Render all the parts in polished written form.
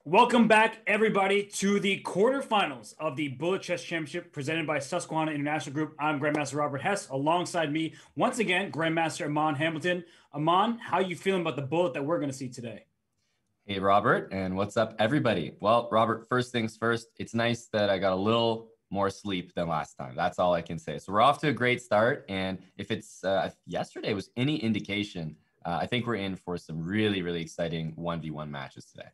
Welcome back, everybody, to the quarterfinals of the Bullet Chess Championship presented by Susquehanna International Group. I'm Grandmaster Robert Hess. Alongside me, once again, Grandmaster Aman Hamilton. Aman, how you feeling about the bullet that we're going to see today? Hey, Robert, and what's up, everybody? Well, Robert, first things first, it's nice that I got a little more sleep than last time. That's all I can say. So we're off to a great start, and if yesterday was any indication, I think we're in for some really, really exciting 1v1 matches today.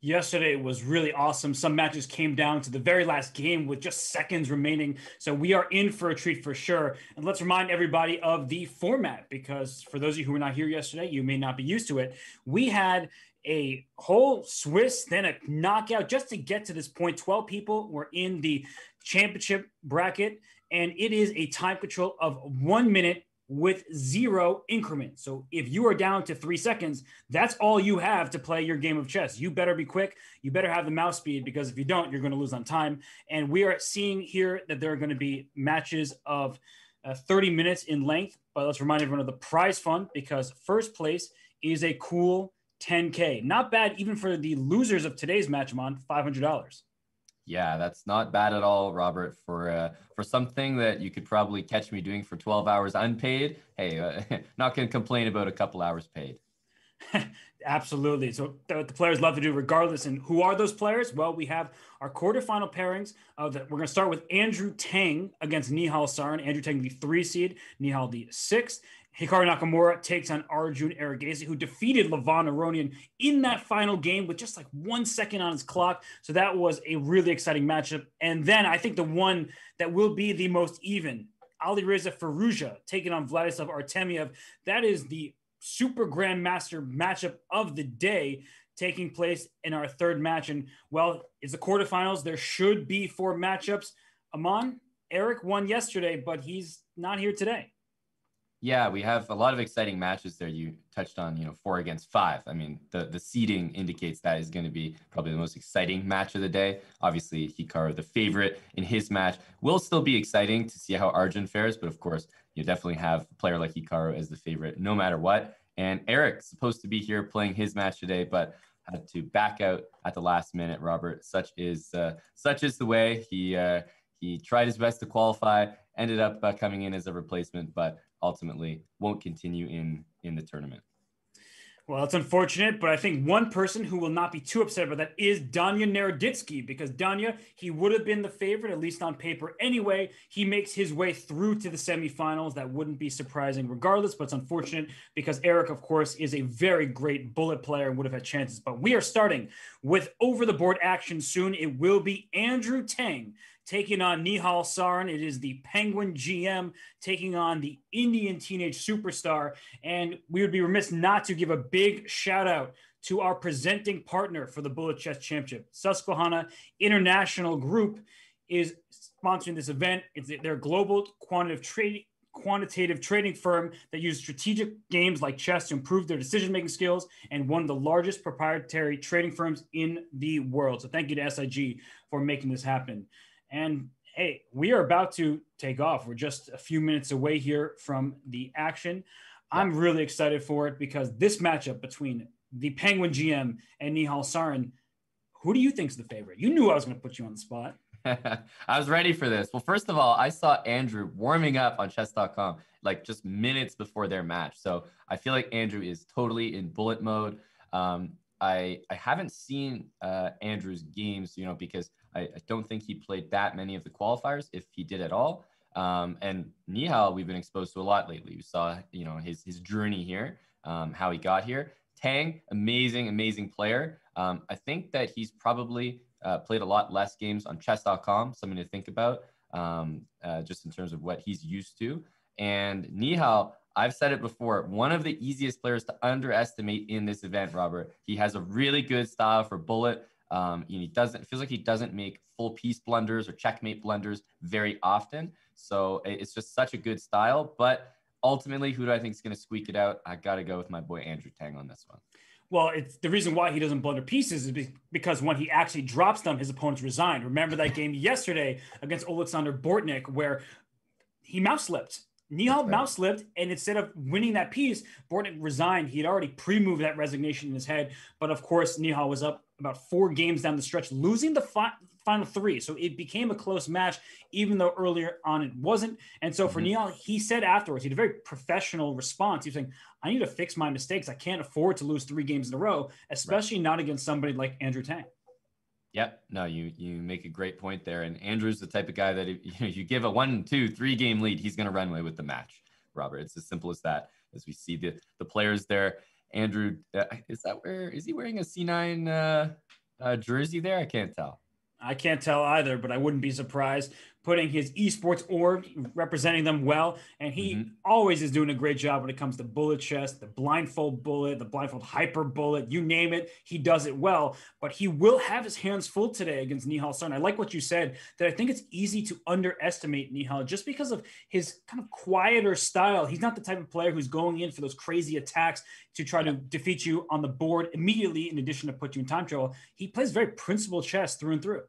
Yesterday was really awesome. Some matches came down to the very last game with just seconds remaining. So we are in for a treat for sure. And let's remind everybody of the format, because for those of you who were not here yesterday, you may not be used to it. We had a whole Swiss, then a knockout just to get to this point. 12 people were in the championship bracket, and it is a time control of 1 minute with 0 increment. So if you are down to 3 seconds, that's all you have to play your game of chess. You better be quick. You better have the mouse speed, because if you don't, you're going to lose on time. And we are seeing here that there are going to be matches of 30 minutes in length. But let's remind everyone of the prize fund, because first place is a cool $10K. Not bad even for the losers of today's match, on $500. Yeah, that's not bad at all, Robert, for something that you could probably catch me doing for 12 hours unpaid. Hey, not going to complain about a couple hours paid. Absolutely. So what the players love to do regardless. And who are those players? Well, we have our quarterfinal pairings. We're going to start with Andrew Tang against Nihal Sarin. Andrew Tang, the 3 seed, Nihal, the 6th. Hikaru Nakamura takes on Arjun Erigazi, who defeated Levon Aronian in that final game with just like 1 second on his clock. So that was a really exciting matchup. And then I think the one that will be the most even, Reza Farouja taking on Vladislav Artemyev. That is the Super Grandmaster matchup of the day, taking place in our third match. And well, it's the quarterfinals. There should be 4 matchups. Aman, Eric won yesterday, but he's not here today. Yeah, we have a lot of exciting matches there. You touched on, 4 against 5. I mean, the seeding indicates that is going to be probably the most exciting match of the day. Obviously, Hikaru, the favorite in his match, will still be exciting to see how Arjun fares. But of course, you definitely have a player like Hikaru as the favorite no matter what. And Eric's supposed to be here playing his match today, but had to back out at the last minute, Robert. Such is the way. He tried his best to qualify, ended up coming in as a replacement, but ultimately won't continue in the tournament. Well, it's unfortunate, but I think one person who will not be too upset about that is Danya Naroditsky, because Danya, he would have been the favorite, at least on paper anyway. He makes his way through to the semifinals. That wouldn't be surprising regardless, but it's unfortunate because Eric, of course, is a very great bullet player and would have had chances. But we are starting with over-the-board action soon. It will be Andrew Tang taking on Nihal Sarin. It is the Penguin GM taking on the Indian teenage superstar. And we would be remiss not to give a big shout out to our presenting partner for the Bullet Chess Championship. Susquehanna International Group is sponsoring this event. It's their global quantitative trading firm that uses strategic games like chess to improve their decision-making skills, and one of the largest proprietary trading firms in the world. So thank you to SIG for making this happen. And hey, we are about to take off. We're just a few minutes away here from the action. Yeah. I'm really excited for it because this matchup between the Penguin GM and Nihal Sarin, who do you think is the favorite? You knew I was going to put you on the spot. I was ready for this. Well, first of all, I saw Andrew warming up on Chess.com like just minutes before their match. So I feel like Andrew is totally in bullet mode. I haven't seen Andrew's games, because I don't think he played that many of the qualifiers, if he did at all. And Nihal, we've been exposed to a lot lately. We saw, his journey here, how he got here. Tang, amazing player. I think that he's probably played a lot less games on Chess.com, something to think about, just in terms of what he's used to. And Nihal, I've said it before, one of the easiest players to underestimate in this event, Robert. He has a really good style for bullet. It feels like he doesn't make full piece blunders or checkmate blunders very often. So it's just such a good style. But ultimately, who do I think is going to squeak it out? I got to go with my boy Andrew Tang on this one. Well, it's the reason why he doesn't blunder pieces is because when he actually drops them, his opponents resign. Remember that game yesterday against Alexander Bortnik where he mouse slipped. Nihal mouse slipped, and instead of winning that piece, Bortnick resigned. He had already pre-moved that resignation in his head, but of course, Nihal was up about 4 games down the stretch, losing the final 3. So it became a close match, even though earlier on it wasn't. And so for Nihal, he said afterwards, he had a very professional response. He was saying, I need to fix my mistakes. I can't afford to lose 3 games in a row, especially not against somebody like Andrew Tang. Yep. No, you make a great point there. And Andrew's the type of guy that if you give a 1, 2, 3 game lead, he's going to run away with the match, Robert. It's as simple as that. As we see the players there. Andrew, is he wearing a C9 jersey there? I can't tell. I can't tell either, but I wouldn't be surprised. Putting his esports org, representing them well. And he always is doing a great job when it comes to bullet chess, the blindfold bullet, the blindfold hyper bullet, you name it. He does it well, but he will have his hands full today against Nihal Sarin. I like what you said, that I think it's easy to underestimate Nihal just because of his kind of quieter style. He's not the type of player who's going in for those crazy attacks to try to defeat you on the board immediately, in addition to put you in time trouble. He plays very principled chess through and through.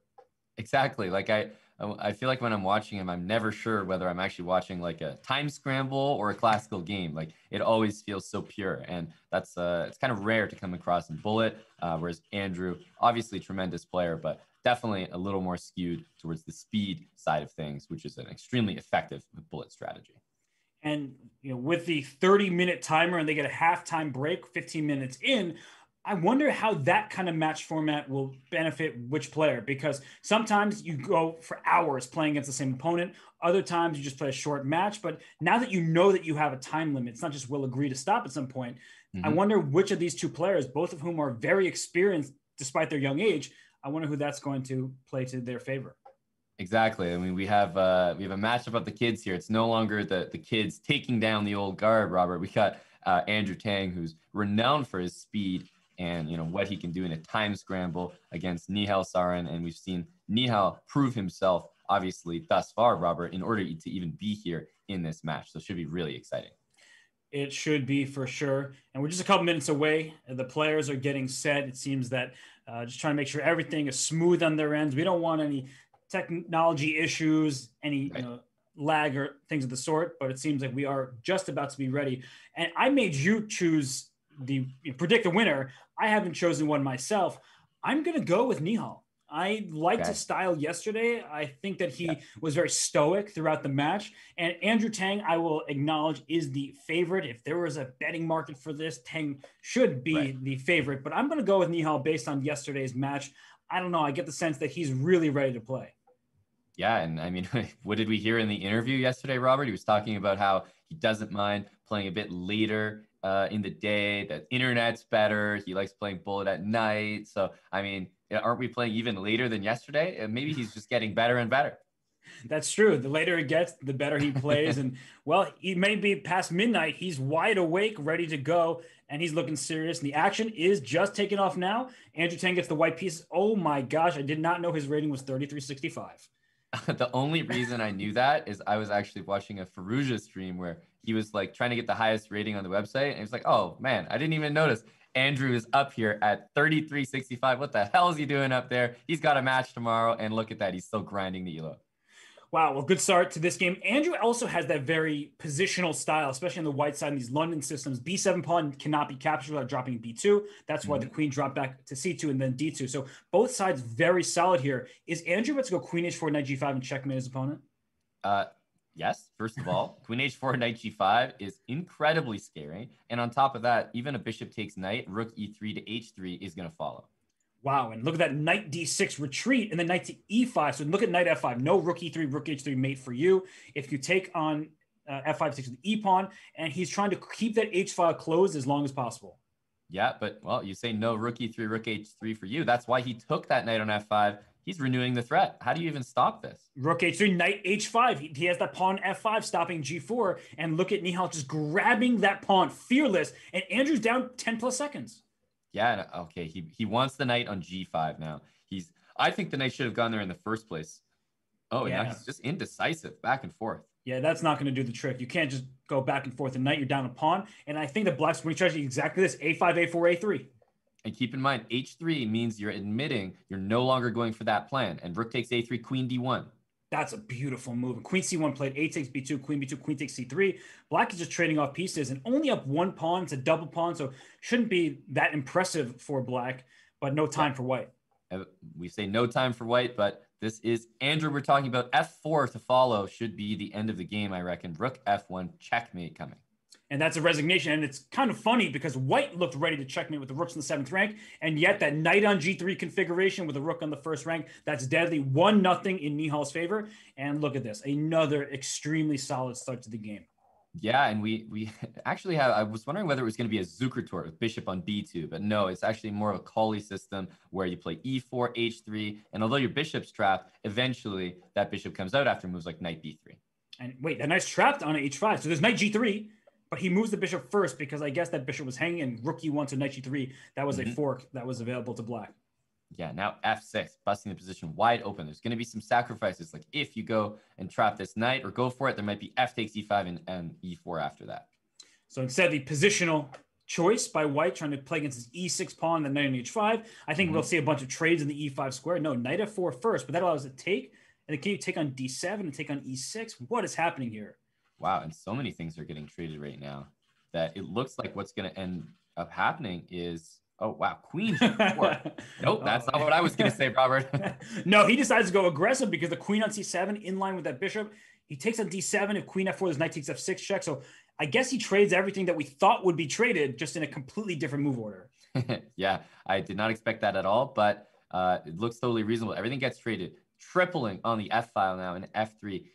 Exactly. Like I feel like when I'm watching him, I'm never sure whether I'm actually watching like a time scramble or a classical game. Like it always feels so pure, and that's it's kind of rare to come across in bullet. Whereas Andrew, obviously tremendous player, but definitely a little more skewed towards the speed side of things, which is an extremely effective bullet strategy. And with the 30-minute timer, and they get a halftime break 15 minutes in, I wonder how that kind of match format will benefit which player, because sometimes you go for hours playing against the same opponent. Other times you just play a short match. But now that you know that you have a time limit, it's not just we'll agree to stop at some point. I wonder which of these 2 players, both of whom are very experienced despite their young age, I wonder who that's going to play to their favor. Exactly. I mean, we have a matchup of the kids here. It's no longer the kids taking down the old guard, Robert. We got Andrew Tang, who's renowned for his speed and what he can do in a time scramble against Nihal Sarin. And we've seen Nihal prove himself, obviously, thus far, Robert, in order to even be here in this match. So it should be really exciting. It should be, for sure. And we're just a couple minutes away. The players are getting set. It seems that just trying to make sure everything is smooth on their ends. We don't want any technology issues, any lag or things of the sort, but it seems like we are just about to be ready. And I made you choose predict the winner. I haven't chosen one myself. I'm going to go with Nihal. I liked his style yesterday. I think that he was very stoic throughout the match. And Andrew Tang, I will acknowledge, is the favorite. If there was a betting market for this, Tang should be the favorite. But I'm going to go with Nihal based on yesterday's match. I don't know. I get the sense that he's really ready to play. Yeah, and I mean, what did we hear in the interview yesterday, Robert? He was talking about how he doesn't mind playing a bit later in the day, that internet's better. He likes playing bullet at night. So, I mean, aren't we playing even later than yesterday? And maybe he's just getting better and better. That's true. The later it gets, the better he plays. And, well, he may be past midnight. He's wide awake, ready to go, and he's looking serious. And the action is just taking off now. Andrew Tang gets the white piece. Oh, my gosh. I did not know his rating was 3365. The only reason I knew that is I was actually watching a Farouja stream where he was like trying to get the highest rating on the website. And he was like, oh man, I didn't even notice Andrew is up here at 3365. What the hell is he doing up there? He's got a match tomorrow. And look at that. He's still grinding the elo. Wow, well, good start to this game. Andrew also has that very positional style, especially on the white side in these London systems. B7 pawn cannot be captured without dropping B2. That's why the queen dropped back to C2 and then D2. So both sides very solid here. Is Andrew about to go queen H4, knight G5 and checkmate his opponent? Yes, first of all, queen H4, knight G5 is incredibly scary. And on top of that, even a bishop takes knight, rook E3 to H3 is going to follow. Wow, and look at that knight D6 retreat and then knight to E5. So look at knight F5. No rook E3, rook H3 mate for you. If you take on F5, 6 with the E pawn, and he's trying to keep that H file closed as long as possible. Yeah, but, well, you say no rook E3, rook H3 for you. That's why he took that knight on F5. He's renewing the threat. How do you even stop this? Rook H3, knight H5. He has that pawn F5 stopping G4. And look at Nihal just grabbing that pawn, fearless. And Andrew's down 10 plus seconds. Yeah, okay. He wants the knight on G5 now. I think the knight should have gone there in the first place. Oh, yeah. Now he's just indecisive, back and forth. Yeah, that's not going to do the trick. You can't just go back and forth. The knight, you're down a pawn. And I think the black's winning strategy is exactly this: A5, A4, A3. And keep in mind, H3 means you're admitting you're no longer going for that plan. And rook takes A3, queen D1. That's a beautiful move. And queen c1 played, a takes b2, queen b2, queen takes c3. Black is just trading off pieces and only up one pawn. It's a double pawn, so shouldn't be that impressive for black, but no time for white. We say no time for white, but this is Andrew. We're talking about f4 to follow. Should be the end of the game, I reckon. Rook f1, checkmate coming. And that's a resignation. And it's kind of funny because white looked ready to checkmate with the rooks in the 7th rank. And yet that knight on g3 configuration with a rook on the 1st rank, that's deadly. 1-0 in Nihal's favor. And look at this. Another extremely solid start to the game. Yeah, and we actually have, I was wondering whether it was going to be a Zukertort with bishop on b2, but no, it's actually more of a Colley system where you play e4, h3, and although your bishop's trapped, eventually that bishop comes out after moves like knight b3. And wait, that knight's trapped on h5. So there's knight g3, but he moves the bishop first because I guess that bishop was hanging and rook e1 to knight g3. That was a fork that was available to black. Yeah, now f6, busting the position wide open. There's going to be some sacrifices. Like if you go and trap this knight or go for it, there might be f takes e5 and e4 after that. So instead, the positional choice by white trying to play against his e6 pawn, the knight on h5. I think we'll see a bunch of trades in the e5 square. No, knight f4 first, but that allows it to take. And then can you take on d7 and take on e6? What is happening here? Wow, and so many things are getting traded right now that it looks like what's going to end up happening is... Oh, wow. Queen g4. Nope, that's not what I was going to say, Robert. No, he decides to go aggressive because the queen on c7 in line with that bishop. He takes on d7. If queen f4, there's knight takes f6 check. So I guess he trades everything that we thought would be traded just in a completely different move order. Yeah, I did not expect that at all, but it looks totally reasonable. Everything gets traded. Tripling on the f file now in f3.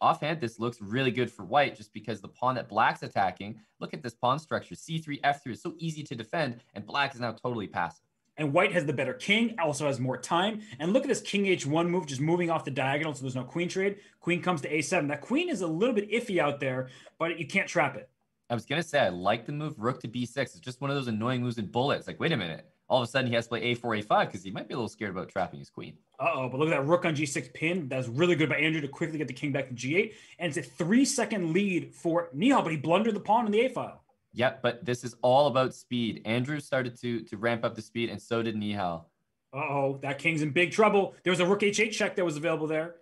Offhand, this looks really good for white just because the pawn that black's attacking, look at this pawn structure, c3, f3 is so easy to defend, and black is now totally passive. And white has the better king, also has more time. And look at this king h1 move, just moving off the diagonal, so there's no queen trade. Queen comes to a7. That queen is a little bit iffy out there, but you can't trap it. I was going to say, I like the move rook to b6. It's just one of those annoying moves in bullets. Like, wait a minute. All of a sudden, he has to play a4, a5 because he might be a little scared about trapping his queen. Uh-oh, but look at that rook on g6 pin. That's really good by Andrew to quickly get the king back to g8. And it's a 3-second lead for Nihal, but he blundered the pawn in the a-file. Yep, but this is all about speed. Andrew started to ramp up the speed, and so did Nihal. Uh-oh, that king's in big trouble. There was a rook h8 check that was available there.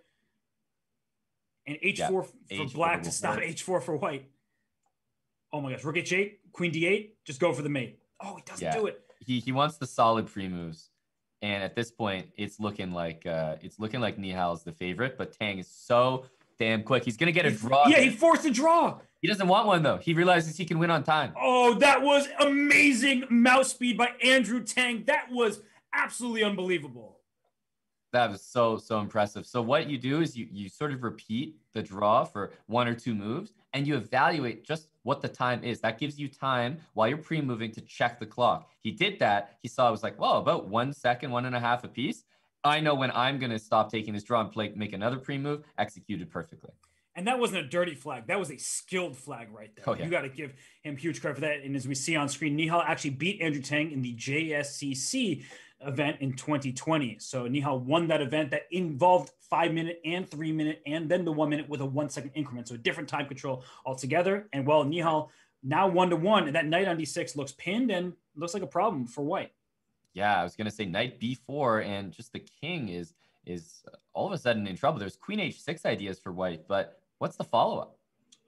And h4 for H4 black to stop h4 for white. Oh my gosh, rook h8, queen d8, just go for the mate. Oh, he doesn't do it. He wants the solid pre-moves. And at this point, it's looking like Nihal's the favorite, but Tang is so damn quick. He's gonna get a draw. Yeah, he forced a draw. He doesn't want one though. He realizes he can win on time. Oh, that was amazing mouse speed by Andrew Tang. That was absolutely unbelievable. That was so impressive. So what you do is you sort of repeat the draw for 1 or 2 moves, and you evaluate just what the time is. That gives you time while you're pre-moving to check the clock. He did that. He saw it was like, well, about 1 second, 1.5 a piece. I know when I'm going to stop taking this draw and make another pre-move. Executed perfectly. And that wasn't a dirty flag. That was a skilled flag right there. Oh, yeah. You got to give him huge credit for that. And as we see on screen, Nihal actually beat Andrew Tang in the JSCC event in 2020. So Nihal won that event that involved 5-minute and 3-minute and then the 1 minute with a 1 second increment. So a different time control altogether. And well, Nihal now 1-1, and that knight on d6 looks pinned and looks like a problem for white. Yeah, I was going to say knight b4, and just the king is all of a sudden in trouble. There's queen h6 ideas for white, but what's the follow-up?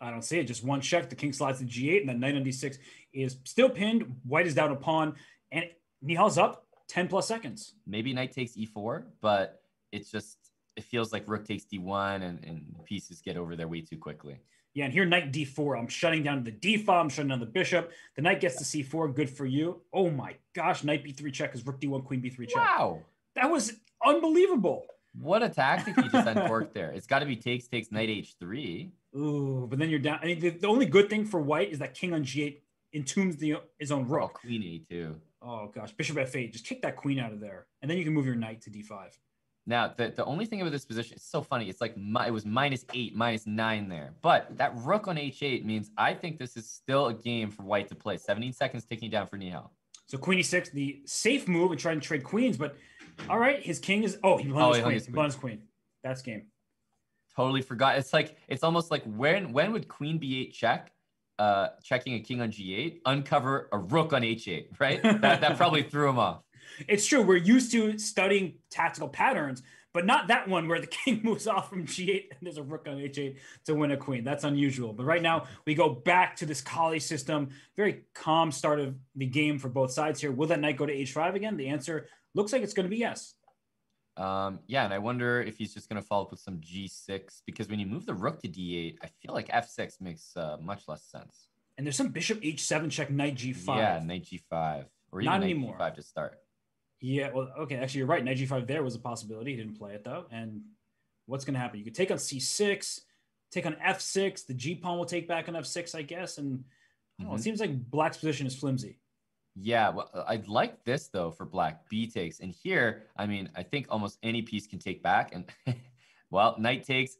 I don't see it. Just one check. The king slides to g8, and the knight on d6 is still pinned. White is down a pawn, and Nihal's up 10 plus seconds. Maybe knight takes e4, but it feels like rook takes d1 and pieces get over there way too quickly. Yeah, and here knight d4. I'm shutting down the d file. I'm shutting down the bishop. The knight gets to c4. Good for you. Oh my gosh, knight b3 check is rook d1, queen b3 check. Wow. That was unbelievable. What a tactic he just uncorked there. It's got to be takes knight h3. Ooh, but then you're down. I mean, the only good thing for white is that king on g8 entombs his own rook. Oh, queen a2. Oh gosh, bishop f8. Just kick that queen out of there, and then you can move your knight to d5. Now, the only thing about this position, it's so funny. It's like it was -8, -9 there. But that rook on h8 means I think this is still a game for white to play. 17 seconds ticking down for Nihal. So queen e6, the safe move and trying to trade queens. But all right, his king is... Oh, he won his queen. That's game. Totally forgot. It's almost like when would queen b8 check? Checking a king on g8, uncover a rook on h8, right? that probably threw him off. It's true. We're used to studying tactical patterns, but not that one where the king moves off from g8 and there's a rook on h8 to win a queen. That's unusual. But right now we go back to this Kali system. Very calm start of the game for both sides here. Will that knight go to h5 again? The answer looks like it's going to be yes. Yeah, and I wonder if he's just going to follow up with some g6, because when you move the rook to d8, I feel like f6 makes much less sense. And there's some bishop h7 check, knight g5. Yeah, knight g5. Or even Not knight anymore. g5 to start. Yeah, well, okay, actually, you're right. Knight g5 there was a possibility. He didn't play it, though. And what's going to happen? You could take on c6, take on f6. The g-pawn will take back on f6, I guess. And I don't know, it seems like black's position is flimsy. Yeah, well, I'd like this, though, for black. B takes. And here, I mean, I think almost any piece can take back. And, well, knight takes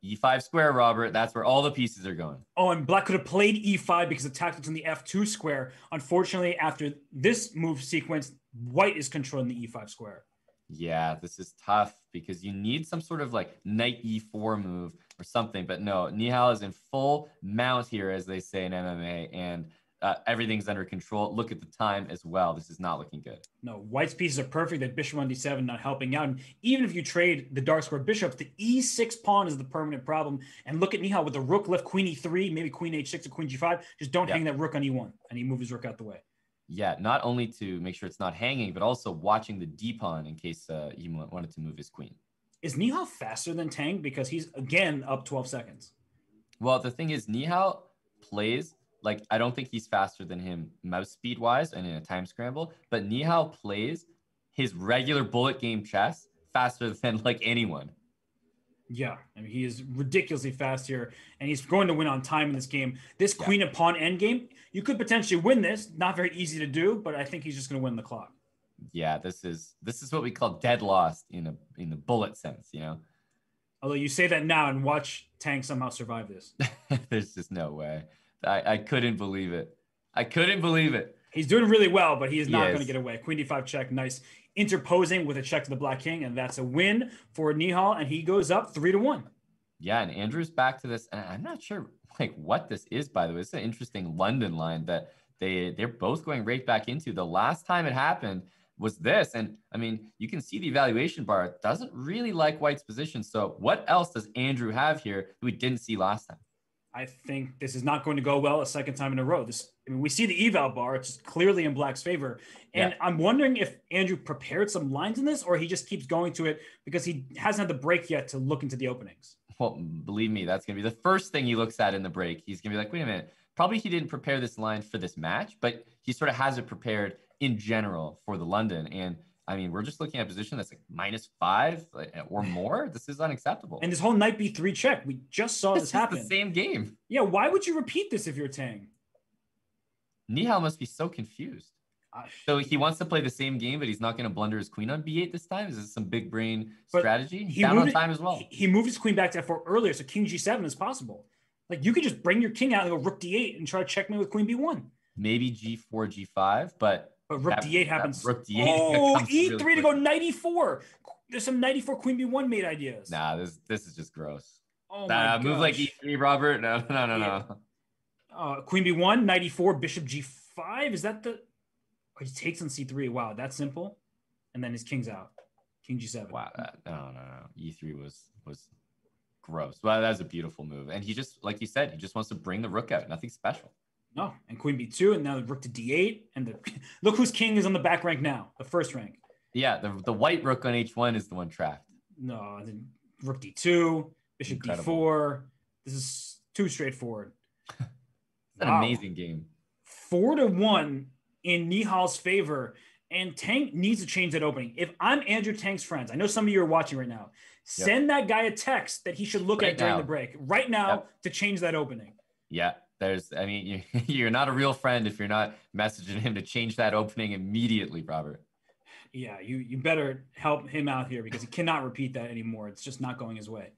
e5 square, Robert. That's where all the pieces are going. Oh, and black could have played e5 because the tactics on the f2 square. Unfortunately, after this move sequence, white is controlling the e5 square. Yeah, this is tough because you need some sort of like knight e4 move or something. But no, Nihal is in full mount here, as they say in MMA, and everything's under control. Look at the time as well. This is not looking good. No, white's pieces are perfect. That bishop on d7 not helping out. And even if you trade the dark square bishops, the e6 pawn is the permanent problem. And look at Nihal with the rook left, queen e3, maybe queen h6 or queen g5. Just don't hang that rook on e1, and he moves his rook out the way. Yeah, not only to make sure it's not hanging, but also watching the d-pawn in case he wanted to move his queen. Is Nihal faster than Tang? Because he's, again, up 12 seconds. Well, the thing is, Nihal plays, like, I don't think he's faster than him mouse speed-wise and in a time scramble, but Nihal plays his regular bullet game chess faster than, like, anyone. Yeah, I mean, he is ridiculously fast here, and he's going to win on time in this game. This queen and pawn endgame, you could potentially win this. Not very easy to do, but I think he's just going to win the clock. Yeah, this is what we call dead lost in the bullet sense, you know. Although you say that now and watch Tang somehow survive this. There's just no way. I couldn't believe it. I couldn't believe it. He's doing really well, but he is not going to get away. Queen d5 check, nice. Interposing with a check to the black king, and that's a win for Nihal, and he goes up 3-1. Yeah, and Andrew's back to this, and I'm not sure like what this is, by the way. It's an interesting London line that they're both going right back into. The last time it happened was this, and I mean, you can see the evaluation bar. It doesn't really like white's position. So what else does Andrew have here that we didn't see last time? I think this is not going to go well a second time in a row. I mean, we see the eval bar. It's clearly in black's favor. And I'm wondering if Andrew prepared some lines in this, or he just keeps going to it because he hasn't had the break yet to look into the openings. Well, believe me, that's going to be the first thing he looks at in the break. He's going to be like, wait a minute, probably he didn't prepare this line for this match, but he sort of has it prepared in general for the London. And I mean, we're just looking at a position that's like -5 or more. This is unacceptable. And this whole knight b3 check, we just saw this happen. The same game. Yeah, why would you repeat this if you're Tang? Nihal must be so confused. So he wants to play the same game, but he's not going to blunder his queen on b8 this time? Is this some big brain strategy? He's down on time as well. He moved his queen back to f4 earlier, so king g7 is possible. Like, you could just bring your king out and go rook d8 and try to checkmate with queen b1. Maybe g4, g5, but rook d8 happens. Rook d8 oh, e3 really to go knight e4. There's some knight e4, queen b1 mate ideas. Nah, this is just gross. Oh my gosh. Move like e3, Robert. No. Queen b1, knight e4, bishop g5. Is that the... Oh, he takes on c3. Wow, that's simple. And then his king's out. King g7. Wow. No. E3 was gross. Well, that's a beautiful move. And he just, like you said, he just wants to bring the rook out. Nothing special. No, and queen b2, and now the rook to d8, and look whose king is on the back rank now, the first rank. Yeah, the white rook on h1 is the one trapped. No, then rook d2, bishop d4. This is too straightforward. It's an amazing game. 4-1 in Nihal's favor, and Tang needs to change that opening. If I'm Andrew Tang's friends, I know some of you are watching right now, send that guy a text that he should look at during the break right now to change that opening. Yeah. You're not a real friend if you're not messaging him to change that opening immediately, Robert. Yeah, you better help him out here because he cannot repeat that anymore. It's just not going his way.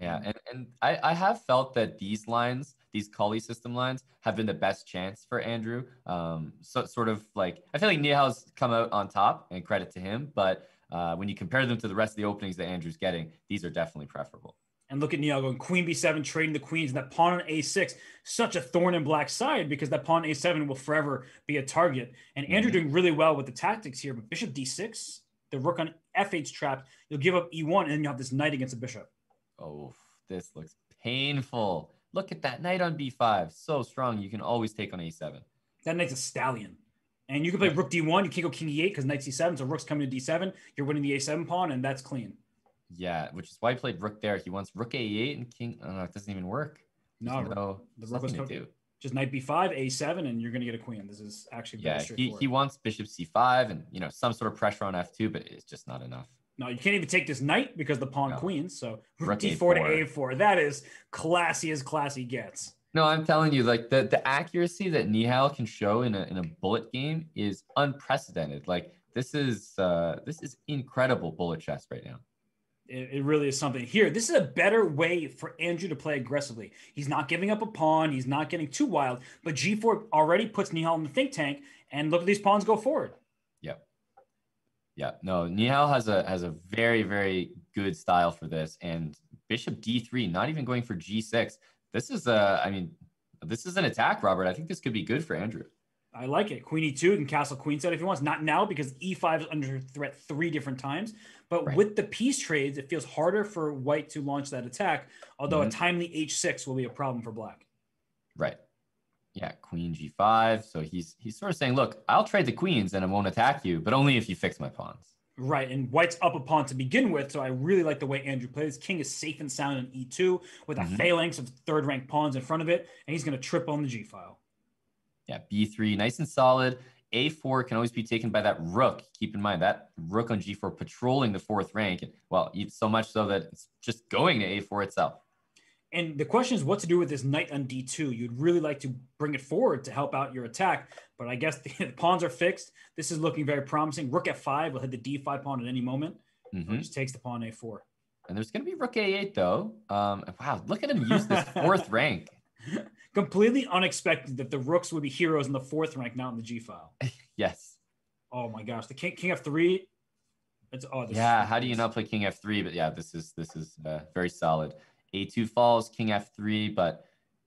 Yeah, and I have felt that these lines, these Kali system lines, have been the best chance for Andrew. So sort of like, I feel like Nihal's come out on top, and credit to him. But when you compare them to the rest of the openings that Andrew's getting, these are definitely preferable. And look at Nihal going queen b7, trading the queens, and that pawn on a6, such a thorn in black's side because that pawn a7 will forever be a target. And Andrew doing really well with the tactics here, but bishop d6, the rook on f8's trapped. You'll give up e1, and then you have this knight against a bishop. Oh, this looks painful. Look at that knight on b5. So strong. You can always take on a7. That knight's a stallion. And you can play rook d1. You can't go king e8 because knight c7. So rook's coming to d7. You're winning the a7 pawn, and that's clean. Yeah, which is why he played rook there. He wants rook a8 and king. Oh, no, it doesn't even work. No, the rook was coming. Just knight b5, a7, and you're going to get a queen. This is actually very straightforward. He wants bishop c5 and, some sort of pressure on f2, but it's just not enough. No, you can't even take this knight because the pawn queens. So rook d4 to a4. That is classy as classy gets. No, I'm telling you, like the accuracy that Nihal can show in a bullet game is unprecedented. Like this is incredible bullet chess right now. It really is something. Here, this is a better way for Andrew to play aggressively. He's not giving up a pawn. He's not getting too wild. But g4 already puts Nihal in the think tank. And look at these pawns go forward. Yep. Yeah. No, Nihal has a very, very good style for this. And bishop d3, not even going for g6. This is this is an attack, Robert. I think this could be good for Andrew. I like it. Queen e2 can castle queenside if he wants. Not now because e5 is under threat 3 different times. But with the piece trades, it feels harder for white to launch that attack. Although a timely h6 will be a problem for black. Right. Yeah, queen g5. So he's sort of saying, look, I'll trade the queens and I won't attack you, but only if you fix my pawns. Right, and white's up a pawn to begin with, so I really like the way Andrew plays. King is safe and sound on e2 with a phalanx of third-ranked pawns in front of it, and he's going to trip on the g-file. Yeah, b3, nice and solid. a4 can always be taken by that rook. Keep in mind, that rook on g4 patrolling the 4th rank, and, well, so much so that it's just going to a4 itself. And the question is what to do with this knight on d2. You'd really like to bring it forward to help out your attack, but I guess the pawns are fixed. This is looking very promising. Rook f5 will hit the d5 pawn at any moment. Just takes the pawn a4. And there's going to be rook a8, though. Wow, look at him use this 4th rank. Completely unexpected that the rooks would be heroes in the 4th rank, not in the g-file. Yes. Oh, my gosh. The king f3. How do you not play king f3? But, yeah, this is very solid. a2 falls, king f3, but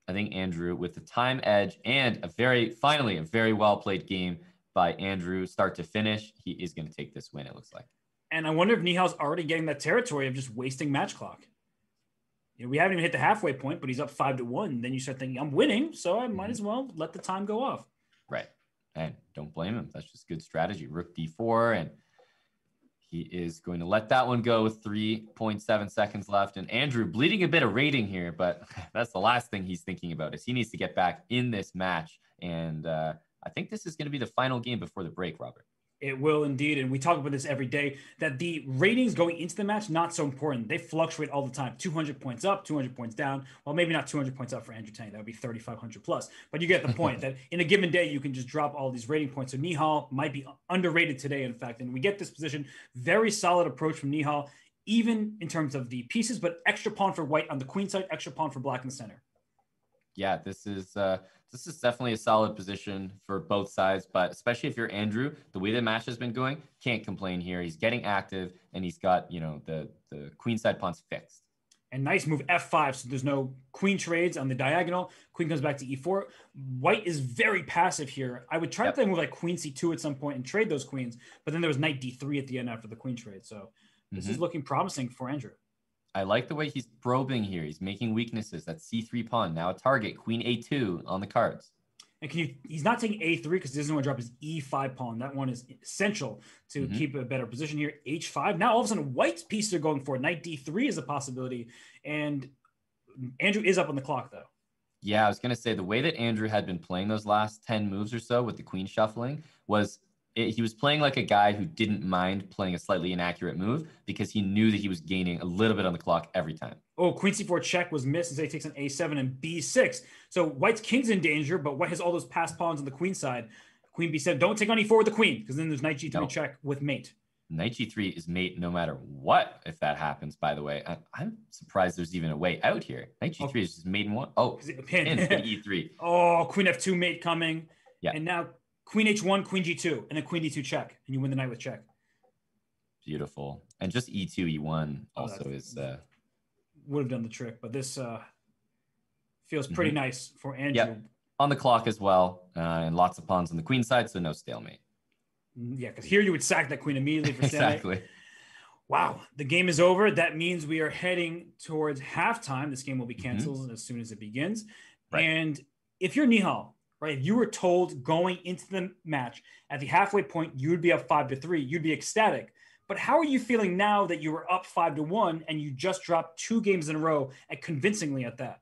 I think Andrew, with the time edge and finally a very well-played game by Andrew, start to finish, he is going to take this win, it looks like. And I wonder if Nihal's already getting that territory of just wasting match clock. We haven't even hit the halfway point, but he's up 5-1. Then you start thinking, I'm winning, so I might as well let the time go off. Right. And don't blame him. That's just good strategy. Rook d4, and he is going to let that one go with 3.7 seconds left. And Andrew bleeding a bit of rating here, but that's the last thing he's thinking about is he needs to get back in this match. And I think this is going to be the final game before the break, Robert. It will indeed. And we talk about this every day, that the ratings going into the match, not so important. They fluctuate all the time. 200 points up, 200 points down. Well, maybe not 200 points up for Andrew Tang. That would be 3,500 plus. But you get the point that in a given day, you can just drop all these rating points. So Nihal might be underrated today, in fact. And we get this position. Very solid approach from Nihal, even in terms of the pieces, but extra pawn for white on the queen side, extra pawn for black in the center. Yeah, this is definitely a solid position for both sides, but especially if you're Andrew, the way the match has been going, can't complain here. He's getting active, and he's got, the queen side pawns fixed. And nice move f5, so there's no queen trades on the diagonal. Queen comes back to e4. White is very passive here. I would try to play a move like queen c2 at some point and trade those queens, but then there was knight d3 at the end after the queen trade. So this is looking promising for Andrew. I like the way he's probing here. He's making weaknesses. That c3 pawn, now a target. Queen a2 on the cards. And he's not taking a3 because he doesn't want to drop his e5 pawn. That one is essential to keep a better position here. h5. Now all of a sudden white's pieces are going for it. Knight d3 is a possibility. And Andrew is up on the clock, though. Yeah, I was going to say the way that Andrew had been playing those last 10 moves or so with the queen shuffling was he was playing like a guy who didn't mind playing a slightly inaccurate move because he knew that he was gaining a little bit on the clock every time. Oh, queen c4 check was missed as he takes on a7 and b6. So white's king's in danger, but white has all those passed pawns on the queen side. Queen b7. Don't take on e4 with the queen because then there's knight g3 check with mate. Knight g3 is mate no matter what if that happens, by the way. I'm surprised there's even a way out here. Knight g3 is just mate in one. Oh, pin e3. Oh, queen f2 mate coming. Yeah. And now queen h1, queen g2, and then queen d2 check, and you win the knight with check. Beautiful. And just e2, e1 also is... would have done the trick, but this feels pretty nice for Andrew. Yep. On the clock as well, and lots of pawns on the queen side, so no stalemate. Yeah, because here you would sack that queen immediately for stalemate. Exactly. Wow, the game is over. That means we are heading towards halftime. This game will be canceled as soon as it begins. Right. And if you're Nihal, right, if you were told going into the match at the halfway point, you would be up 5-3, you'd be ecstatic. But how are you feeling now that you were up 5-1 and you just dropped 2 games in a row and convincingly at that?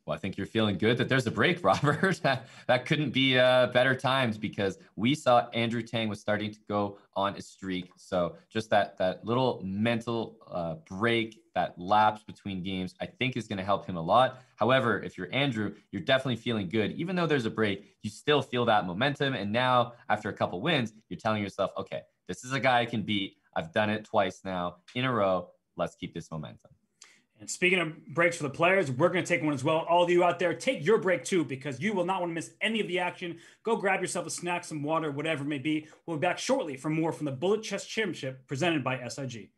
Well, I think you're feeling good that there's a break, Robert. That couldn't be better times, because we saw Andrew Tang was starting to go on a streak. So just that little mental break, that lapse between games, I think is going to help him a lot. However, if you're Andrew, you're definitely feeling good. Even though there's a break, you still feel that momentum. And now, after a couple wins, you're telling yourself, okay, this is a guy I can beat. I've done it twice now in a row. Let's keep this momentum. And speaking of breaks for the players, we're going to take one as well. All of you out there, take your break too, because you will not want to miss any of the action. Go grab yourself a snack, some water, whatever it may be. We'll be back shortly for more from the Bullet Chess Championship presented by SIG.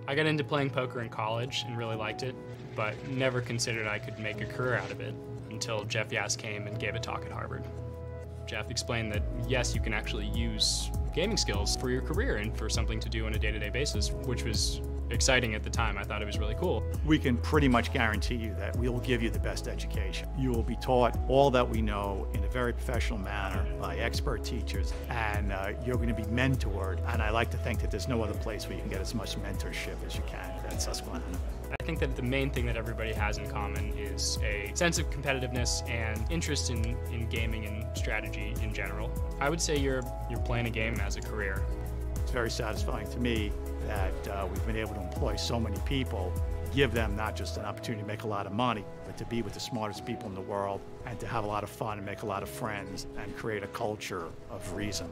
I got into playing poker in college and really liked it, but never considered I could make a career out of it until Jeff Yass came and gave a talk at Harvard. Jeff explained that, yes, you can actually use gaming skills for your career and for something to do on a day-to-day basis, which was exciting at the time. I thought it was really cool. We can pretty much guarantee you that we will give you the best education. You will be taught all that we know in a very professional manner by expert teachers, and you're going to be mentored. And I like to think that there's no other place where you can get as much mentorship as you can at Susquehanna. I think that the main thing that everybody has in common is a sense of competitiveness and interest in gaming and strategy in general. I would say you're playing a game as a career. It's very satisfying to me that we've been able to employ so many people, give them not just an opportunity to make a lot of money, but to be with the smartest people in the world and to have a lot of fun and make a lot of friends and create a culture of reason.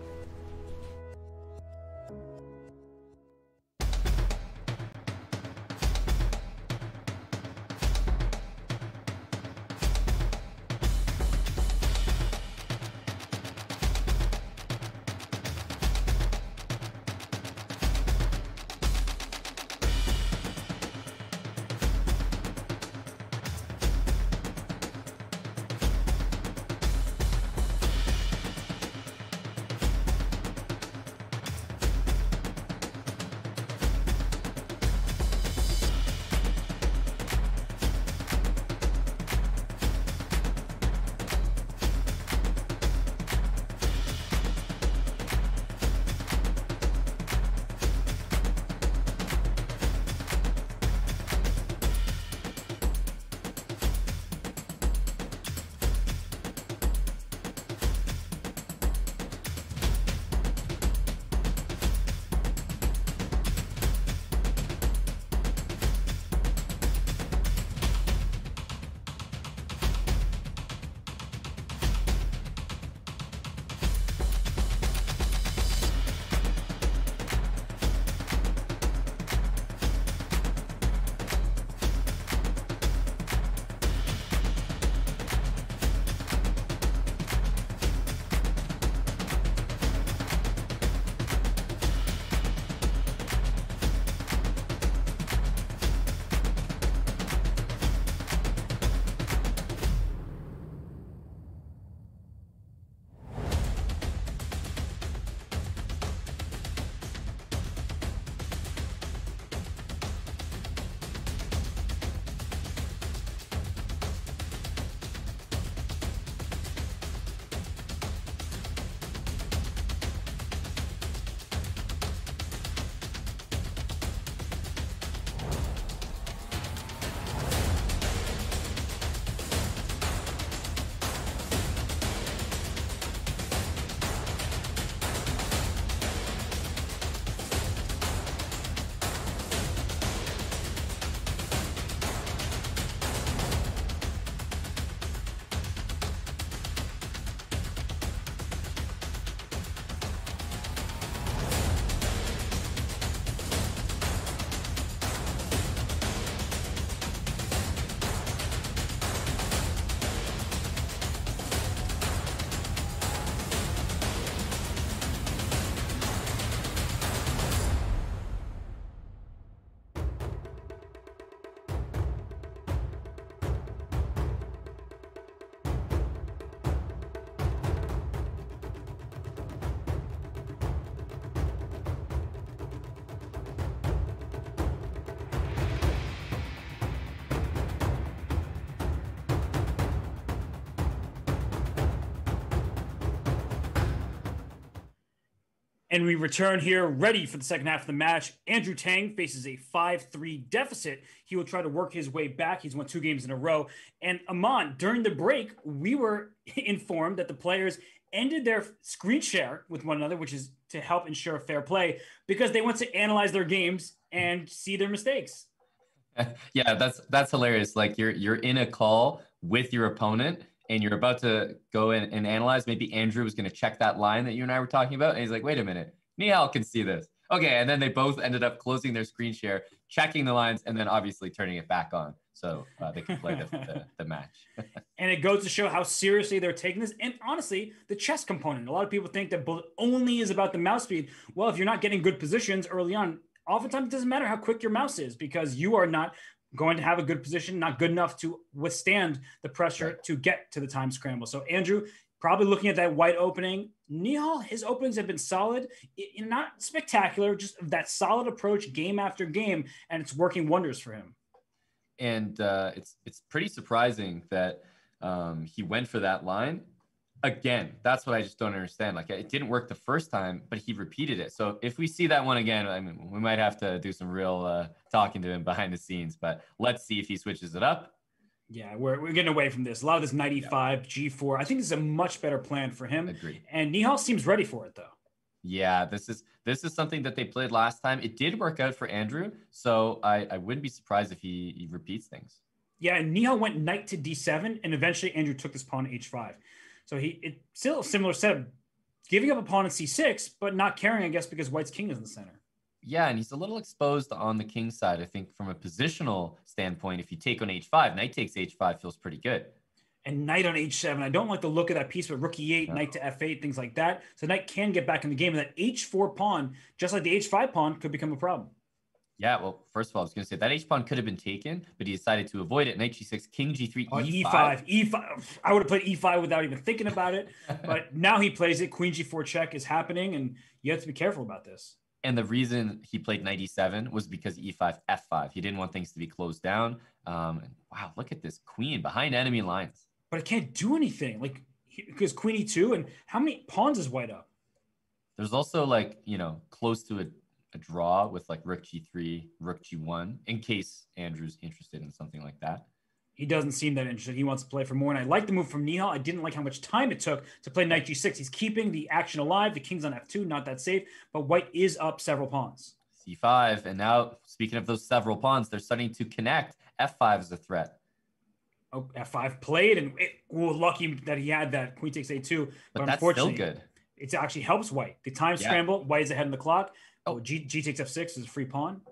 And we return here ready for the second half of the match. Andrew Tang faces a 5-3 deficit. He will try to work his way back. He's won 2 games in a row. And Aman, during the break, we were informed that the players ended their screen share with one another, which is to help ensure fair play, because they want to analyze their games and see their mistakes. Yeah, that's hilarious. Like you're in a call with your opponent and you're about to go in and analyze. Maybe Andrew was going to check that line that you and I were talking about. And he's like, wait a minute, Nihal can see this. Okay. And then they both ended up closing their screen share, checking the lines, and then obviously turning it back on. So they can play the match. And it goes to show how seriously they're taking this. And honestly, the chess component. A lot of people think that bullet only is about the mouse speed. Well, if you're not getting good positions early on, oftentimes it doesn't matter how quick your mouse is, because you are not going to have a good position, not good enough to withstand the pressure to get to the time scramble. So Andrew, probably looking at that white opening. Nihal, his openings have been solid, not spectacular, just that solid approach game after game, and it's working wonders for him. And it's pretty surprising that he went for that line. Again, that's what I just don't understand. Like, it didn't work the first time, but he repeated it. So if we see that one again, I mean, we might have to do some real talking to him behind the scenes, but let's see if he switches it up. Yeah, we're getting away from this. A lot of this 95, G4. I think this is a much better plan for him. Agreed. And Nihal seems ready for it, though. Yeah, this is something that they played last time. It did work out for Andrew, so I wouldn't be surprised if he repeats things. Yeah, and Nihal went knight to D7, and eventually Andrew took this pawn to H5. So it's still a similar setup, giving up a pawn at C6, but not caring, I guess, because White's king is in the center. Yeah, and he's a little exposed on the king side. I think from a positional standpoint, if you take on H5, knight takes H5 feels pretty good. And knight on H7. I don't like the look of that piece, but rook E8, knight to F8, things like that. So knight can get back in the game. And that H4 pawn, just like the H5 pawn, could become a problem. Yeah, well, first of all, I was going to say that H pawn could have been taken, but he decided to avoid it. Knight G6, King G3, E5. E5. I would have played E5 without even thinking about it. But now he plays it. Queen G4 check is happening, and you have to be careful about this. And the reason he played knight E7 was because E5, F5. He didn't want things to be closed down. And wow, look at this queen behind enemy lines. But it can't do anything, like, because Queen E2, and how many pawns is White up? There's also, like, close to a draw with like rook G3, rook G1, in case Andrew's interested in something like that. He doesn't seem that interested. He wants to play for more. And I like the move from Nihal. I didn't like how much time it took to play knight G6. He's keeping the action alive. The king's on F2, not that safe. But White is up several pawns. C5. And now, speaking of those several pawns, they're starting to connect. F5 is a threat. Oh, F5 played, and lucky that he had that queen takes A2. But that's still good. It actually helps White. The time scramble, White is ahead in the clock. G takes F6 is a free pawn.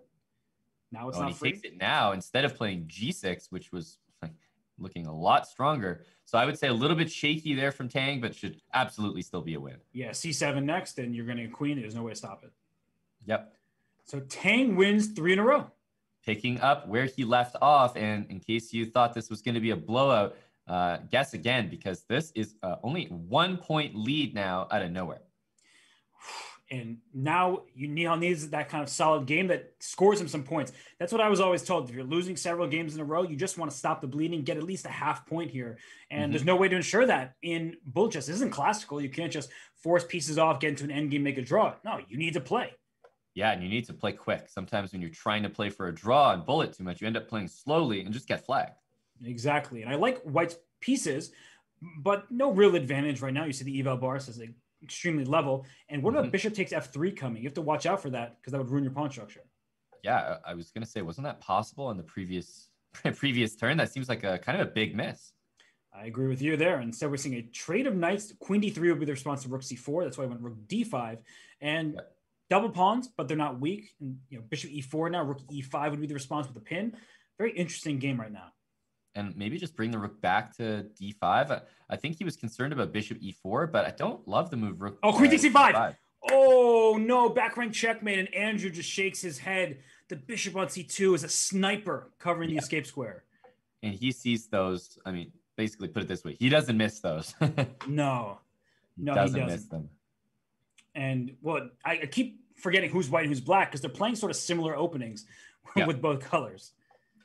Now it's not free. He takes it now instead of playing G6, which was looking a lot stronger. So I would say a little bit shaky there from Tang, but should absolutely still be a win. Yeah, C7 next, and you're going to get queen. There's no way to stop it. Yep. So Tang wins 3 in a row. Picking up where he left off. And in case you thought this was going to be a blowout, guess again, because this is only 1 point lead now out of nowhere. And now Nihal needs that kind of solid game that scores him some points. That's what I was always told. If you're losing several games in a row, you just want to stop the bleeding, get at least a half point here. And there's no way to ensure that in bull chess. This isn't classical. You can't just force pieces off, get into an endgame, make a draw. No, you need to play. Yeah, and you need to play quick. Sometimes when you're trying to play for a draw and bullet too much, you end up playing slowly and just get flagged. Exactly. And I like White's pieces, but no real advantage right now. You see the eval bar says like extremely level. And what about bishop takes F3 coming? You have to watch out for that because that would ruin your pawn structure. Yeah, I was going to say, wasn't that possible in the previous turn? That seems like a kind of a big miss. I agree with you there. Instead, we're seeing a trade of knights. Queen D3 would be the response to rook C4. That's why I went rook D5. And double pawns, but they're not weak. And bishop E4 now, rook E5 would be the response with a pin. Very interesting game right now. And maybe just bring the rook back to D5. I think he was concerned about bishop E4, but I don't love the move rook. Oh, queen takes C5. Oh, no. Back rank checkmate, and Andrew just shakes his head. The bishop on C2 is a sniper covering the escape square. And he sees those. I mean, basically put it this way. He doesn't miss those. No, he doesn't miss them. And, well, I keep forgetting who's white and who's black because they're playing sort of similar openings with both colors.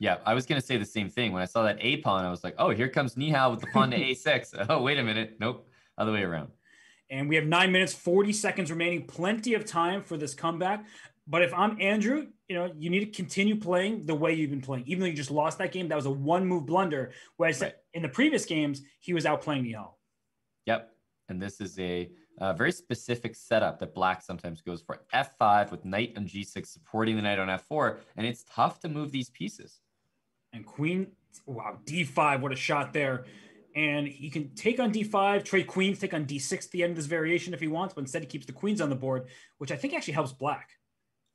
Yeah, I was going to say the same thing. When I saw that A pawn, I was like, oh, here comes Nihal with the pawn to A6. Oh, wait a minute. Nope. Other way around. And we have 9 minutes, 40 seconds remaining. Plenty of time for this comeback. But if I'm Andrew, you need to continue playing the way you've been playing. Even though you just lost that game, that was a one-move blunder. Whereas in the previous games, he was outplaying Nihal. Yep. And this is a very specific setup that black sometimes goes for. F5 with knight on G6 supporting the knight on F4. And it's tough to move these pieces. And queen, wow, D5, what a shot there. And he can take on D5, trade queens, take on D6 at the end of this variation if he wants, but instead he keeps the queens on the board, which I think actually helps black.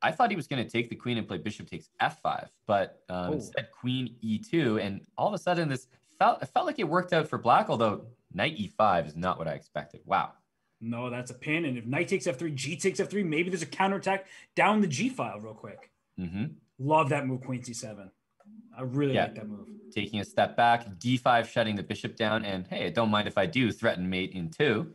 I thought he was going to take the queen and play bishop takes F5, but instead queen E2. And all of a sudden it felt like it worked out for black, although knight E5 is not what I expected. Wow. No, that's a pin. And if knight takes F3, G takes F3, maybe there's a counterattack down the G file real quick. Love that move, queen C7. I really like that move. Taking a step back, D5 shutting the bishop down, and hey, I don't mind if I do threaten mate in 2.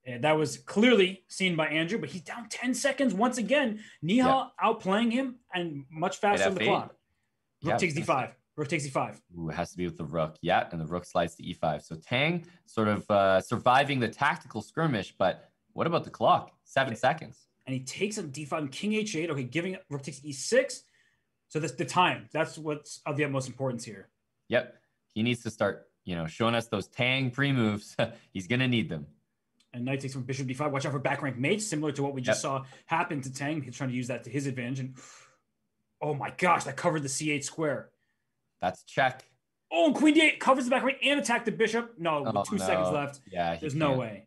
And that was clearly seen by Andrew, but he's down 10 seconds once again. Nihal outplaying him and much faster than the clock. Rook takes D5. Rook takes E5. Ooh, it has to be with the rook. Yeah, and the rook slides to E5. So Tang sort of surviving the tactical skirmish, but what about the clock? 7 seconds. And he takes on D5 and king H8. Okay, giving rook takes E6. So that's the time. That's what's of the utmost importance here. Yep. He needs to start, showing us those Tang pre-moves. He's going to need them. And knight takes from bishop D5. Watch out for back rank mates, similar to what we just saw happen to Tang. He's trying to use that to his advantage. And oh my gosh, that covered the C8 square. That's check. Oh, and queen D8 covers the back rank and attacked the bishop. No, with 2 seconds left. Yeah, there's no way.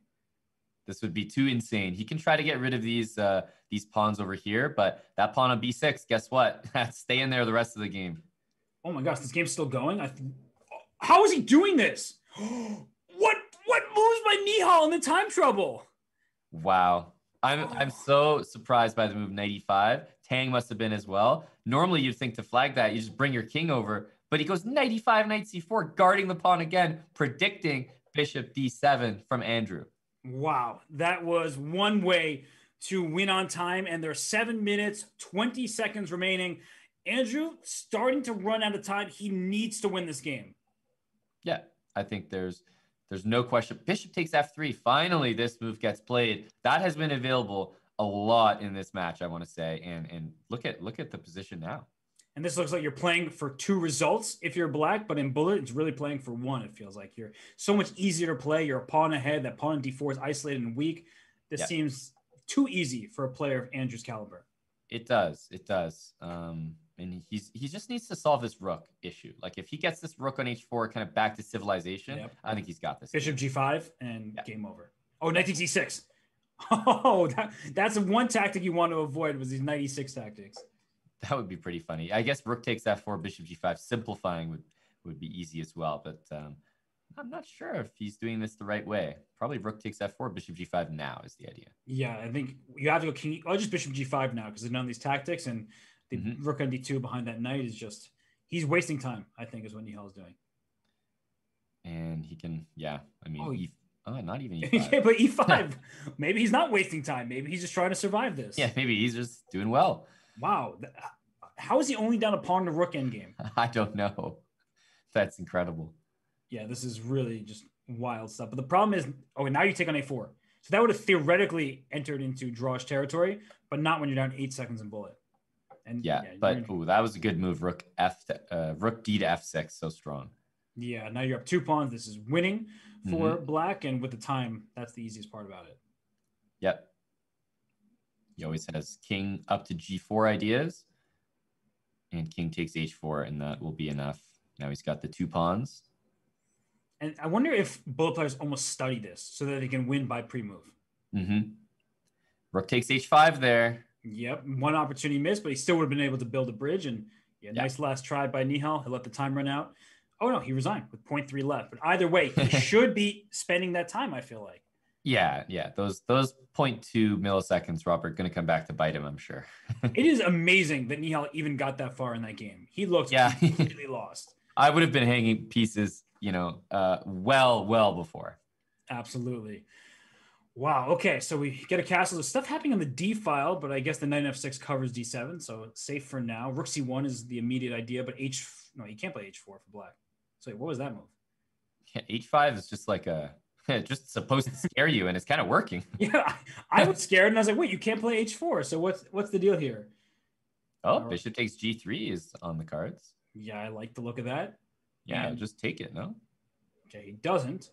This would be too insane. He can try to get rid of these pawns over here, but that pawn on B6, guess what? That's staying there the rest of the game. Oh my gosh, this game's still going? How is he doing this? What moves by Nihal in the time trouble? Wow. I'm so surprised by the move knight E5. Tang must have been as well. Normally you'd think to flag that, you just bring your king over, but he goes knight E5, knight C4, guarding the pawn again, predicting bishop D7 from Andrew. Wow, that was one way to win on time, and there's 7 minutes, 20 seconds remaining. Andrew starting to run out of time. He needs to win this game. Yeah, I think there's no question. Bishop takes F3. Finally, this move gets played. That has been available a lot in this match, I want to say. And look at the position now. And this looks like you're playing for 2 results if you're black, but in bullet, it's really playing for 1. It feels like you're so much easier to play. You're a pawn ahead. That pawn D4 is isolated and weak. This seems too easy for a player of Andrew's caliber. It does. And he just needs to solve this rook issue. Like if he gets this rook on H4 kind of back to civilization, I think he's got this. Bishop G5 and game over. Oh, knight takes E6. Oh, that's one tactic you want to avoid was these knight E6 tactics. That would be pretty funny. I guess rook takes F4, bishop G5. Simplifying would be easy as well. But I'm not sure if he's doing this the right way. Probably rook takes F4, bishop G5 now is the idea. Yeah, I think you have to go king. I'll just bishop G5 now because there's none of these tactics. And the rook on D2 behind that knight is just, he's wasting time, I think, is what Nihal is doing. And he can, not even E5. Yeah, but E5, maybe he's not wasting time. Maybe he's just trying to survive this. Yeah, maybe he's just doing well. Wow. How is he only down a pawn to rook endgame? I don't know. That's incredible. Yeah, this is really just wild stuff. But the problem is, now you take on A4. So that would have theoretically entered into drawish territory, but not when you're down 8 seconds in bullet. And that was a good move. Rook D to F6, so strong. Yeah, now you're up 2 pawns. This is winning for black, and with the time, that's the easiest part about it. Yep. He always has king up to G4 ideas, and king takes H4, and that will be enough. Now he's got the 2 pawns. And I wonder if bullet players almost study this so that they can win by pre-move. Rook takes H5 there. Yep, one opportunity missed, but he still would have been able to build a bridge. And nice last try by Nihal. He'll let the time run out. Oh, no, he resigned with 0.3 left. But either way, he should be spending that time, I feel like. Yeah. Those 0.2 milliseconds, Robert, going to come back to bite him, I'm sure. It is amazing that Nihal even got that far in that game. He looked completely lost. I would have been hanging pieces, well before. Absolutely. Wow. Okay. So we get a castle. There's stuff happening on the D file, but I guess the knight F6 covers D7. So it's safe for now. Rook C1 is the immediate idea, but you can't play H4 for black. So wait, what was that move? Yeah, H5 is just like a just supposed to scare you, and it's kind of working. Yeah, I was scared, and I was like, wait, you can't play h4. So what's the deal here? Oh, bishop takes g3 is on the cards. Yeah, I like the look of that. Yeah, just take it, no? Okay, he doesn't.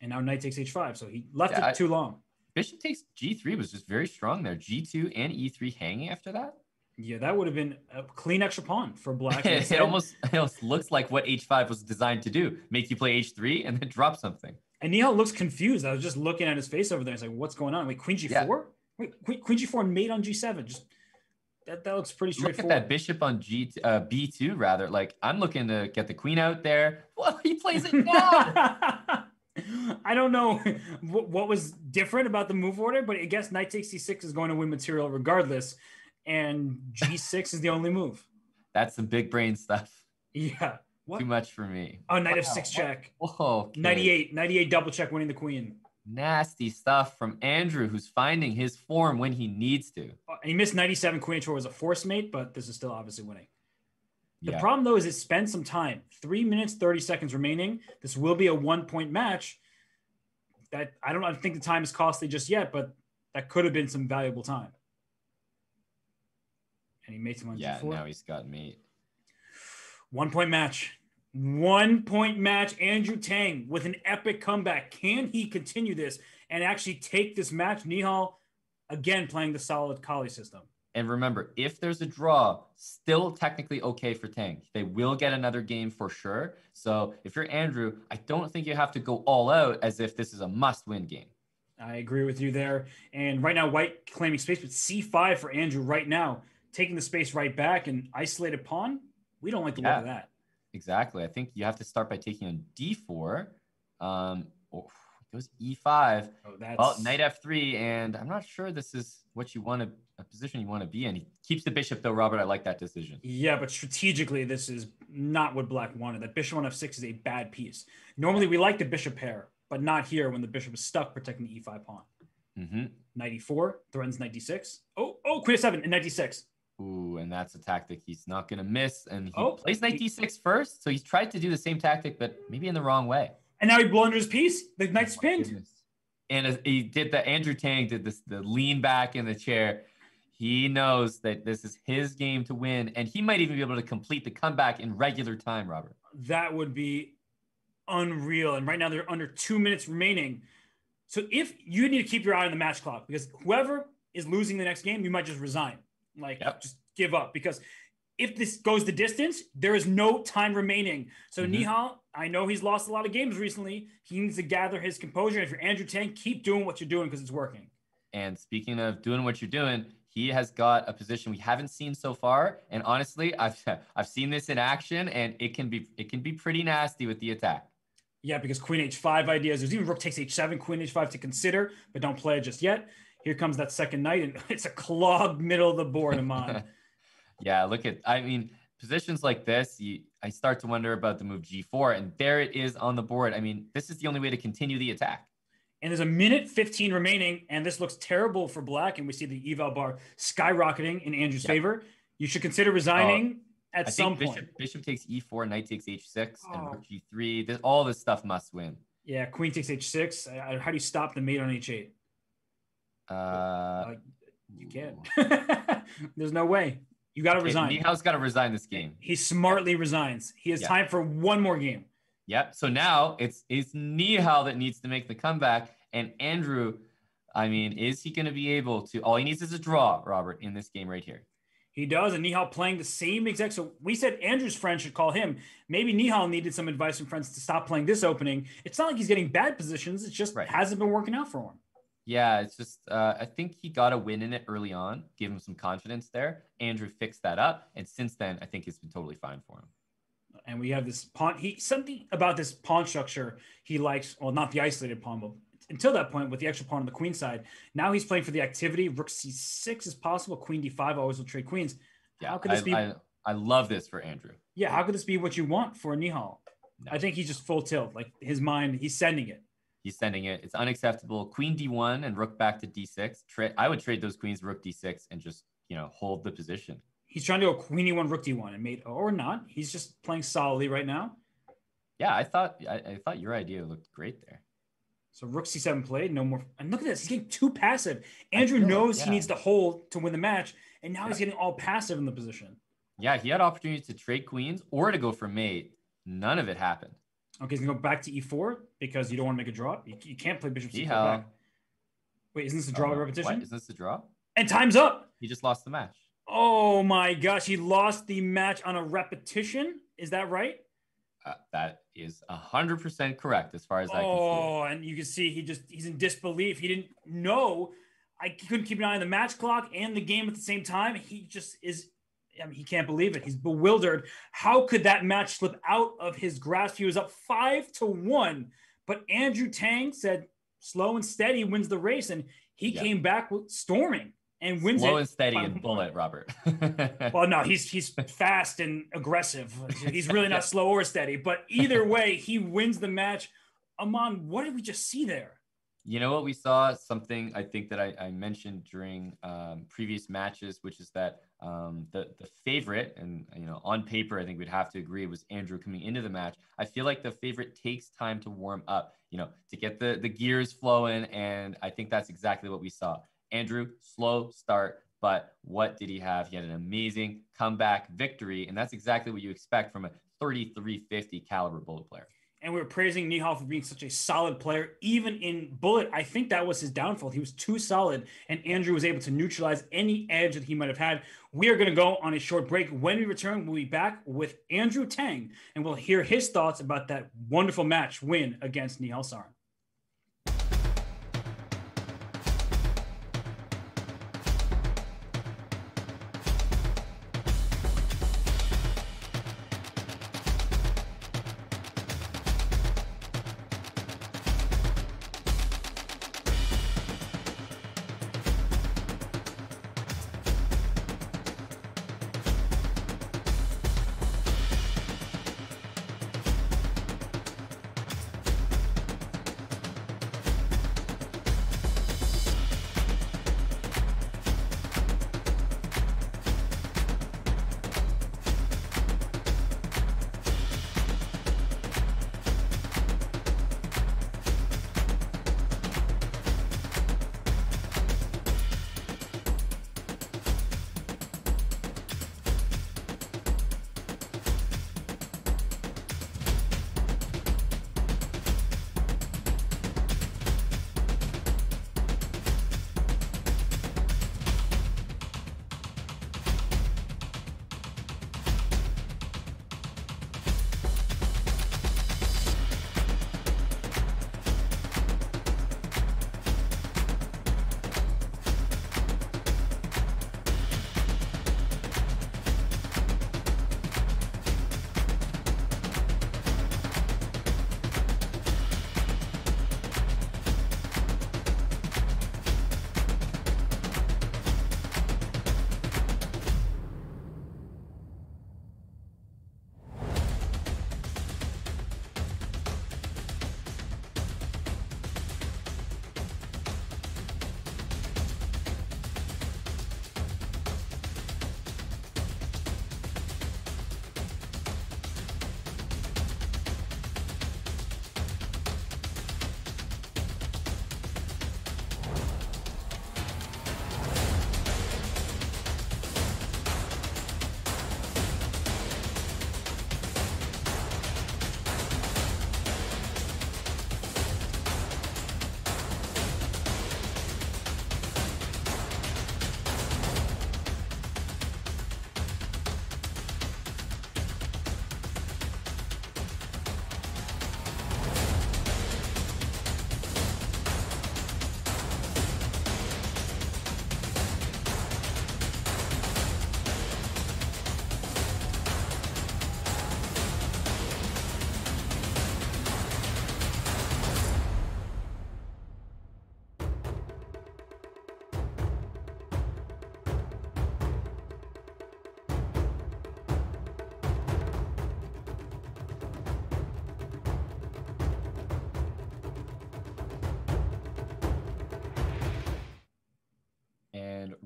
And now knight takes h5, so he left it too long. Bishop takes g3 was just very strong there. g2 and e3 hanging after that. Yeah, that would have been a clean extra pawn for black. It almost looks like what h5 was designed to do. Make you play h3 and then drop something. And Nihal looks confused. I was just looking at his face over there. I was like, what's going on? Wait, queen g4? Yeah. Wait, queen g4 and mate on g7. Just that looks pretty straightforward. Look at that bishop on b2 rather. Like, I'm looking to get the queen out there. Well, he plays it down. I don't know what was different about the move order, but I guess knight takes c6 is going to win material regardless, and g6 is the only move. That's some big brain stuff. Yeah. What? Too much for me. Oh, knight f6 check. Oh, okay. 98 double check, winning the queen. Nasty stuff from Andrew, who's finding his form when he needs to. And he missed 97 queen h4 was a force mate, but this is still obviously winning. The problem, though, is it spends some time. 3 minutes, 30 seconds remaining. This will be a 1-point match. That I don't think the time is costly just yet, but that could have been some valuable time. And he mates him on g4. Now he's got mate. 1-point match. 1-point match. Andrew Tang with an epic comeback. Can he continue this and actually take this match? Nihal, again, playing the solid Kali system. And remember, if there's a draw, still technically okay for Tang. They will get another game for sure. So if you're Andrew, I don't think you have to go all out as if this is a must-win game. I agree with you there. And right now, White claiming space, but c5 for Andrew right now, taking the space right back and isolated pawn. We don't like the look of that. Exactly. I think you have to start by taking on d4. Goes e5. Knight f3, and I'm not sure this is what you want to a position you want to be in. He keeps the bishop though, Robert. I like that decision. Yeah, but strategically, this is not what black wanted. That bishop on f6 is a bad piece. Normally, we like the bishop pair, but not here when the bishop is stuck protecting the e5 pawn. Knight e4 threatens knight d6. Oh, queen f7 and knight d6. Ooh, and that's a tactic he's not going to miss. And he plays knight d6 first, so he's tried to do the same tactic, but maybe in the wrong way. And now he blunders his piece. The knight's pinned. Goodness. And he did the Andrew Tang did this, the lean back in the chair. He knows that this is his game to win, and he might even be able to complete the comeback in regular time, Robert. That would be unreal. And right now they're under 2 minutes remaining. So if you need to keep your eye on the match clock, because whoever is losing the next game, you might just resign. Just give up. Because if this goes the distance, there is no time remaining. So Nihal, I know he's lost a lot of games recently. He needs to gather his composure. If you're Andrew Tang, keep doing what you're doing because it's working. And speaking of doing what you're doing, he has got a position we haven't seen so far. And honestly, I've seen this in action, and it can be pretty nasty with the attack. Yeah, because queen h5 ideas. There's even rook takes h7, queen h5 to consider, but don't play it just yet. Here comes that second knight, and it's a clogged middle of the board, Aman. Yeah, positions like this, I start to wonder about the move g4, and there it is on the board. I mean, this is the only way to continue the attack. And there's a minute 15 remaining, and this looks terrible for black, and we see the eval bar skyrocketing in Andrew's favor. You should consider resigning at some point. Bishop takes e4, knight takes h6, and rook g3. All this stuff must win. Yeah, queen takes h6. How do you stop the mate on h8? You can't. There's no way. You got to resign. Nihal's got to resign this game. He smartly resigns. He has time for one more game. Yep. So now it's Nihal that needs to make the comeback. And Andrew, is he going to be able to? All he needs is a draw, Robert, in this game right here. He does. And Nihal playing the same exact. So we said Andrew's friend should call him. Maybe Nihal needed some advice from friends to stop playing this opening. It's not like he's getting bad positions. It's just hasn't been working out for him. Yeah, it's just, I think he got a win in it early on, gave him some confidence there. Andrew fixed that up. And since then, I think it's been totally fine for him. And we have this pawn. Something about this pawn structure he likes, well, not the isolated pawn, but until that point with the extra pawn on the queen side. Now he's playing for the activity. Rook c6 is possible. Queen d5 always will trade queens. Yeah, how could this be? I love this for Andrew. Yeah, how could this be what you want for Nihal? No. I think he's just full tilt. Like his mind, he's sending it. He's sending it. It's unacceptable. Queen d1 and rook back to d6. I would trade those queens, rook d6, and just, hold the position. He's trying to go queen e1, rook d1, and or not. He's just playing solidly right now. Yeah, I thought your idea looked great there. So rook c7 played, no more. And look at this, he's getting too passive. Andrew knows he needs to hold to win the match, and now he's getting all passive in the position. Yeah, he had opportunities to trade queens or to go for mate. None of it happened. Okay, he's going to go back to e4 because you don't want to make a draw. You can't play bishop c4 Nihal. back. Wait, isn't this a draw repetition? What? Isn't this a draw? And time's up. He just lost the match. Oh my gosh, he lost the match on a repetition. Is that right? That is 100% correct as far as I can see. Oh, and you can see he's in disbelief. He didn't know. He couldn't keep an eye on the match clock and the game at the same time. He just is, I mean, he can't believe it. He's bewildered. How could that match slip out of his grasp? He was up 5-1, but Andrew Tang said slow and steady wins the race, and he came back with storming. And wins slow it. And steady and bullet, Robert. Well, no, he's fast and aggressive. He's really not slow or steady. But either way, he wins the match. Aman, what did we just see there? You know what we saw? Something I think that I mentioned during previous matches, which is that the favorite, and on paper, I think we'd have to agree, was Andrew coming into the match. I feel like the favorite takes time to warm up, to get the gears flowing, and I think that's exactly what we saw. Andrew, slow start, but what did he have? He had an amazing comeback victory, and that's exactly what you expect from a 3350 caliber bullet player. And we were praising Nihal for being such a solid player. Even in bullet, I think that was his downfall. He was too solid, and Andrew was able to neutralize any edge that he might have had. We are going to go on a short break. When we return, we'll be back with Andrew Tang, and we'll hear his thoughts about that wonderful match win against Nihal Sarin.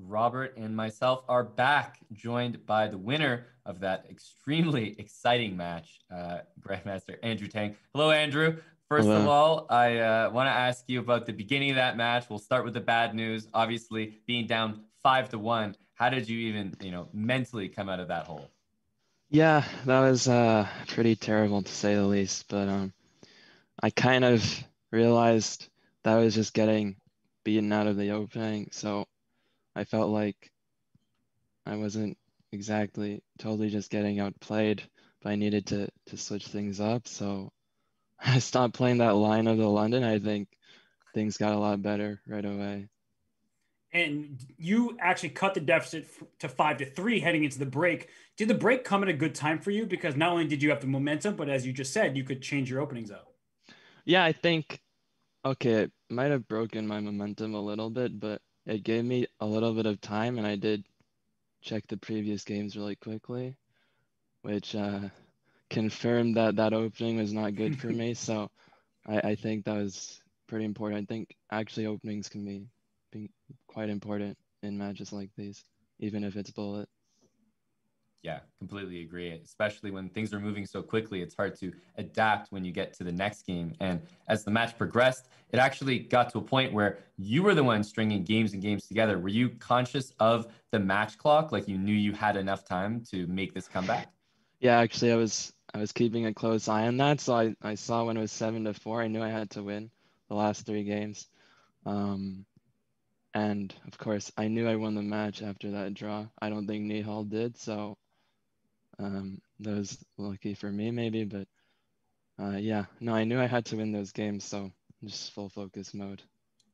Robert and myself are back, joined by the winner of that extremely exciting match, Grandmaster Andrew Tang. Hello, Andrew. First of Hello. all, I want to ask you about the beginning of that match. We'll start with the bad news. Obviously, being down 5-1. How did you even, mentally come out of that hole? Yeah, that was pretty terrible to say the least, but I kind of realized that I was just getting beaten out of the opening, so I felt like I wasn't exactly totally just getting outplayed, but I needed to switch things up, so I stopped playing that line of the London. I think things got a lot better right away. And you actually cut the deficit to 5-3 heading into the break. Did the break come at a good time for you? Because not only did you have the momentum, but as you just said, you could change your openings up. Yeah, I think, okay, it might have broken my momentum a little bit, but it gave me a little bit of time, and I did check the previous games really quickly, which confirmed that that opening was not good for me. So I think that was pretty important. I think actually openings can be quite important in matches like these, even if it's bullet. Yeah, completely agree. Especially when things are moving so quickly, it's hard to adapt when you get to the next game. And as the match progressed, it actually got to a point where you were the one stringing games and games together. Were you conscious of the match clock? Like you knew you had enough time to make this comeback? Yeah, actually, I was keeping a close eye on that. So I saw when it was 7-4, I knew I had to win the last 3 games. And of course, I knew I won the match after that draw. I don't think Nihal did, so that was lucky for me maybe, but yeah, no, I knew I had to win those games, so just full focus mode.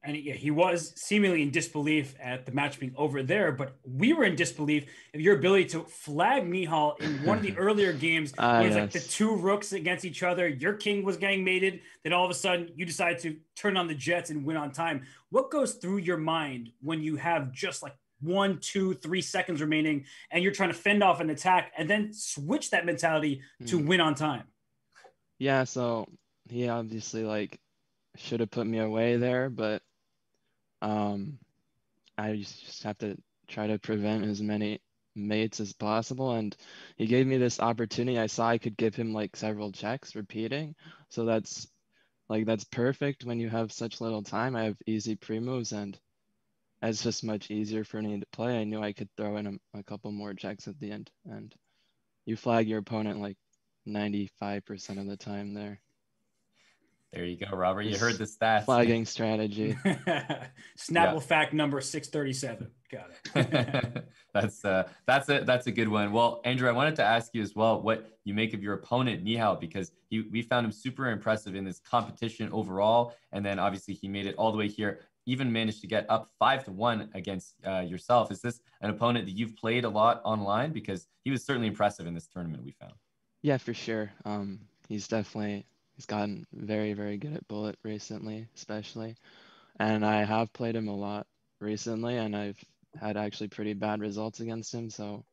And yeah, he was seemingly in disbelief at the match being over there, but we were in disbelief of your ability to flag Nihal in one of the earlier games when it was like the Yes. two rooks against each other. Your king was getting mated. Then all of a sudden you decide to turn on the jets and win on time. What goes through your mind when you have just like 1, 2, 3 seconds remaining and you're trying to fend off an attack and then switch that mentality to win on time? Yeah, so he obviously like should have put me away there, but I just have to try to prevent as many mates as possible. And he gave me this opportunity. I saw I could give him like several checks repeating. So that's perfect when you have such little time. I have easy pre-moves and it's just much easier for me to play. I knew I could throw in a couple more checks at the end. And you flag your opponent like 95% of the time there. There you go, Robert. You heard the His stats. flagging strategy. Snapple fact number 637. Got it. That's a good one. Well, Andrew, I wanted to ask you as well what you make of your opponent Nihal, because we found him super impressive in this competition overall, and then obviously he made it all the way here, even managed to get up 5-1 against yourself. Is this an opponent that you've played a lot online? Because he was certainly impressive in this tournament we found. Yeah, for sure. He's gotten very, very good at bullet recently, especially. And I have played him a lot recently, and I've had actually pretty bad results against him. So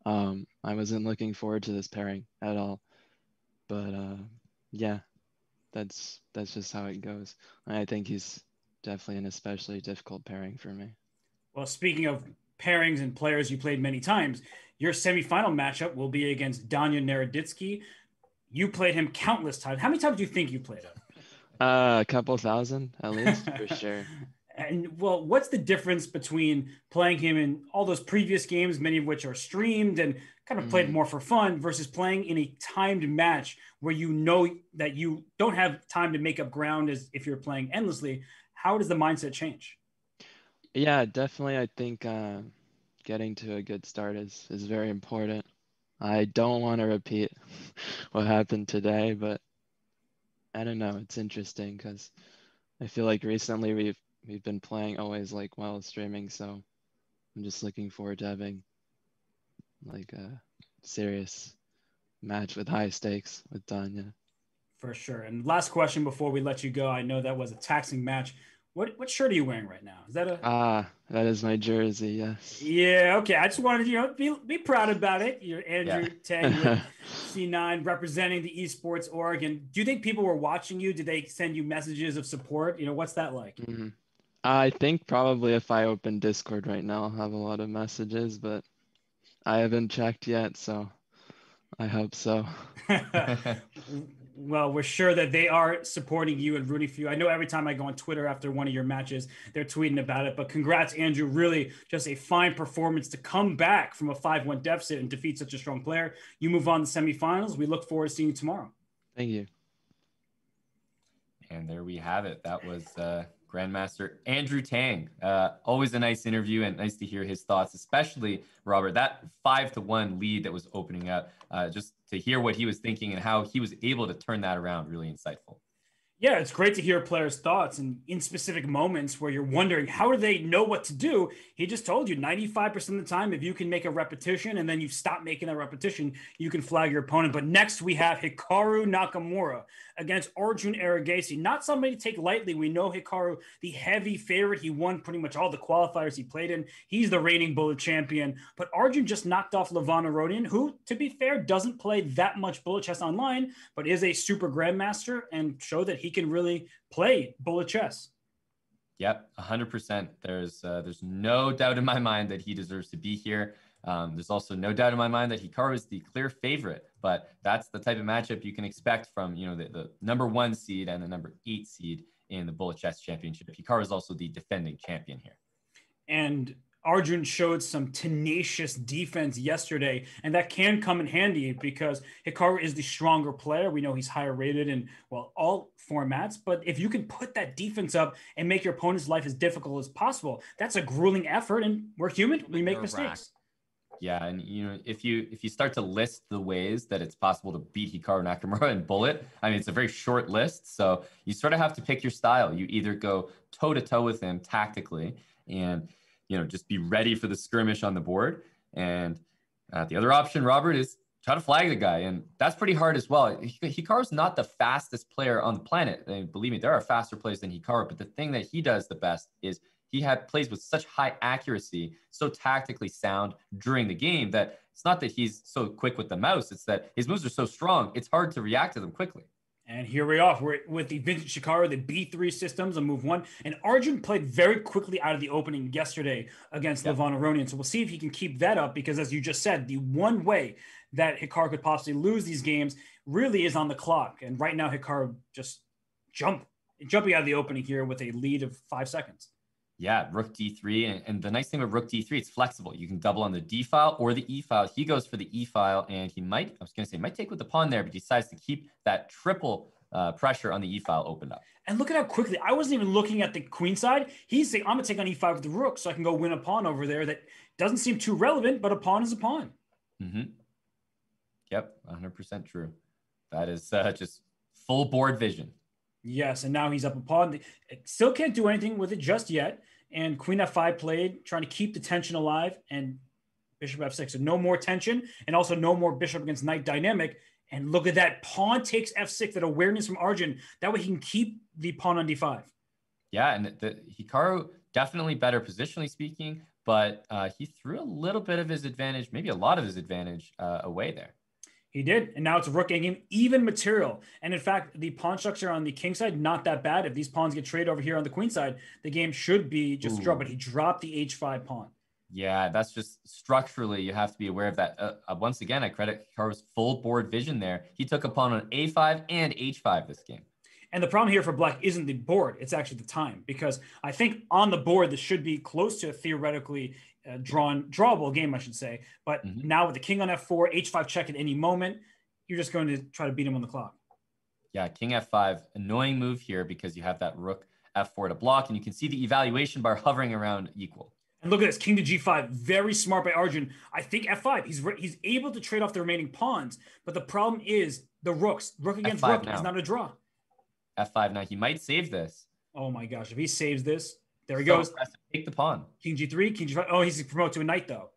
I wasn't looking forward to this pairing at all. But yeah, that's just how it goes. I think he's definitely an especially difficult pairing for me. Well, speaking of pairings and players you played many times, your semifinal matchup will be against Danya Naroditsky. You played him countless times. How many times do you think you played him? A couple thousand at least, for sure. And well, what's the difference between playing him in all those previous games, many of which are streamed and kind of played more for fun, versus playing in a timed match where you know that you don't have time to make up ground as if you're playing endlessly? How does the mindset change? Yeah, definitely. I think getting to a good start is very important. I don't want to repeat what happened today, but I don't know. It's interesting because I feel like recently we've been playing always like while streaming, so I'm just looking forward to having like a serious match with high stakes with Danya. For sure. And last question before we let you go. I know that was a taxing match. What shirt are you wearing right now? Is that a that is my jersey, yes. Yeah, okay. I just wanted to, be proud about it. You're Andrew Tang with C9 representing the esports org. And do you think people were watching you? Did they send you messages of support? What's that like? I think probably if I open Discord right now, I'll have a lot of messages, but I haven't checked yet, so I hope so. Well, we're sure that they are supporting you and rooting for you. I know every time I go on Twitter after one of your matches, they're tweeting about it. But congrats, Andrew. Really just a fine performance to come back from a 5-1 deficit and defeat such a strong player. You move on to semifinals. We look forward to seeing you tomorrow. Thank you. And there we have it. That was Grandmaster Andrew Tang. Always a nice interview and nice to hear his thoughts, especially, Robert, that 5-1 lead that was opening up, just to hear what he was thinking and how he was able to turn that around. Really insightful. Yeah, it's great to hear players' thoughts, and in specific moments where you're wondering, how do they know what to do? He just told you 95% of the time, if you can make a repetition and then you stop making that repetition, you can flag your opponent. But next we have Hikaru Nakamura against Arjun Erigazi. Not somebody to take lightly. We know Hikaru, the heavy favorite. He won pretty much all the qualifiers he played in. He's the reigning bullet champion. But Arjun just knocked off Levan, who, to be fair, doesn't play that much bullet chess online, but is a super grandmaster and showed that he can really play bullet chess. Yep, 100%. There's no doubt in my mind that he deserves to be here. There's also no doubt in my mind that Hikaru is the clear favorite, but that's the type of matchup you can expect from, the number 1 seed and the number 8 seed in the bullet chess championship. Hikaru is also the defending champion here. And Arjun showed some tenacious defense yesterday, and that can come in handy because Hikaru is the stronger player. We know he's higher rated in, all formats, but if you can put that defense up and make your opponent's life as difficult as possible, that's a grueling effort, and we're human. We make mistakes. Yeah, and if you start to list the ways that it's possible to beat Hikaru Nakamura in bullet, I mean, it's a very short list, so you sort of have to pick your style. You either go toe-to-toe with him tactically and just be ready for the skirmish on the board. And the other option, Robert, is try to flag the guy. And that's pretty hard as well. Hikaru's not the fastest player on the planet. I mean, believe me, there are faster players than Hikaru. But the thing that he does the best is he plays with such high accuracy, so tactically sound during the game that it's not that he's so quick with the mouse. It's that his moves are so strong, it's hard to react to them quickly. And here we are. We're with the vintage Hikaru, the B3 systems on move 1. And Arjun played very quickly out of the opening yesterday against Levan. So we'll see if he can keep that up because, as you just said, the one way that Hikaru could possibly lose these games really is on the clock. And right now, Hikaru just jumping out of the opening here with a lead of 5 seconds. Yeah, rook d3. And the nice thing with rook d3, it's flexible. You can double on the d file or the e file. He goes for the e file, and he might take with the pawn there, but he decides to keep that triple pressure on the e file opened up. And look at how quickly, I wasn't even looking at the queen side. He's saying, I'm going to take on e5 with the rook so I can go win a pawn over there that doesn't seem too relevant, but a pawn is a pawn. Mm-hmm. Yep, 100% true. That is just full board vision. Yes, and now he's up a pawn. Still can't do anything with it just yet. And queen f5 played, trying to keep the tension alive, and bishop f6. So no more tension, and also no more bishop against knight dynamic. And look at that. Pawn takes f6, that awareness from Arjun. That way he can keep the pawn on d5. Yeah, and the Hikaru definitely better positionally speaking, but he threw a little bit of his advantage, maybe a lot of his advantage away there. He did, and now it's a rook game, even material. And in fact, the pawn structure on the king side, not that bad. If these pawns get traded over here on the queen side, the game should be just a draw, but he dropped the h5 pawn. Yeah, that's just structurally, you have to be aware of that. Once again, I credit Hikaru's full board vision there. He took a pawn on a5 and h5 this game. And the problem here for black isn't the board, it's actually the time, because I think on the board, this should be close to a theoretically drawable game, I should say. But now with the king on f4, h5 check at any moment, you're just going to try to beat him on the clock. Yeah, king f5, annoying move here because you have that rook f4 to block, and you can see the evaluation bar hovering around equal. And look at this, king to g5, very smart by Arjun. I think f5, he's able to trade off the remaining pawns, but the problem is the rooks. Rook against rook is not a draw. f5 now, he might save this. Oh my gosh, if he saves this, there he goes. Take the pawn. King g3, king g5. Oh, he's promoted to a knight, though.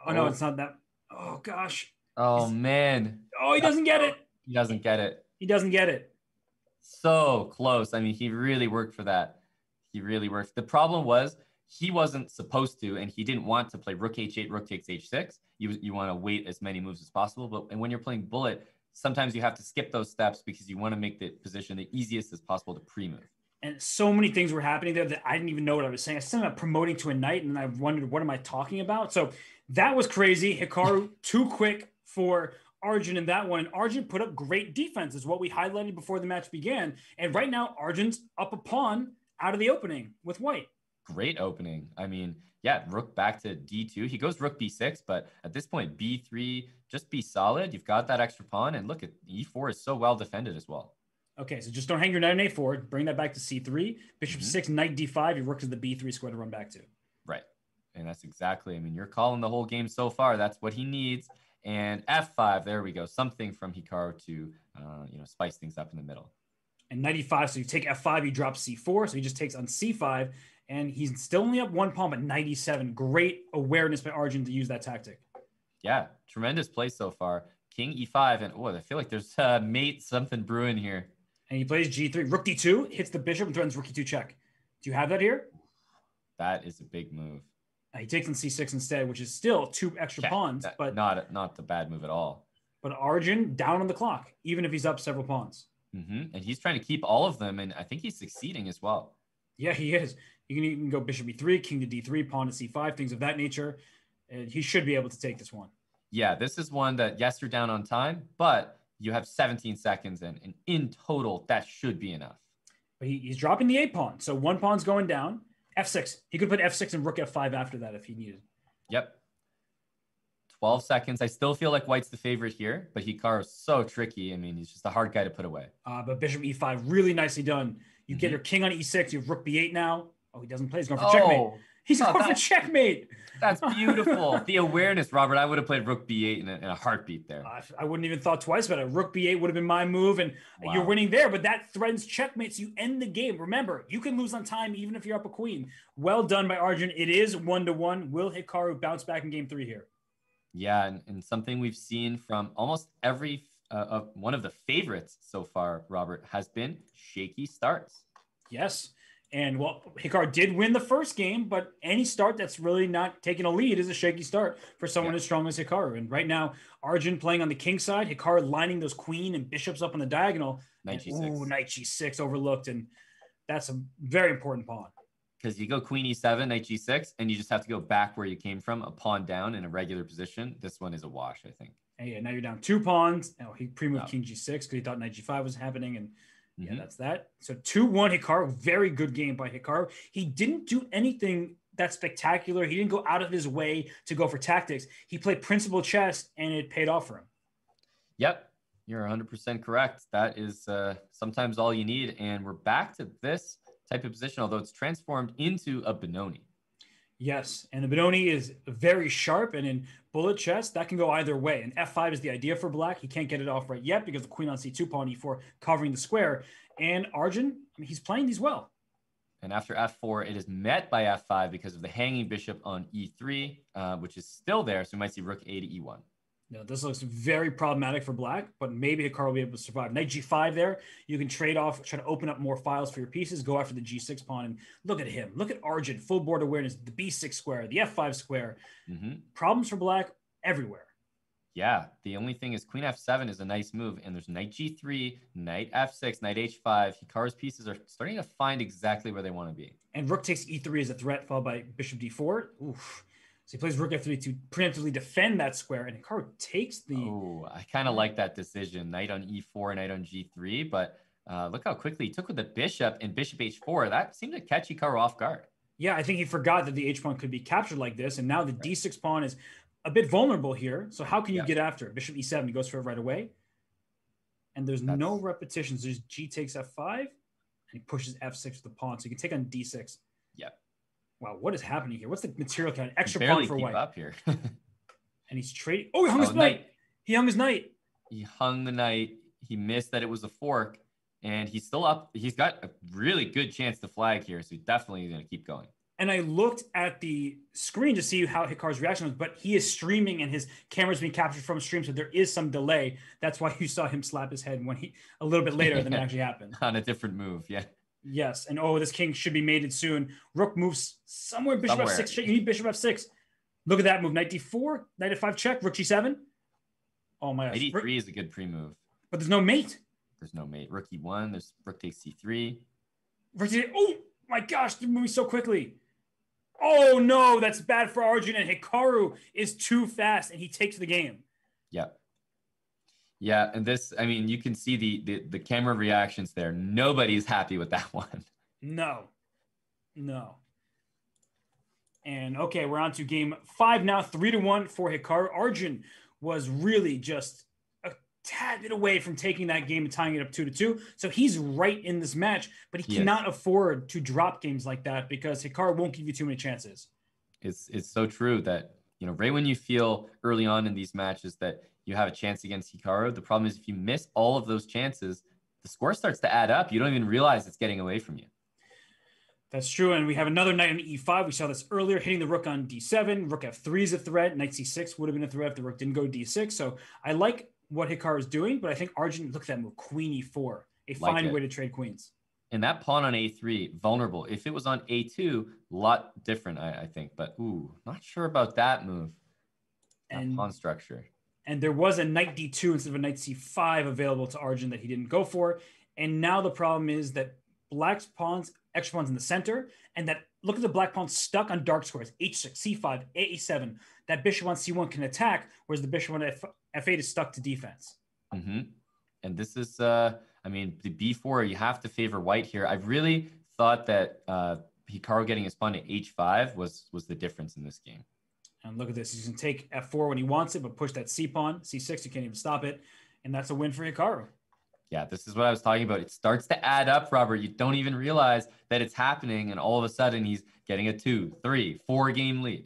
Oh, no, it's not that. Oh, gosh. Oh, man. Oh, he doesn't get it. He doesn't get it. He doesn't get it. So close. I mean, he really worked for that. He really worked. The problem was he wasn't supposed to, and he didn't want to play rook h8, rook takes h6. You want to wait as many moves as possible. And when you're playing bullet, sometimes you have to skip those steps because you want to make the position the easiest as possible to pre-move. And so many things were happening there that I didn't even know what I was saying. I still ended up promoting to a knight, and I wondered, what am I talking about? So that was crazy. Hikaru too quick for Arjun in that one. And Arjun put up great defense, is what we highlighted before the match began. And right now, Arjun's up a pawn out of the opening with white. Great opening. I mean, yeah, rook back to d2. He goes rook b6, but at this point, b3, just be solid. You've got that extra pawn. And look, at e4 is so well defended as well. Okay, so just don't hang your knight on a4. Bring that back to c3. Bishop 6, knight d5. Your rook is the b3 square to run back to. Right. And that's exactly, I mean, you're calling the whole game so far. That's what he needs. And f5, there we go. Something from Hikaru to, spice things up in the middle. And knight e5, so you take f5, you drop c4. So he just takes on c5. And he's still only up one pawn, but knight e7. Great awareness by Arjun to use that tactic. Yeah, tremendous play so far. King e5. And, I feel like there's something brewing here. And he plays g3. Rook d2, hits the bishop and threatens rook e2 check. Do you have that here? That is a big move. He takes on c6 instead, which is still 2 extra pawns, but not the bad move at all. But Arjun down on the clock, even if he's up several pawns. And he's trying to keep all of them, and I think he's succeeding as well. Yeah, he is. You can even go bishop e3, king to d3, pawn to c5, things of that nature. And he should be able to take this one. Yeah, this is one that, yes, you're down on time, but you have 17 seconds, and in total, that should be enough. But he's dropping the 8 pawn, so 1 pawn's going down. f6. He could put f6 and rook f5 after that if he needed. Yep. 12 seconds. I still feel like white's the favorite here, but Hikaru's so tricky. I mean, he's just a hard guy to put away. But bishop e5, really nicely done. You get your king on e6. You have rook b8 now. Oh, he doesn't play. He's going for checkmate. He's going for checkmate. That's beautiful. The awareness, Robert. I would have played rook b8 in a heartbeat there. I wouldn't even thought twice about it. Rook b8 would have been my move, and you're winning there, but that threatens checkmate, so you end the game. Remember, you can lose on time even if you're up a queen. Well done by Arjun. It is 1-1. Will Hikaru bounce back in game 3 here? Yeah, and something we've seen from almost every one of the favorites so far, Robert, has been shaky starts. Yes. And Hikaru did win the first game, but any start that's really not taking a lead is a shaky start for someone as strong as Hikaru. And right now, Arjun playing on the king side, Hikaru lining those queen and bishops up on the diagonal. Knight g6. Ooh, knight g6 overlooked. And that's a very important pawn. Because you go queen e7, knight g6, and you just have to go back where you came from, a pawn down in a regular position. This one is a wash, I think. And yeah, now you're down 2 pawns. Oh, he pre-moved king g6 because he thought knight g5 was happening. And yeah, that's that. So 2-1 Hikaru. Very good game by Hikaru. He didn't do anything that spectacular. He didn't go out of his way to go for tactics. He played principal chess, and it paid off for him. Yep, you're 100% correct. That is sometimes all you need. And we're back to this type of position, although it's transformed into a Benoni. Yes, and the Benoni is very sharp, and in bullet chess, that can go either way. And f5 is the idea for black. He can't get it off right yet because the queen on c2, pawn e4, covering the square. And Arjun, he's playing these well. And after f4, it is met by f5 because of the hanging bishop on e3, which is still there. So we might see rook a to e1. No, this looks very problematic for black, but maybe Hikaru will be able to survive. Knight g5 there. You can trade off, try to open up more files for your pieces, go after the g6 pawn, and look at him. Look at Arjun, full board awareness, the b6 square, the f5 square. Problems for black everywhere. Yeah, the only thing is queen f7 is a nice move, and there's knight g3, knight f6, knight h5. Hikaru's pieces are starting to find exactly where they want to be. And rook takes e3 as a threat, followed by bishop d4. Oof. So he plays rook f3 to preemptively defend that square, and Hikaru takes the... Oh, I kind of like that decision. Knight on e4, knight on g3, but look how quickly he took with the bishop and bishop h4. That seemed to catch Hikaru off guard. Yeah, I think he forgot that the h-pawn could be captured like this, and now the d6 pawn is a bit vulnerable here. So how can you get after it? Bishop e7, he goes for it right away. And there's no repetitions. There's g takes f5, and he pushes f6 with the pawn, so you can take on d6. Yep. Wow, what is happening here? What's the material count? Extra pawn for white. Up here. And he's trading. Oh, he hung his knight. He hung his knight. He hung the knight. He missed that it was a fork, and he's still up. He's got a really good chance to flag here, so he's definitely going to keep going. And I looked at the screen to see how Hikaru's reaction was, but he is streaming and his camera's being captured from stream, so there is some delay. That's why you saw him slap his head when a little bit later than it actually happened. On a different move, yeah. Yes, and this king should be mated soon. Rook moves somewhere. Bishop f6. You need bishop f6. Look at that move. Knight d4. Knight f5 check. Rook g7. Oh my gosh. Knight e3 is a good pre-move. But there's no mate. There's no mate. Rook e1. There's rook takes c3. Rook d8. Oh my gosh, they're moving so quickly. Oh no, that's bad for Arjun, and Hikaru is too fast, and he takes the game. Yep. Yeah, and this, I mean, you can see the camera reactions there. Nobody's happy with that one. No. And okay, we're on to game 5 now, 3-1 for Hikaru. Arjun was really just a tad bit away from taking that game and tying it up 2-2. So he's right in this match, but he cannot afford to drop games like that because Hikaru won't give you too many chances. It's so true that, right when you feel early on in these matches that you have a chance against Hikaru, the problem is if you miss all of those chances, the score starts to add up. You don't even realize it's getting away from you. That's true. And we have another knight on e5. We saw this earlier, hitting the rook on d7. Rook f3 is a threat. Knight c6 would have been a threat if the rook didn't go to d6. So I like what Hikaru is doing, but I think Arjun, look at that move, queen e4. A fine way to trade queens. And that pawn on a3, vulnerable. If it was on a2, a lot different, I think. But, not sure about that move. That pawn structure. And there was a knight d2 instead of a knight c5 available to Arjun that he didn't go for. And now the problem is that black's pawns, extra pawns in the center, and that look at the black pawn stuck on dark squares, h6, c5, a7. That bishop on c1 can attack, whereas the bishop on f8 is stuck to defense. Mm-hmm. And this is, the b4, you have to favor white here. I really thought that Hikaru getting his pawn to h5 was the difference in this game. And look at this. He's going to take f4 when he wants it, but push that c pawn, c6, you can't even stop it. And that's a win for Hikaru. Yeah, this is what I was talking about. It starts to add up, Robert. You don't even realize that it's happening, and all of a sudden he's getting a 2, 3, 4 game lead.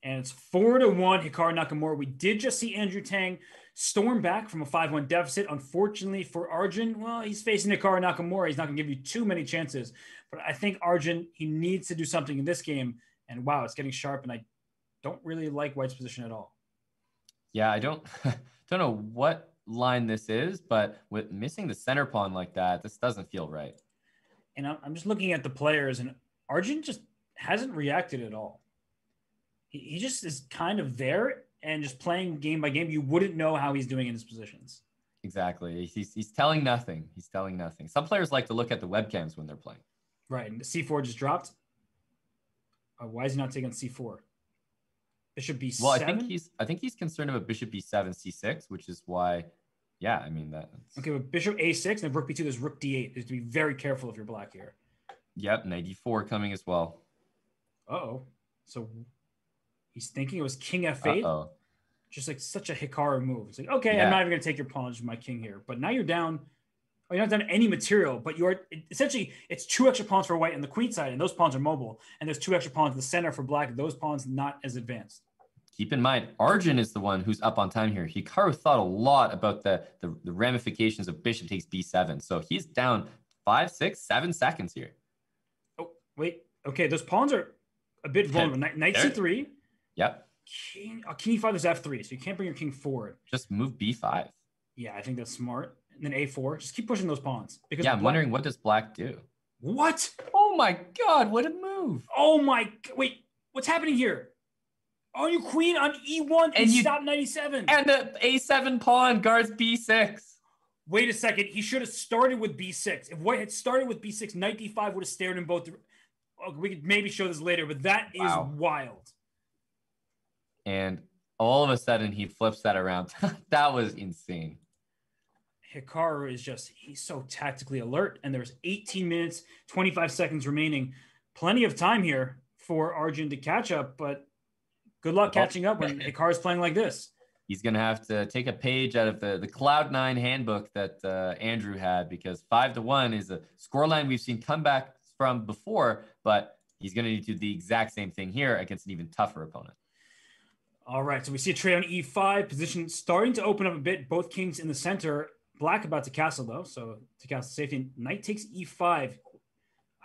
And it's 4-1 Hikaru Nakamura. We did just see Andrew Tang storm back from a 5-1 deficit. Unfortunately for Arjun, well, he's facing Hikaru Nakamura. He's not going to give you too many chances. But I think Arjun, he needs to do something in this game. And wow, it's getting sharp, and I don't really like white's position at all. Yeah, I don't know what line this is, but with missing the center pawn like that, this doesn't feel right. And I'm just looking at the players, and Arjun just hasn't reacted at all. He just is kind of there and just playing game by game. You wouldn't know how he's doing in his positions. Exactly. He's telling nothing. He's telling nothing. Some players like to look at the webcams when they're playing. Right. And the c4 just dropped. Why is he not taking c4? Bishop b7. Well, I think he's concerned about bishop b7, c6, which is why, yeah, I mean that's... Okay, but bishop a6 and rook b2, there's rook d8. There's to be very careful if you're black here. Yep, knight d4 coming as well. Uh-oh. So he's thinking it was king f8. Uh-oh. Just like such a Hikaru move. It's like, okay, yeah. I'm not even going to take your pawn with my king here. But now you're down. Oh, you're not down any material, but you are essentially, it's 2 extra pawns for white on the queen side, and those pawns are mobile. And there's 2 extra pawns in the center for black. Those pawns not as advanced. Keep in mind, Arjun is the one who's up on time here. Hikaru thought a lot about the ramifications of bishop takes b7. So he's down 5, 6, 7 seconds here. Oh, wait. Okay, those pawns are a bit vulnerable. Knight c3. Yep. King e5 is f3, so you can't bring your king forward. Just move b5. Yeah, I think that's smart. And then a4. Just keep pushing those pawns. Because yeah, I'm wondering, what does black do? What? Oh my God, what a move. Oh my, wait, what's happening here? Oh, you queen on e1 and you stop 97. And the a7 pawn guards b6. Wait a second. He should have started with b6. If white had started with b6, knight d5 would have stared in both. We could maybe show this later, but that is wild. And all of a sudden, he flips that around. That was insane. Hikaru is just, he's so tactically alert. And there's 18 minutes, 25 seconds remaining. Plenty of time here for Arjun to catch up, but good luck catching up when Hikaru's playing like this. He's going to have to take a page out of the Cloud9 handbook that Andrew had, because 5-1 is a scoreline we've seen comebacks from before, but he's going to need to do the exact same thing here against an even tougher opponent. All right, so we see a trade on e5, position starting to open up a bit. Both kings in the center. Black about to castle, though, so to castle safety. Knight takes e5. I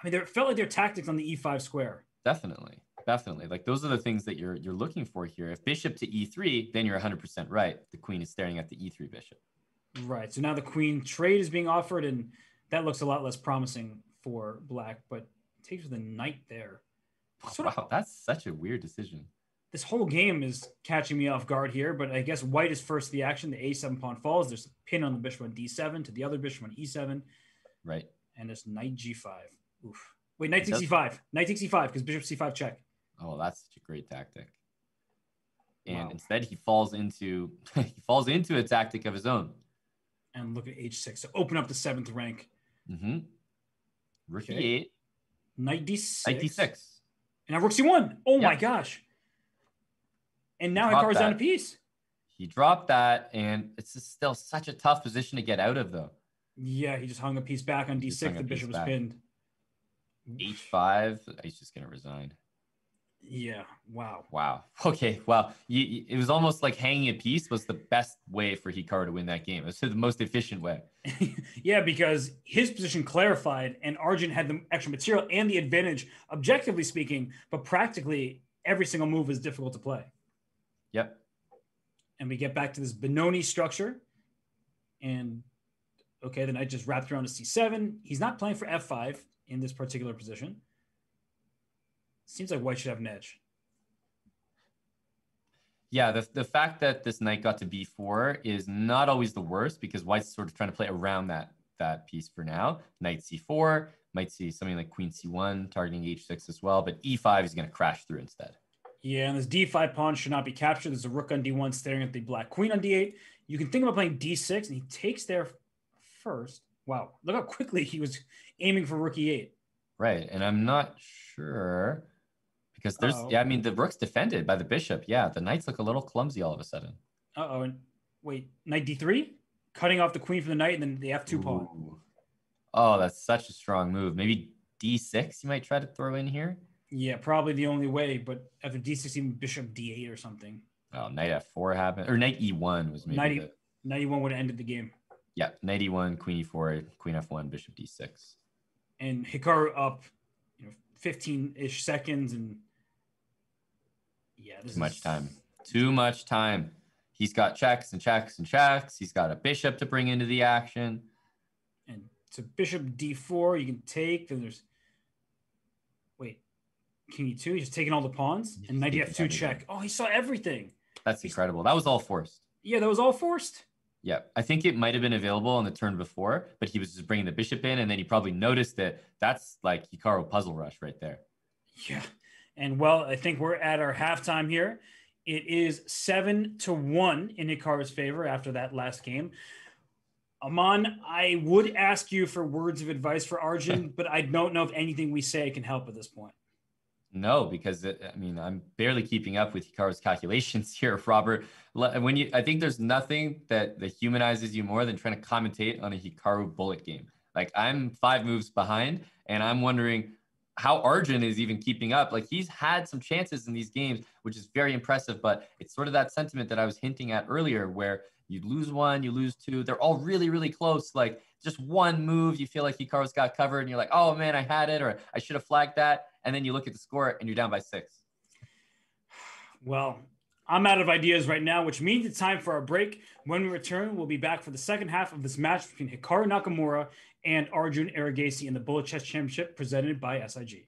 mean, it felt like their tactics on the e5 square. Definitely. Like, those are the things that you're looking for here. If bishop to e3, then you're 100% right. The queen is staring at the e3 bishop. Right, so now the queen trade is being offered, and that looks a lot less promising for black, but takes with a knight there. Wow, that's such a weird decision. This whole game is catching me off guard here, but I guess white is first to the action. The a7 pawn falls. There's a pin on the bishop on d7 to the other bishop on e7. Right. And there's knight g5. Oof. Wait, knight takes e5. Knight takes e5 because bishop c5 check. Oh, that's such a great tactic. And instead he falls into a tactic of his own. And look at h6. So open up the 7th rank. Mm-hmm. Rook Okay. e8. Knight d6. Knight d6. And now rook c1. Oh my Yep. gosh. And now Drop Hikaru's down a that. piece. He dropped that, and it's just still such a tough position to get out of, though. Yeah, he just hung a piece back on Just hung d6. a The bishop piece was back. pinned. h5. He's just going to resign. Yeah. Wow. Wow. Okay. Well, it was almost like hanging a piece was the best way for Hikaru to win that game. It was the most efficient way. Yeah, because his position clarified and Arjun had the extra material and the advantage, objectively speaking, but practically every single move was difficult to play. Yep. And we get back to this Benoni structure. And okay, the knight just wrapped around to c7. He's not playing for f5 in this particular position. Seems like white should have an edge. Yeah, the fact that this knight got to b4 is not always the worst because white's sort of trying to play around that piece for now. Knight c4, might see something like queen c1, targeting h6 as well, but e5 is going to crash through instead. Yeah, and this d5 pawn should not be captured. There's a rook on d1 staring at the black queen on d8. You can think about playing d6, and he takes there first. Wow, look how quickly he was aiming for rook e8. Right, and I'm not sure... Because there's, yeah, I mean, the rook's defended by the bishop. Yeah, the knights look a little clumsy all of a sudden. Uh-oh, and wait, knight d3? Cutting off the queen from the knight and then the f2 pawn. Ooh. Oh, that's such a strong move. Maybe d6 you might try to throw in here? Yeah, probably the only way, but after d6, even bishop d8 or something. Oh, knight f4 happened. Or knight e1 was maybe Knight e1 would have ended the game. Yeah, knight e1, queen e4, queen f1, bishop d6. And Hikaru up, 15-ish seconds and yeah, this Too much time. Too much time. He's got checks and checks and checks. He's got a bishop to bring into the action. And so bishop d4, you can take. Then there's king e2. He's just taking all the pawns. And knight f2 check. Oh, he saw everything. That's incredible. That was all forced. Yeah, that was all forced. Yeah, I think it might have been available on the turn before, but he was just bringing the bishop in, and then he probably noticed that that's like Hikaru puzzle rush right there. Yeah. And well, I think we're at our halftime here. It is 7-1 in Hikaru's favor after that last game. Aman, I would ask you for words of advice for Arjun, but I don't know if anything we say can help at this point. No, because I'm barely keeping up with Hikaru's calculations here, Robert. I think there's nothing that humanizes you more than trying to commentate on a Hikaru bullet game. Like, I'm 5 moves behind, and I'm wondering how Arjun is even keeping up. Like, he's had some chances in these games, which is very impressive, but it's sort of that sentiment that I was hinting at earlier where you lose 1, you lose 2. They're all really, really close. Like, just one move, you feel like Hikaru's got covered, and you're like, oh, man, I had it, or I should have flagged that. And then you look at the score, and you're down by 6. Well, I'm out of ideas right now, which means it's time for our break. When we return, we'll be back for the second half of this match between Hikaru Nakamura and Arjun Erigazi in the Bullet Chess Championship presented by SIG.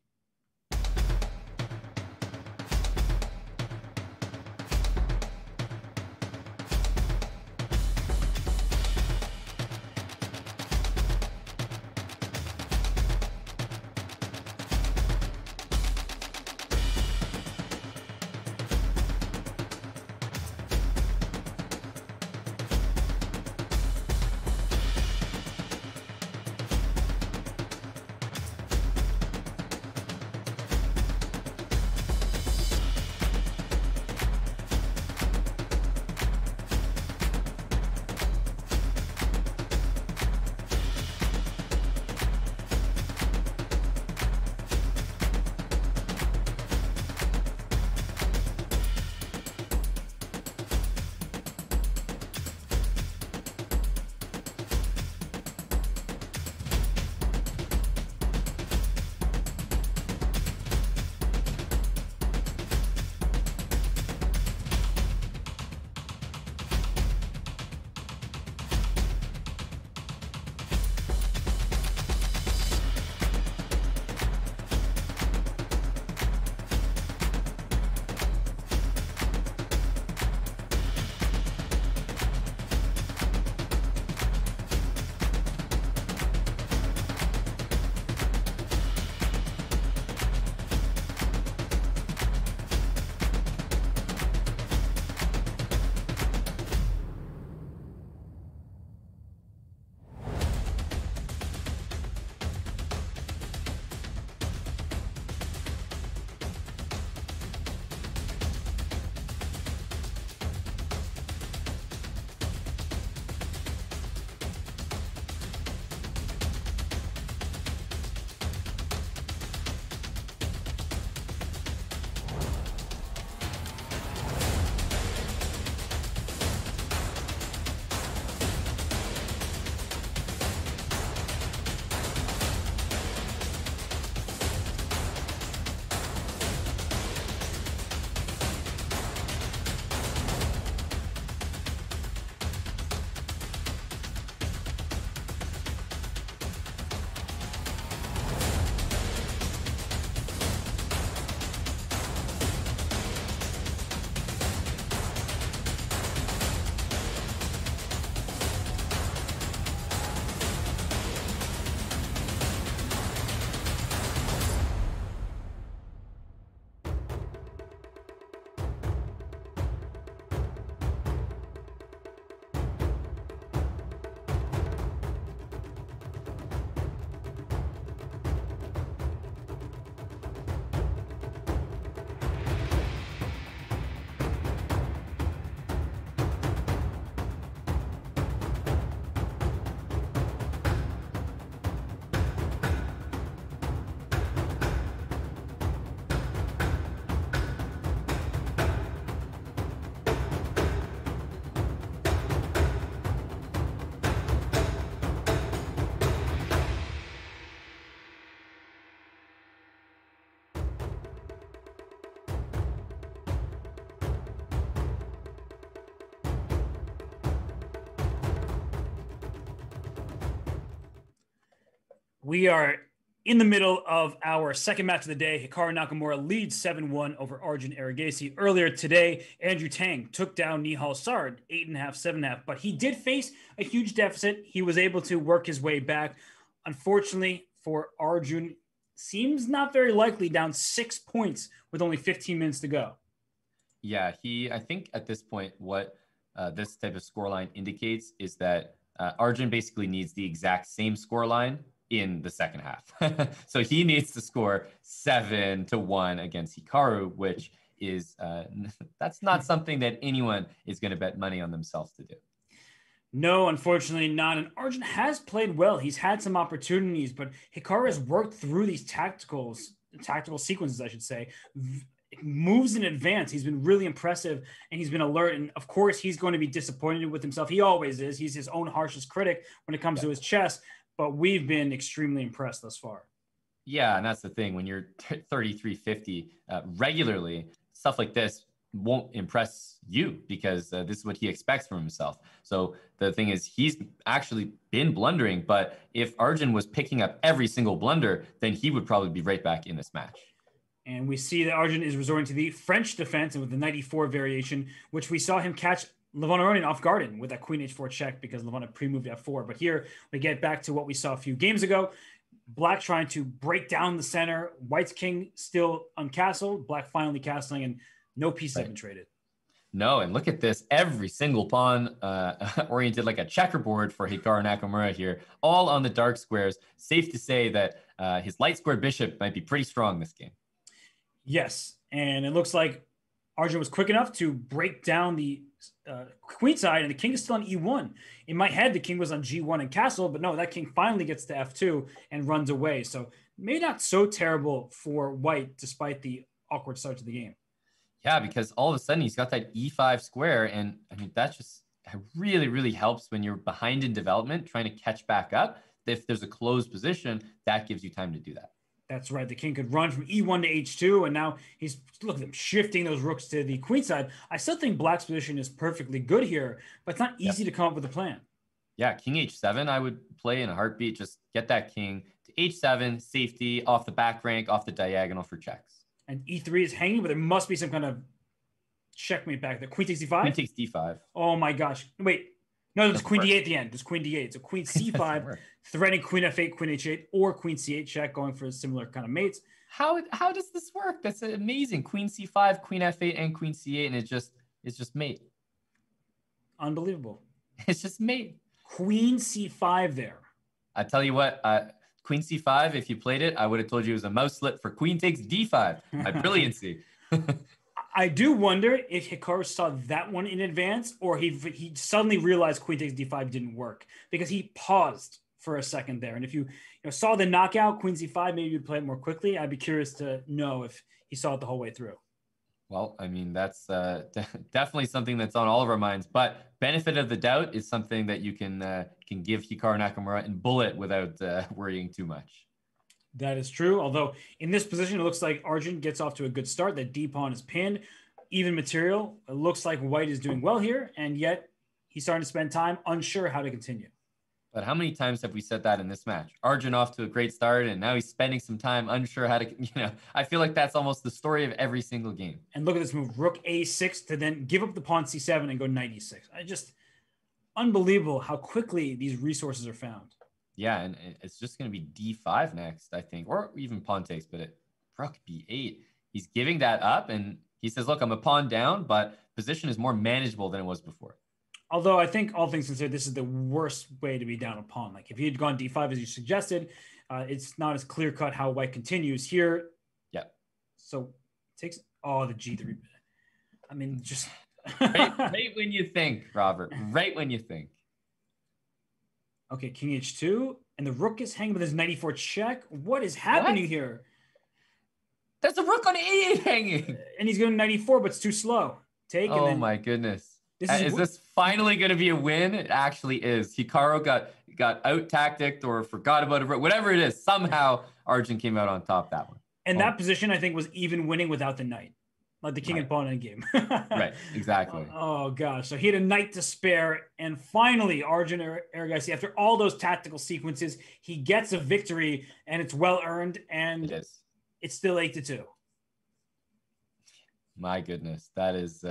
We are in the middle of our second match of the day. Hikaru Nakamura leads 7-1 over Arjun Erigazi. Earlier today, Andrew Tang took down Nihal Sarin 8.5, 7.5, but he did face a huge deficit. He was able to work his way back. Unfortunately for Arjun, seems not very likely, down 6 points with only 15 minutes to go. Yeah, I think at this point, what this type of scoreline indicates is that Arjun basically needs the exact same scoreline in the second half. So he needs to score 7-1 against Hikaru, which is that's not something that anyone is going to bet money on themselves to do. No, unfortunately not. And Arjun has played well. He's had some opportunities, but Hikaru has worked through these tactical sequences, I should say. Moves in advance. He's been really impressive and he's been alert. And of course, he's going to be disappointed with himself. He always is. He's his own harshest critic when it comes to his chess. But we've been extremely impressed thus far. Yeah, and that's the thing. When you're 33-50 regularly, stuff like this won't impress you because this is what he expects from himself. So the thing is, he's actually been blundering. But if Arjun was picking up every single blunder, then he would probably be right back in this match. And we see that Arjun is resorting to the French defense and with the knight e4 variation, which we saw him catch Levon Aronian off guard with that queen h4 check because Levon had pre-moved f4. But here we get back to what we saw a few games ago. Black trying to break down the center. White's king still uncastled. Black finally castling, and no pieces have been traded. No, and look at this. Every single pawn oriented like a checkerboard for Hikaru Nakamura here, all on the dark squares. Safe to say that his light squared bishop might be pretty strong this game. Yes, and it looks like Arjun was quick enough to break down the queen side, and the king is still on e1. In my head, the king was on g1 and castle, but no, that king finally gets to f2 and runs away. So maybe not so terrible for White, despite the awkward start to the game. Yeah, because all of a sudden he's got that e5 square, and I mean, that just really, really helps when you're behind in development, trying to catch back up. If there's a closed position, that gives you time to do that. That's right. The king could run from e1 to h2, and now he's, look at him, shifting those rooks to the queen side. I still think Black's position is perfectly good here, but it's not easy to come up with a plan. Yeah, king h7 I would play in a heartbeat. Just get that king to h7, safety, off the back rank, off the diagonal for checks. And e3 is hanging, but there must be some kind of checkmate back there. Queen takes d5? Queen takes d5. Oh my gosh. Wait. No, there's queen d8 at the end. There's queen d8. So queen c5, threatening queen f8, queen h8, or queen c8 check, going for a similar kind of mates. How does this work? That's amazing. Queen c5, queen f8, and queen c8, and it's just mate. Unbelievable. It's just mate. Queen c5 there. I tell you what, queen c5, if you played it, I would have told you it was a mouse slit for queen takes d5. My brilliancy. I do wonder if Hikaru saw that one in advance, or he suddenly realized queen takes d5 didn't work, because he paused for a second there. And if you saw the knockout, queen c5, maybe you'd play it more quickly. I'd be curious to know if he saw it the whole way through. Well, I mean, that's definitely something that's on all of our minds. But benefit of the doubt is something that you can give Hikaru Nakamura and bullet without worrying too much. That is true. Although in this position, it looks like Arjun gets off to a good start. That D pawn is pinned. Even material. It looks like White is doing well here, and yet he's starting to spend time unsure how to continue. But how many times have we said that in this match? Arjun off to a great start, and now he's spending some time unsure how to, I feel like that's almost the story of every single game. And look at this move, rook a6 to then give up the pawn c7 and go knight e6. Unbelievable how quickly these resources are found. Yeah, and it's just going to be d5 next, I think, or even pawn takes, but rook b8. He's giving that up, and he says, look, I'm a pawn down, but position is more manageable than it was before. Although I think all things considered, this is the worst way to be down a pawn. Like if he had gone d5 as you suggested, it's not as clear cut how White continues here. Yeah. So takes the g3. I mean, just right when you think, Robert. Right when you think. Okay, king h2, and the rook is hanging with his knight e4 check. What is happening here? There's a rook on e8 hanging. And he's going knight e4, but it's too slow. Take. Oh my goodness. Is this finally going to be a win? It actually is. Hikaru got out-tacticked or forgot about it. Whatever it is, somehow Arjun came out on top that one. And that position, I think, was even winning without the knight. like the king Right. and pawn in game. Right, exactly. Oh gosh. So he had a knight to spare. And finally, Arjun Erigazi, after all those tactical sequences, he gets a victory, and it's well earned, and It is. it's still 8-2. My goodness, that is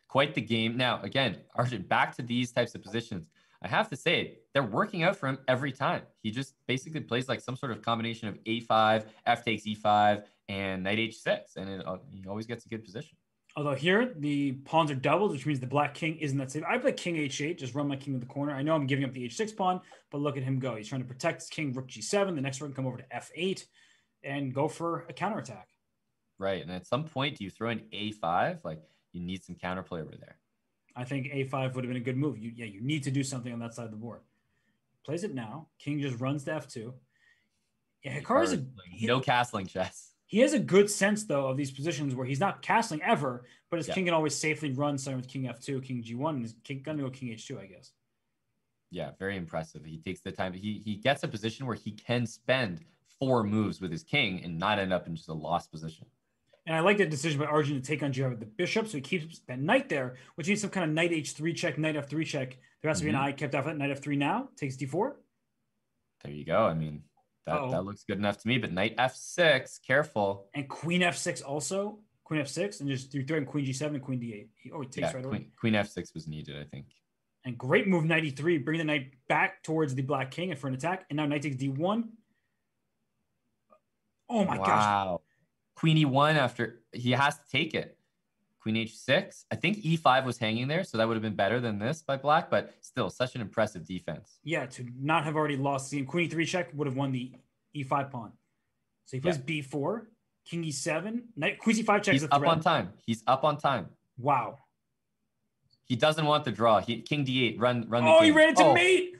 quite the game. Now, again, Arjun, back to these types of positions. I have to say, they're working out for him every time. He just basically plays like some sort of combination of a5, f takes e5, and knight h6, and he always gets a good position. Although here, the pawns are doubled, which means the black king isn't that safe. I play king h8, just run my king in the corner. I know I'm giving up the h6 pawn, but look at him go. He's trying to protect his king, rook g7. The next rook can come over to f8 and go for a counterattack. Right, and at some point, do you throw in a5? Like, you need some counterplay over there. I think a5 would have been a good move. You need to do something on that side of the board. Plays it now. King just runs to f2. Yeah, Hikaru's no castling chess. He has a good sense, though, of these positions where he's not castling ever, but his king can always safely run something with king f2, king g1, and his king going to go king h2, I guess. Yeah, very impressive. He takes the time. He gets a position where he can spend 4 moves with his king and not end up in just a lost position. And I like that decision by Arjun to take on g5 with the bishop, so he keeps that knight there, which means some kind of knight h3 check, knight f3 check. There has to be an eye kept off it. Knight f3 now, takes d4. There you go. I mean, that looks good enough to me, but knight f6, careful. And queen f6 also, queen f6, and just you throw in queen g7 and queen d8. He takes right away. Queen f6 was needed, I think. And great move, knight e3, bring the knight back towards the black king and for an attack. And now knight takes d1. Oh my gosh. Wow. Queen e1 after he has to take it. Queen h6. I think e5 was hanging there, so that would have been better than this by black, but still such an impressive defense. Yeah, to not have already lost the game. Queen e3 check would have won the e5 pawn. So he plays b4, king e7, knight, queen c5 check. He's up on time. He's up on time. Wow. He doesn't want the draw. King d8, run the king. He ran into mate.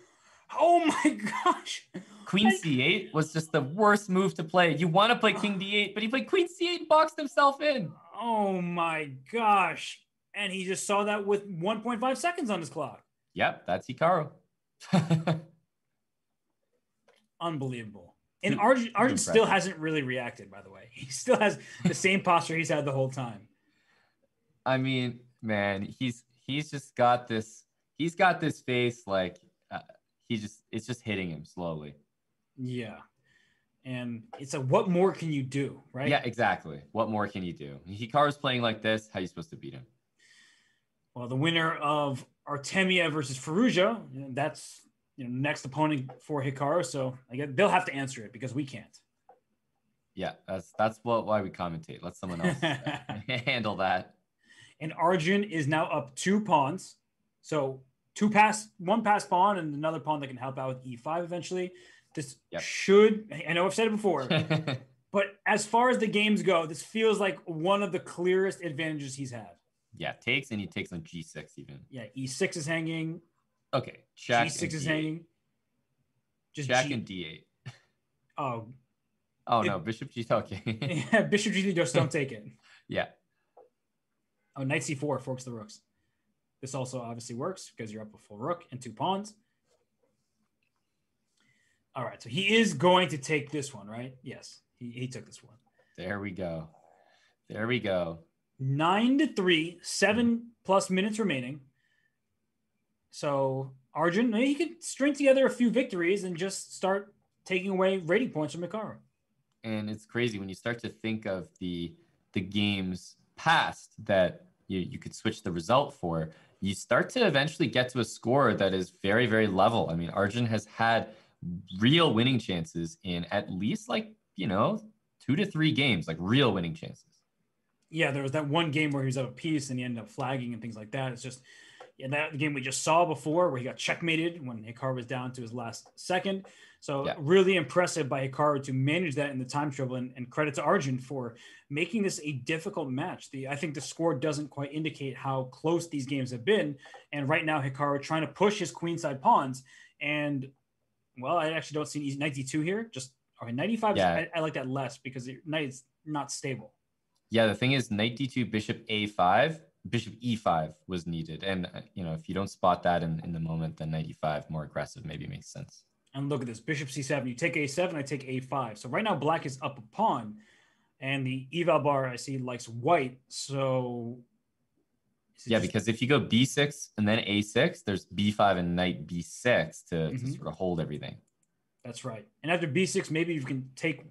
Oh my gosh. Queen c8 was just the worst move to play. You want to play king d8, but he played queen c8 and boxed himself in. Oh my gosh. And he just saw that with 1.5 seconds on his clock. Yep, that's Hikaru. Unbelievable. And Arjun still hasn't really reacted, by the way. He still has the same posture he's had the whole time. I mean, man, he's just got this. He's got this face like it's just hitting him slowly. Yeah. And it's what more can you do, right? Yeah, exactly. What more can you do? Hikaru's playing like this. How are you supposed to beat him? Well, the winner of Artemyev versus Farouja, that's next opponent for Hikaru. So I guess they'll have to answer it because we can't. Yeah, that's why we commentate. Let someone else handle that. And Arjun is now up 2 pawns. So one pass pawn and another pawn that can help out with e5 eventually. This should, I know I've said it before, but as far as the games go, this feels like one of the clearest advantages he's had. Yeah, takes, and he takes on g6 even. Yeah, e6 is hanging. Okay, check. G6 is hanging. Just check and d8. Oh no, bishop g. Okay. Yeah, bishop g, just don't take it. Yeah. Oh, knight c4 forks the rooks. This also obviously works because you're up a full rook and 2 pawns. All right, so he is going to take this one, right? Yes, he took this one. There we go. 9-3, 7+ minutes remaining. So Arjun, maybe he could string together a few victories and just start taking away rating points from Hikaru. And it's crazy when you start to think of the games past that you could switch the result for. You start to eventually get to a score that is very, very level. I mean, Arjun has had real winning chances in at least 2 to 3 games, like real winning chances. Yeah, there was that one game where he was up a piece and he ended up flagging and things like that. It's just that game we just saw before where he got checkmated when Hikaru was down to his last second. So really impressive by Hikaru to manage that in the time triple, and credit to Arjun for making this a difficult match. I think the score doesn't quite indicate how close these games have been. And right now Hikaru trying to push his queenside pawns, and well, I actually don't see knight d2 here. Just knight e5. Yeah. I like that less because knight is not stable. Yeah, the thing is knight d2, bishop a5, bishop e5 was needed. And, if you don't spot that in the moment, then knight e5, more aggressive, maybe makes sense. And look at this, bishop c7. You take a7, I take a5. So right now black is up a pawn. And the eval bar I see likes white. So yeah, because if you go b6 and then a6, there's b5 and knight b6 to sort of hold everything. That's right. And after b6, maybe you can take,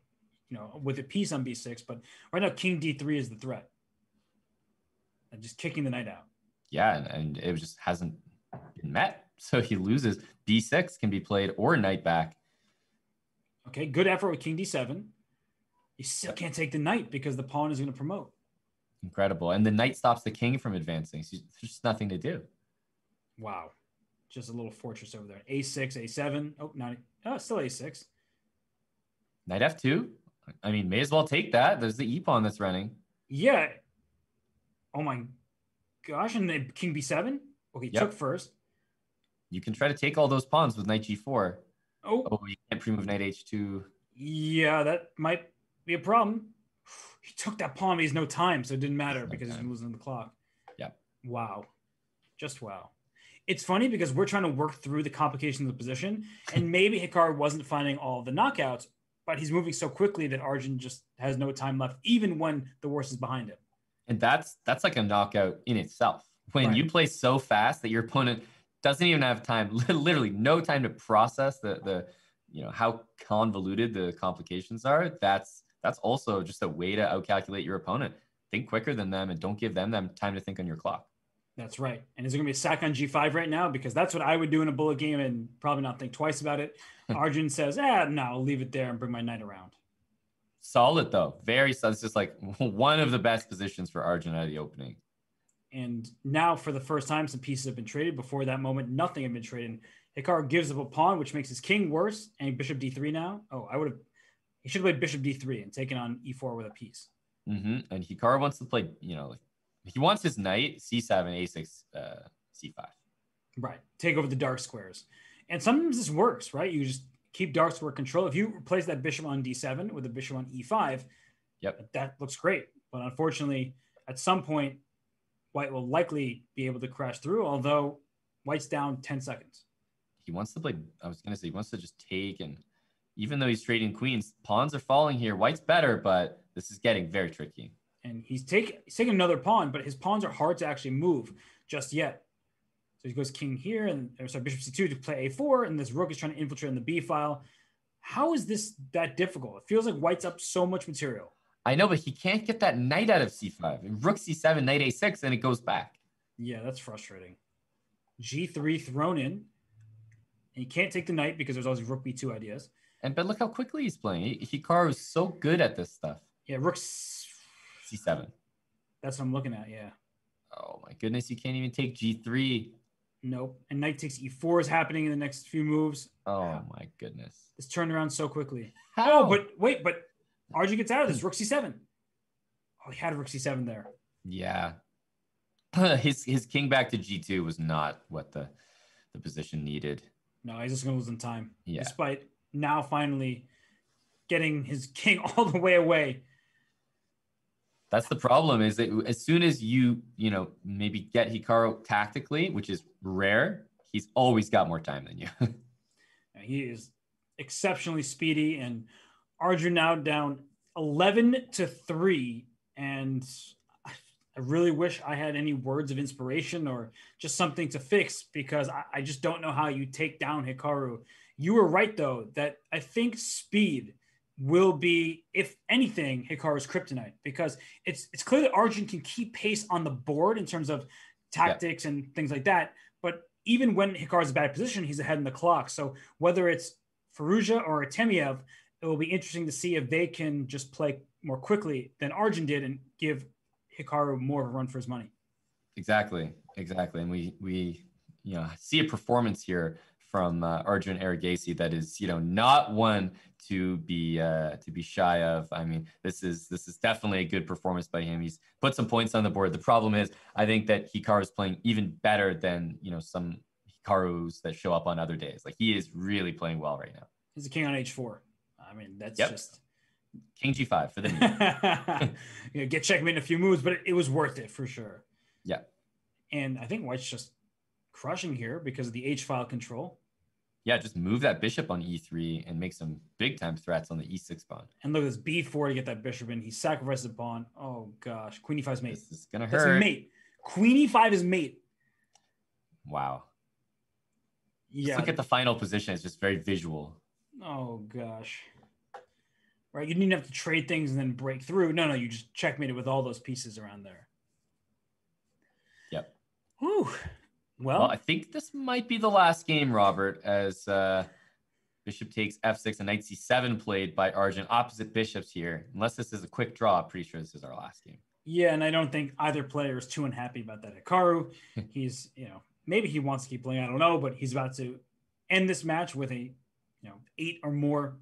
with a piece on b6. But right now, king d3 is the threat. And just kicking the knight out. Yeah, and it just hasn't been met. So he loses. b6 can be played or knight back. Okay, good effort with king d7. You still can't take the knight because the pawn is going to promote. Incredible. And the knight stops the king from advancing. So there's just nothing to do. Wow. Just a little fortress over there. a6, a7. Oh, still a6. Knight f2. I mean, may as well take that. There's the e-pawn that's running. Yeah. Oh my gosh. And then king b7? Okay, took first. You can try to take all those pawns with knight g4. Oh, you can't pre-move knight h2. Yeah, that might be a problem. He took that pawn, but he's no time, so it didn't matter because he's losing the clock. Yeah. Wow. Just wow. It's funny because we're trying to work through the complications of the position, and maybe Hikaru wasn't finding all the knockouts, but he's moving so quickly that Arjun just has no time left, even when the worst is behind him. And that's like a knockout in itself. When you play so fast that your opponent doesn't even have time, literally no time to process the how convoluted the complications are. That's also just a way to outcalculate your opponent. Think quicker than them and don't give them time to think on your clock. That's right. And is there going to be a sack on g5 right now? Because that's what I would do in a bullet game and probably not think twice about it. Arjun says, no, I'll leave it there and bring my knight around. Solid, though. Very solid. It's just like one of the best positions for Arjun out of the opening. And now, for the first time, some pieces have been traded. Before that moment, nothing had been traded. Hikaru gives up a pawn, which makes his king worse. And bishop d3 now. He should have played bishop d3 and taken on e4 with a piece. And Hikaru wants to play, he wants his knight c7, a6, c5. Right. Take over the dark squares. And sometimes this works, right? You just keep dark square control. If you replace that bishop on d7 with a bishop on e5, that looks great. But unfortunately, at some point, White will likely be able to crash through, although White's down 10 seconds. He wants to play, he wants to just take, and even though he's trading queens, pawns are falling here. White's better, but this is getting very tricky. And he's taking another pawn, but his pawns are hard to actually move just yet. So he goes king here, and bishop c2 to play a4, and this rook is trying to infiltrate in the b file. How is this that difficult? It feels like White's up so much material. I know, but he can't get that knight out of c5. Rook c7, knight a6, and it goes back. Yeah, that's frustrating. g3 thrown in. And he can't take the knight because there's always rook b2 ideas. But look how quickly he's playing. Hikaru is so good at this stuff. Yeah, rook c7. That's what I'm looking at, yeah. Oh my goodness, you can't even take g3. Nope. And knight takes e4 is happening in the next few moves. Oh my goodness. It's turned around so quickly. How? Oh, but Arjun gets out of this. Rook c7. Oh, he had rook c7 there. Yeah. His king back to g2 was not what the position needed. No, he's just going to lose in time. Yeah. Despite now finally getting his king all the way away. That's the problem, is that as soon as you maybe get Hikaru tactically, which is rare, he's always got more time than you. He is exceptionally speedy, and Arjun now down 11-3. And I really wish I had any words of inspiration or just something to fix, because I just don't know how you take down Hikaru. You were right, though, that I think speed will be, if anything, Hikaru's kryptonite, because it's clear that Arjun can keep pace on the board in terms of tactics and things like that. But even when Hikaru's in a bad position, he's ahead in the clock. So whether it's Farouja or Artemyev, it will be interesting to see if they can just play more quickly than Arjun did and give Hikaru more of a run for his money. Exactly. And we see a performance here from Arjun Erigazi that is not one to be shy of. I mean, this is definitely a good performance by him. He's put some points on the board. The problem is, I think that Hikaru is playing even better than some Hikarus that show up on other days. Like, he is really playing well right now. He's a king on h4. I mean, that's just king g5 for the get checkmate in a few moves, but it was worth it for sure. Yeah. And I think White's just crushing here because of the h-file control. Yeah, just move that bishop on e3 and make some big time threats on the e6 pawn. And look at this b4 to get that bishop in. He sacrifices the pawn. Oh gosh, queen e5 is mate. This is gonna That's hurt. mate. Queen e5 is mate. Wow. Yeah. Just look at the final position. It's just very visual. Oh gosh. Right, you didn't have to trade things and then break through. No, you just checkmated with all those pieces around there. Yep. Whew. Well, I think this might be the last game, Robert, as bishop takes f6 and knight c7 played by Arjun. Opposite bishops here. Unless this is a quick draw, I'm pretty sure this is our last game. Yeah, and I don't think either player is too unhappy about that. Hikaru, he's, maybe he wants to keep playing, I don't know, but he's about to end this match with a, 8 or more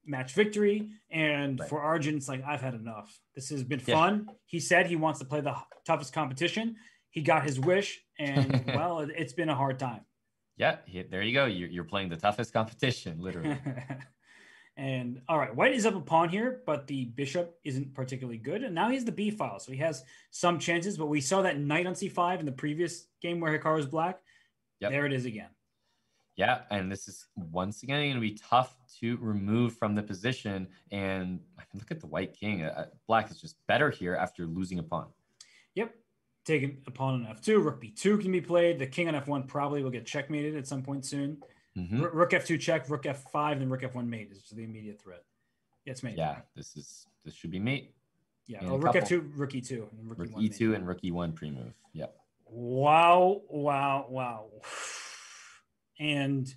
match victory. And for Arjun, it's like, I've had enough. This has been fun. Yeah. He said he wants to play the toughest competition. He got his wish, and well, it's been a hard time. Yeah, there you go. You're playing the toughest competition, literally. And all right, white is up a pawn here, but the bishop isn't particularly good. And now he has the b file, so he has some chances. But we saw that knight on c5 in the previous game where Hikaru was black. Yep. There it is again. Yeah, and this is once again going to be tough to remove from the position. And I can look at the white king. Black is just better here after losing a pawn. Yep. Taking a pawn on f2, rook b2 can be played. The king on f1 probably will get checkmated at some point soon. Mm-hmm. Rook f2 check, rook f5, and then rook f1 mate is the immediate threat. Yeah, it's mate. Yeah, this should be mate. Yeah, rook f2, rook e2, and rook e2 and rook e1 pre-move. Yep. Wow. And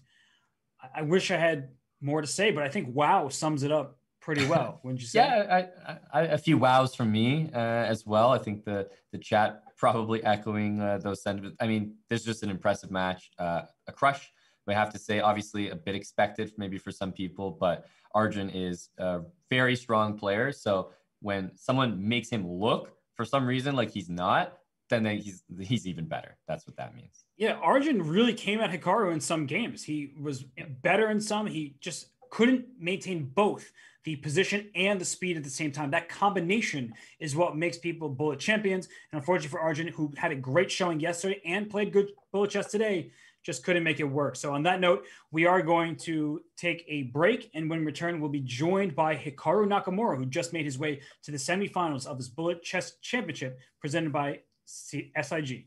I wish I had more to say, but I think wow sums it up pretty well, wouldn't you say? Yeah, I a few wows from me as well. I think the chat probably echoing those sentiments. I mean, this is just an impressive match, a crush. We have to say, obviously, a bit expected maybe for some people, but Arjun is a very strong player. So when someone makes him look for some reason like he's not, then he's even better. That's what that means. Yeah, Arjun really came at Hikaru in some games. He was better in some. He just couldn't maintain both the position and the speed at the same time. That combination is what makes people bullet champions. And unfortunately for Arjun, who had a great showing yesterday and played good bullet chess today, just couldn't make it work. So on that note, we are going to take a break. And when we return, we'll be joined by Hikaru Nakamura, who just made his way to the semifinals of this Bullet Chess Championship presented by SIG.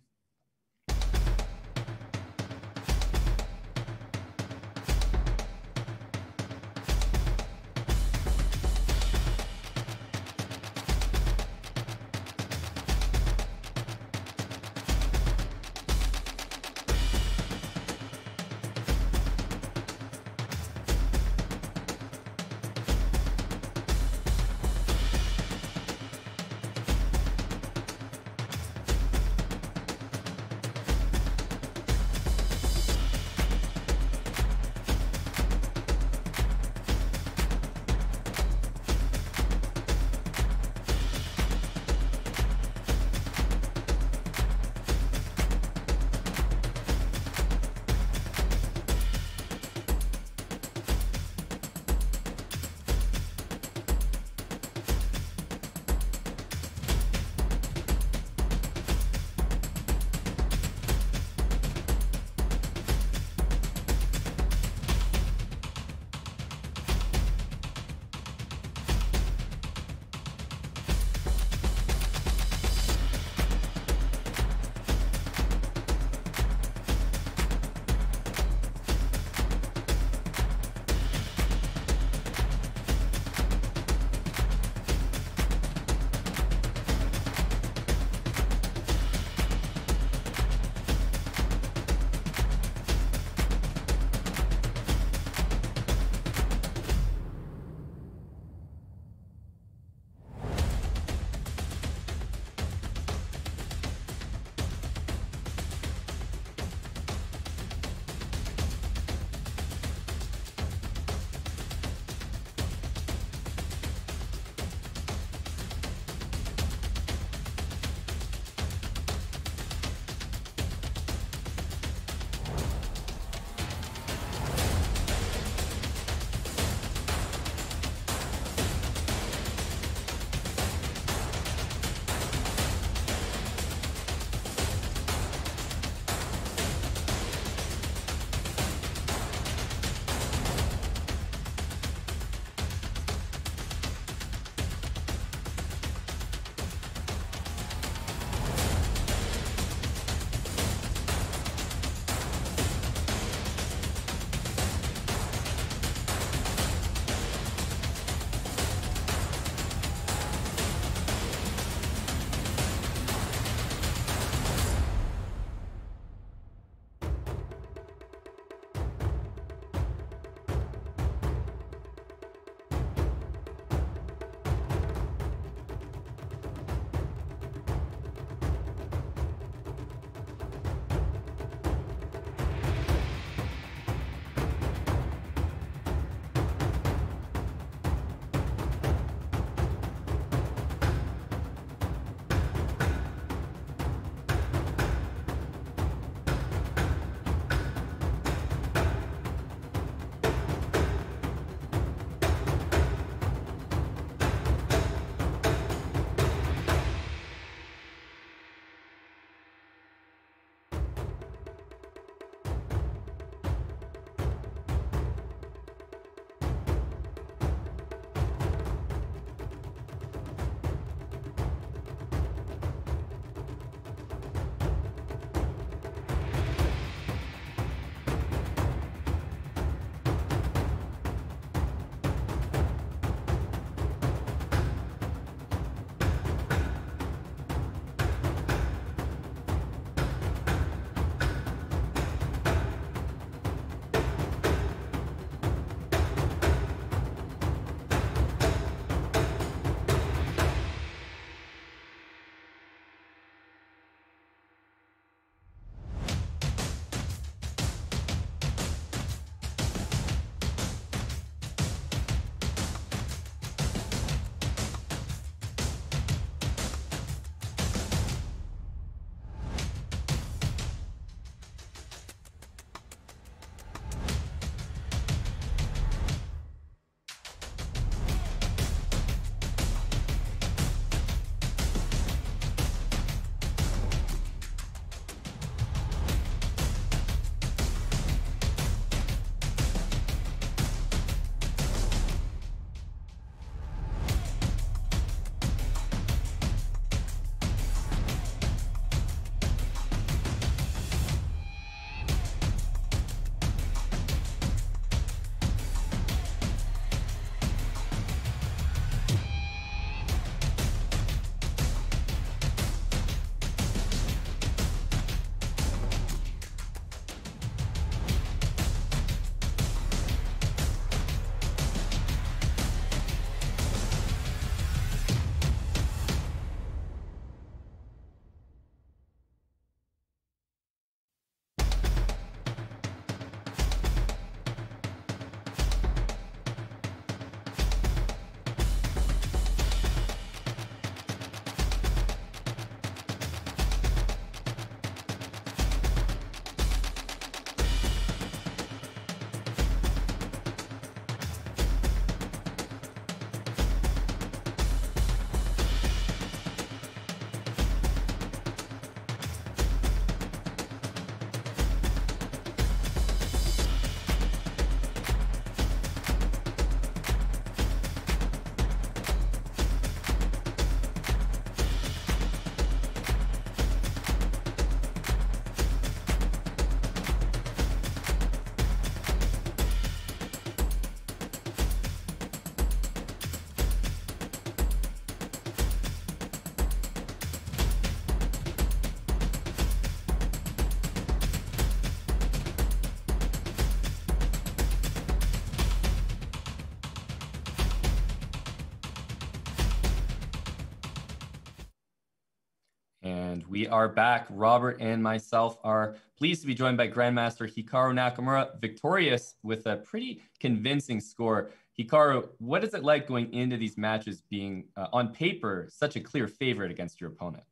And we are back. Robert and myself are pleased to be joined by Grandmaster Hikaru Nakamura, victorious with a pretty convincing score. Hikaru, what is it like going into these matches being, on paper, such a clear favorite against your opponent?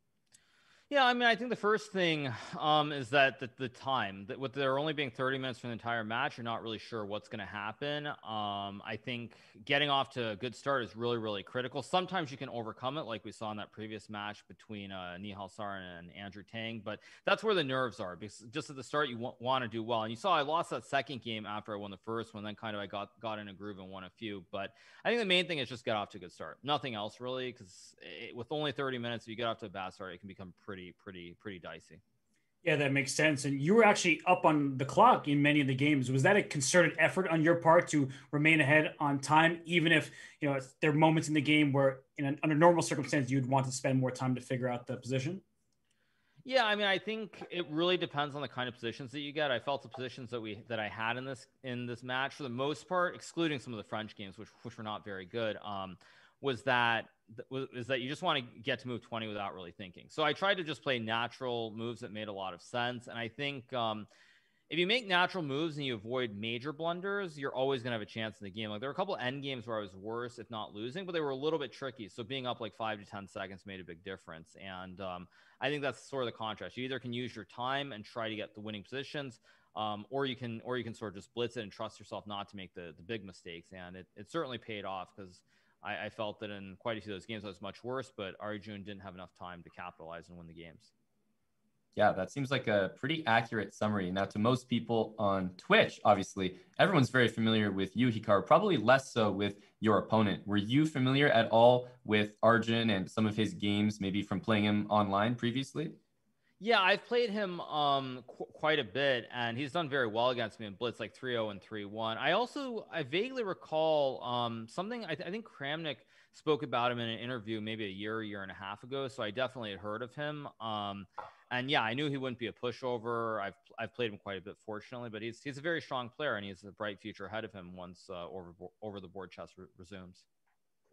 Yeah, I mean, I think the first thing is that the time, that with there only being 30 minutes for the entire match, you're not really sure what's going to happen. I think getting off to a good start is really, really critical. Sometimes you can overcome it, like we saw in that previous match between Nihal, Sarin and Andrew Tang, but that's where the nerves are, because just at the start, you want to do well. And you saw I lost that second game after I won the first one, then kind of I got in a groove and won a few. But I think the main thing is just get off to a good start. Nothing else really, because with only 30 minutes, if you get off to a bad start, it can become pretty dicey. Yeah, that makes sense. And you were actually up on the clock in many of the games. Was that a concerted effort on your part to remain ahead on time, even if, you know, there are moments in the game where under normal circumstances, you'd want to spend more time to figure out the position? Yeah, I mean, I think it really depends on the kind of positions that you get. I felt the positions that I had in this match, for the most part, excluding some of the French games, which were not very good, was that you just want to get to move 20 without really thinking. So I tried to just play natural moves that made a lot of sense. And I think if you make natural moves and you avoid major blunders, you're always going to have a chance in the game. Like there were a couple end games where I was worse, if not losing, but they were a little bit tricky. So being up like 5 to 10 seconds made a big difference. And I think that's sort of the contrast. You either can use your time and try to get the winning positions, or you can sort of just blitz it and trust yourself not to make the big mistakes. And it certainly paid off, because I felt that in quite a few of those games I was much worse, but Arjun didn't have enough time to capitalize and win the games. Yeah, that seems like a pretty accurate summary. Now, to most people on Twitch, obviously, everyone's very familiar with you, Hikaru, probably less so with your opponent. Were you familiar at all with Arjun and some of his games, maybe from playing him online previously? Yeah, I've played him quite a bit, and he's done very well against me in Blitz, like 3-0 and 3-1. I vaguely recall something, I think Kramnik spoke about him in an interview maybe a year and a half ago, so I definitely had heard of him. And yeah, I knew he wouldn't be a pushover. I've played him quite a bit, fortunately, but he's a very strong player, and he has a bright future ahead of him once over the board chess resumes.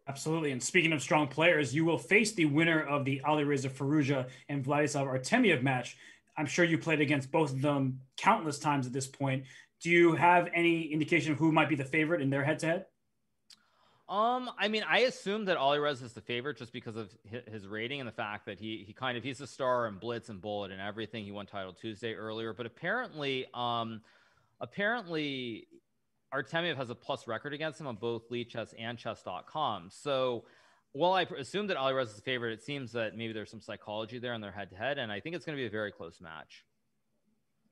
Absolutely. And speaking of strong players, you will face the winner of the Reza Farouja and Vladislav Artemyev match. I'm sure you played against both of them countless times at this point. Do you have any indication of who might be the favorite in their head-to-head? I mean, I assume that Reza is the favorite just because of his rating and the fact that he's a star in Blitz and Bullet and everything. He won Title Tuesday earlier, but apparently Artemyev has a plus record against him on both Lead Chess and Chess.com. So while I assume that Reza is the favorite, it seems that maybe there's some psychology there in their head-to-head, and I think it's going to be a very close match.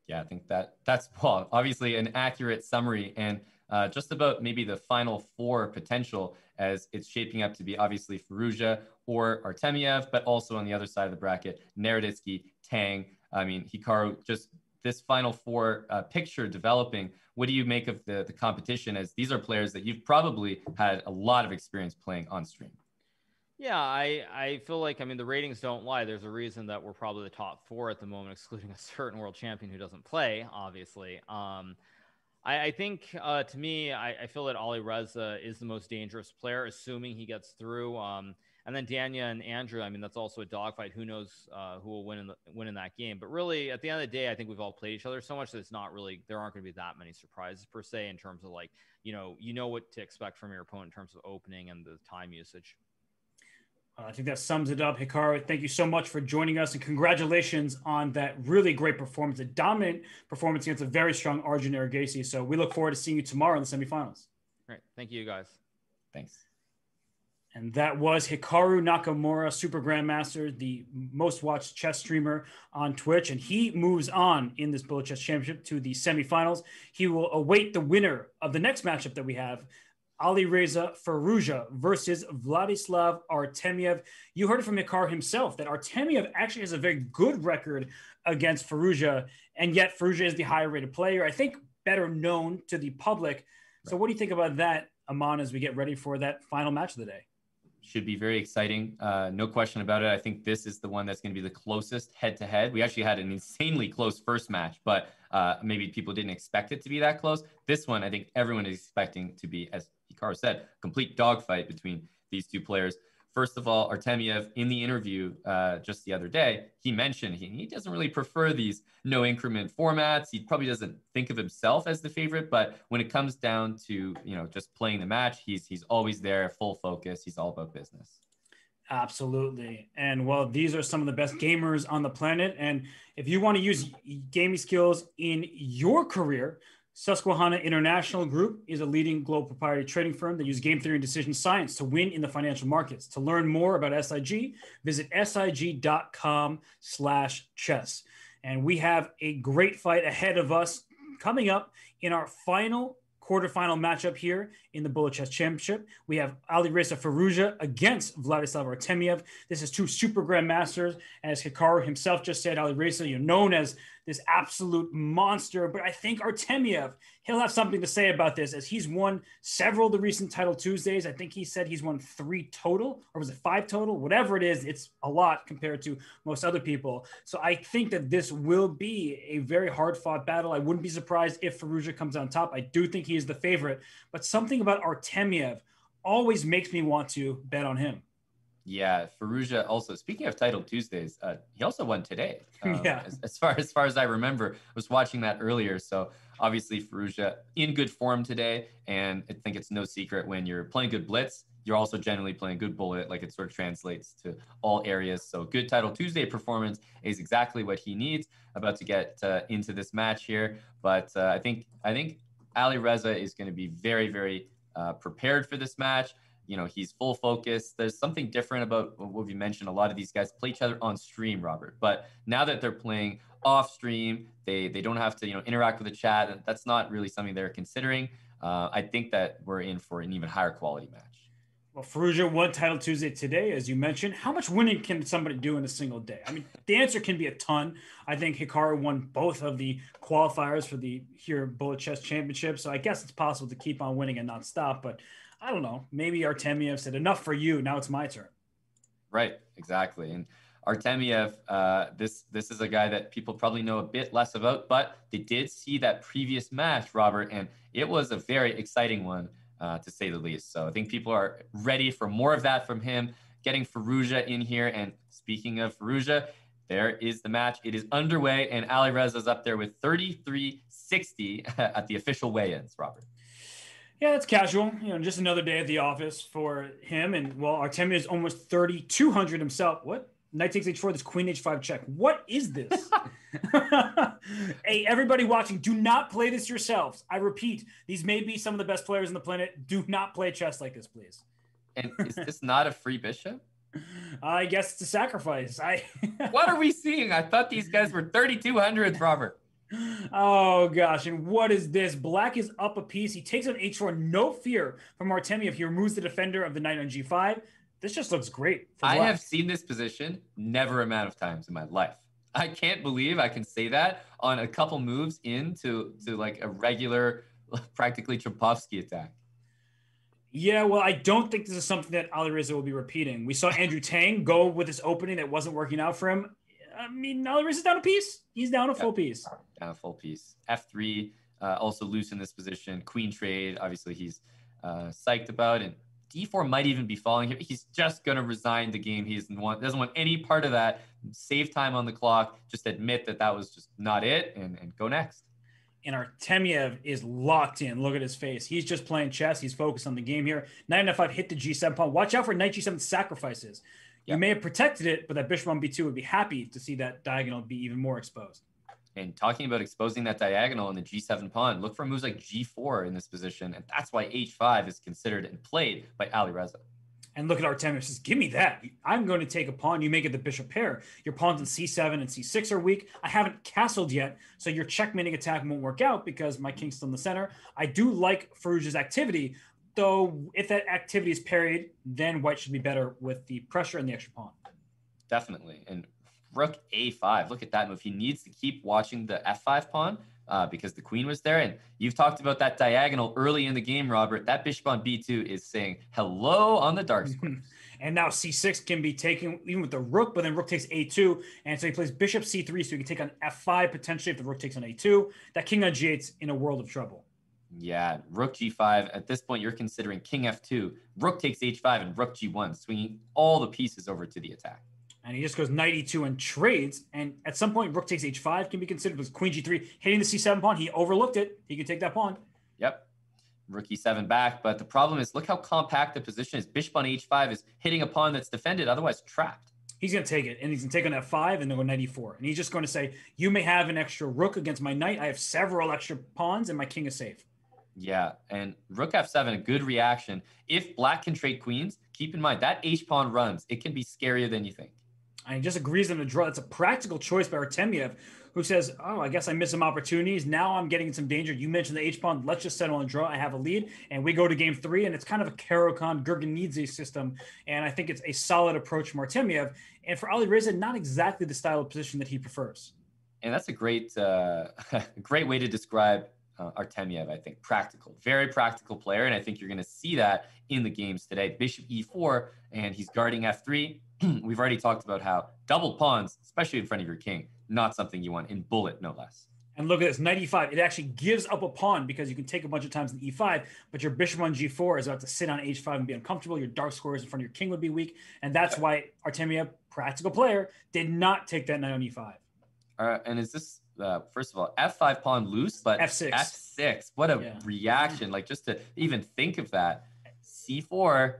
Yeah, I think that's well, obviously an accurate summary, and just about maybe the final four potential, as it's shaping up to be obviously Farouja or Artemyev, but also on the other side of the bracket, Naroditsky, Tang. I mean, Hikaru, just this final four picture developing. What do you make of the competition, as these are players that you've probably had a lot of experience playing on stream? Yeah, I feel like, I mean, the ratings don't lie. There's a reason that we're probably the top four at the moment, excluding a certain world champion who doesn't play, obviously. I think, to me, I feel that Reza is the most dangerous player, assuming he gets through. And then Danya and Andrew, I mean, that's also a dogfight. Who knows who will win in that game? But really, at the end of the day, I think we've all played each other so much that it's not really, there aren't going to be that many surprises per se, in terms of like, you know what to expect from your opponent in terms of opening and the time usage. I think that sums it up. Hikaru, thank you so much for joining us, and congratulations on that really great performance, a dominant performance against a very strong Arjun Erigazi. So we look forward to seeing you tomorrow in the semifinals. Great. Thank you, guys. Thanks. And that was Hikaru Nakamura, Super Grandmaster, the most watched chess streamer on Twitch. And he moves on in this Bullet Chess Championship to the semifinals. He will await the winner of the next matchup that we have, Reza Farouja versus Vladislav Artemyev. You heard it from Hikaru himself that Artemyev actually has a very good record against Farouja, and yet Farouja is the higher rated player, I think better known to the public. So what do you think about that, Aman, as we get ready for that final match of the day? Should be very exciting. No question about it. I think this is the one that's going to be the closest head-to-head. We actually had an insanely close first match, but maybe people didn't expect it to be that close. This one, I think everyone is expecting to be, as Hikaru said, complete dogfight between these two players. First of all, Artemyev, in the interview just the other day, he mentioned he doesn't really prefer these no increment formats. He probably doesn't think of himself as the favorite, but when it comes down to, just playing the match, he's always there, full focus. He's all about business. Absolutely. And well, these are some of the best gamers on the planet. And if you want to use gaming skills in your career, Susquehanna International Group is a leading global proprietary trading firm that uses game theory and decision science to win in the financial markets. To learn more about SIG, visit sig.com/chess. And we have a great fight ahead of us coming up in our final quarterfinal matchup here in the Bullet Chess Championship. We have Reza Farouja against Vladislav Artemyev. This is two super grandmasters. As Hikaru himself just said, Reza, you're known as this absolute monster, but I think Artemyev, he'll have something to say about this, as he's won several of the recent Title Tuesdays. I think he said he's won 3 total, or was it 5 total? Whatever it is, it's a lot compared to most other people. So I think that this will be a very hard-fought battle. I wouldn't be surprised if Farouja comes on top. I do think he is the favorite, but something about Artemyev always makes me want to bet on him. Yeah, Farouja also, speaking of Title Tuesdays, he also won today. Yeah. As far as I remember, I was watching that earlier. So obviously Farouja in good form today. And I think it's no secret when you're playing good blitz, you're also generally playing good bullet. Like, it sort of translates to all areas. So good Title Tuesday performance is exactly what he needs. About to get into this match here. But I think Reza is going to be very, very prepared for this match. He's full focus. There's something different about what we mentioned. A lot of these guys play each other on stream, Robert. But now that they're playing off stream, they don't have to, interact with the chat. That's not really something they're considering. I think that we're in for an even higher quality match. Well, Farouja won Title Tuesday today, as you mentioned. How much winning can somebody do in a single day? I mean, the answer can be a ton. I think Hikari won both of the qualifiers for the Bullet Chess Championship. So I guess it's possible to keep on winning and not stop. But I don't know. Maybe Artemyev said, enough for you. Now it's my turn. Right. Exactly. And Artemyev, this is a guy that people probably know a bit less about, but they did see that previous match, Robert, and it was a very exciting one, to say the least. So I think people are ready for more of that from him, getting Farouja in here. And speaking of Farouja, there is the match. It is underway, and Reza is up there with 33-60 at the official weigh-ins, Robert. Yeah, it's casual. Just another day at the office for him. And, well, Artemyev is almost 3,200 himself. What? Knight takes h4, this queen h5 check. What is this? Hey, everybody watching, do not play this yourselves. I repeat, these may be some of the best players on the planet. Do not play chess like this, please. And is this not a free bishop? I guess it's a sacrifice. What are we seeing? I thought these guys were 3,200s, Robert. Oh, gosh. And what is this? Black is up a piece. He takes on h4. No fear from Artemyev. He removes the defender of the knight on g5. This just looks great. I have seen this position never amount of times in my life. I can't believe I can say that on a couple moves into like a regular, practically Trumpovsky attack. Yeah, well, I don't think this is something that Reza will be repeating. We saw Andrew Tang go with this opening that wasn't working out for him. I mean, Reza's down a piece. He's down a full piece. Down a full piece. F3, also loose in this position. Queen trade, obviously he's psyched about. And D4 might even be falling here. He's just going to resign the game. He doesn't want any part of that. Save time on the clock. Just admit that was just not it and go next. And Artemyev is locked in. Look at his face. He's just playing chess. He's focused on the game here. Knight f5 hit the g7 pawn. Watch out for knight g7 sacrifices. You may have protected it, but that bishop on b2 would be happy to see that diagonal be even more exposed. And talking about exposing that diagonal in the g7 pawn, look for moves like g4 in this position. And that's why h5 is considered and played by Reza. And look at Artemyev. Says, give me that. I'm going to take a pawn. You make it the bishop pair. Your pawns in c7 and c6 are weak. I haven't castled yet, so your checkmating attack won't work out because my king's still in the center. I do like Farouja's activity, though if that activity is parried, then white should be better with the pressure and the extra pawn. Definitely. And rook a5. Look at that move. He needs to keep watching the f5 pawn because the queen was there. And you've talked about that diagonal early in the game, Robert. That bishop on b2 is saying hello on the dark squares. And now c6 can be taken even with the rook, but then rook takes a2. And so he plays bishop c3, so he can take on f5 potentially if the rook takes on a2. That king on g8's in a world of trouble. Yeah, rook g5. At this point, you're considering king f2, rook takes h5, and rook g1, swinging all the pieces over to the attack. And he just goes knight e2 and trades. And at some point, rook takes h5 can be considered with queen g3 hitting the c7 pawn. He overlooked it. He can take that pawn. Yep. Rook e7 back. But the problem is, look how compact the position is. Bishop on h5 is hitting a pawn that's defended, otherwise trapped. He's going to take it, and he's going to take on f5 and then go knight e4. And he's just going to say, you may have an extra rook against my knight. I have several extra pawns, and my king is safe. Yeah, and rook f7, a good reaction. If black can trade queens, keep in mind that h-pawn runs. It can be scarier than you think. And he just agrees on the draw. That's a practical choice by Artemyev, who says, oh, I guess I missed some opportunities. Now I'm getting in some danger. You mentioned the h-pawn. Let's just settle on a draw. I have a lead. And we go to game 3, and it's kind of a Caro-Kann-Gurgenidze system. And I think it's a solid approach from Artemyev. And for Ali Reza, not exactly the style of position that he prefers. And that's a great, great way to describe Artemyev, I think. Practical, very practical player. And I think you're going to see that in the games today. Bishop e4, and he's guarding f3. We've already talked about how double pawns, especially in front of your king, not something you want in bullet, no less. And look at this, knight e5. It actually gives up a pawn because you can take a bunch of times in e5, but your bishop on g4 is about to sit on h5 and be uncomfortable. Your dark squares in front of your king would be weak. And that's why Artemyev, practical player, did not take that knight on e5. And is this, first of all, f5 pawn loose, but f6. f6. What a reaction. Like, just to even think of that. c4.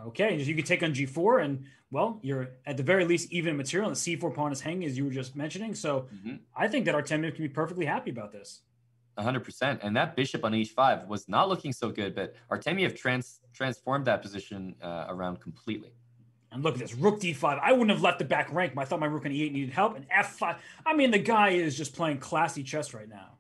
Okay, you can take on g4, and, well, you're at the very least even in material, and the c4 pawn is hanging, as you were just mentioning. So I think that Artemyev can be perfectly happy about this. 100%. And that bishop on h5 was not looking so good, but Artemyev transformed that position around completely. And look at this, rook d5. I wouldn't have left the back rank, but I thought my rook on e8 needed help. And f5. I mean, the guy is just playing classy chess right now.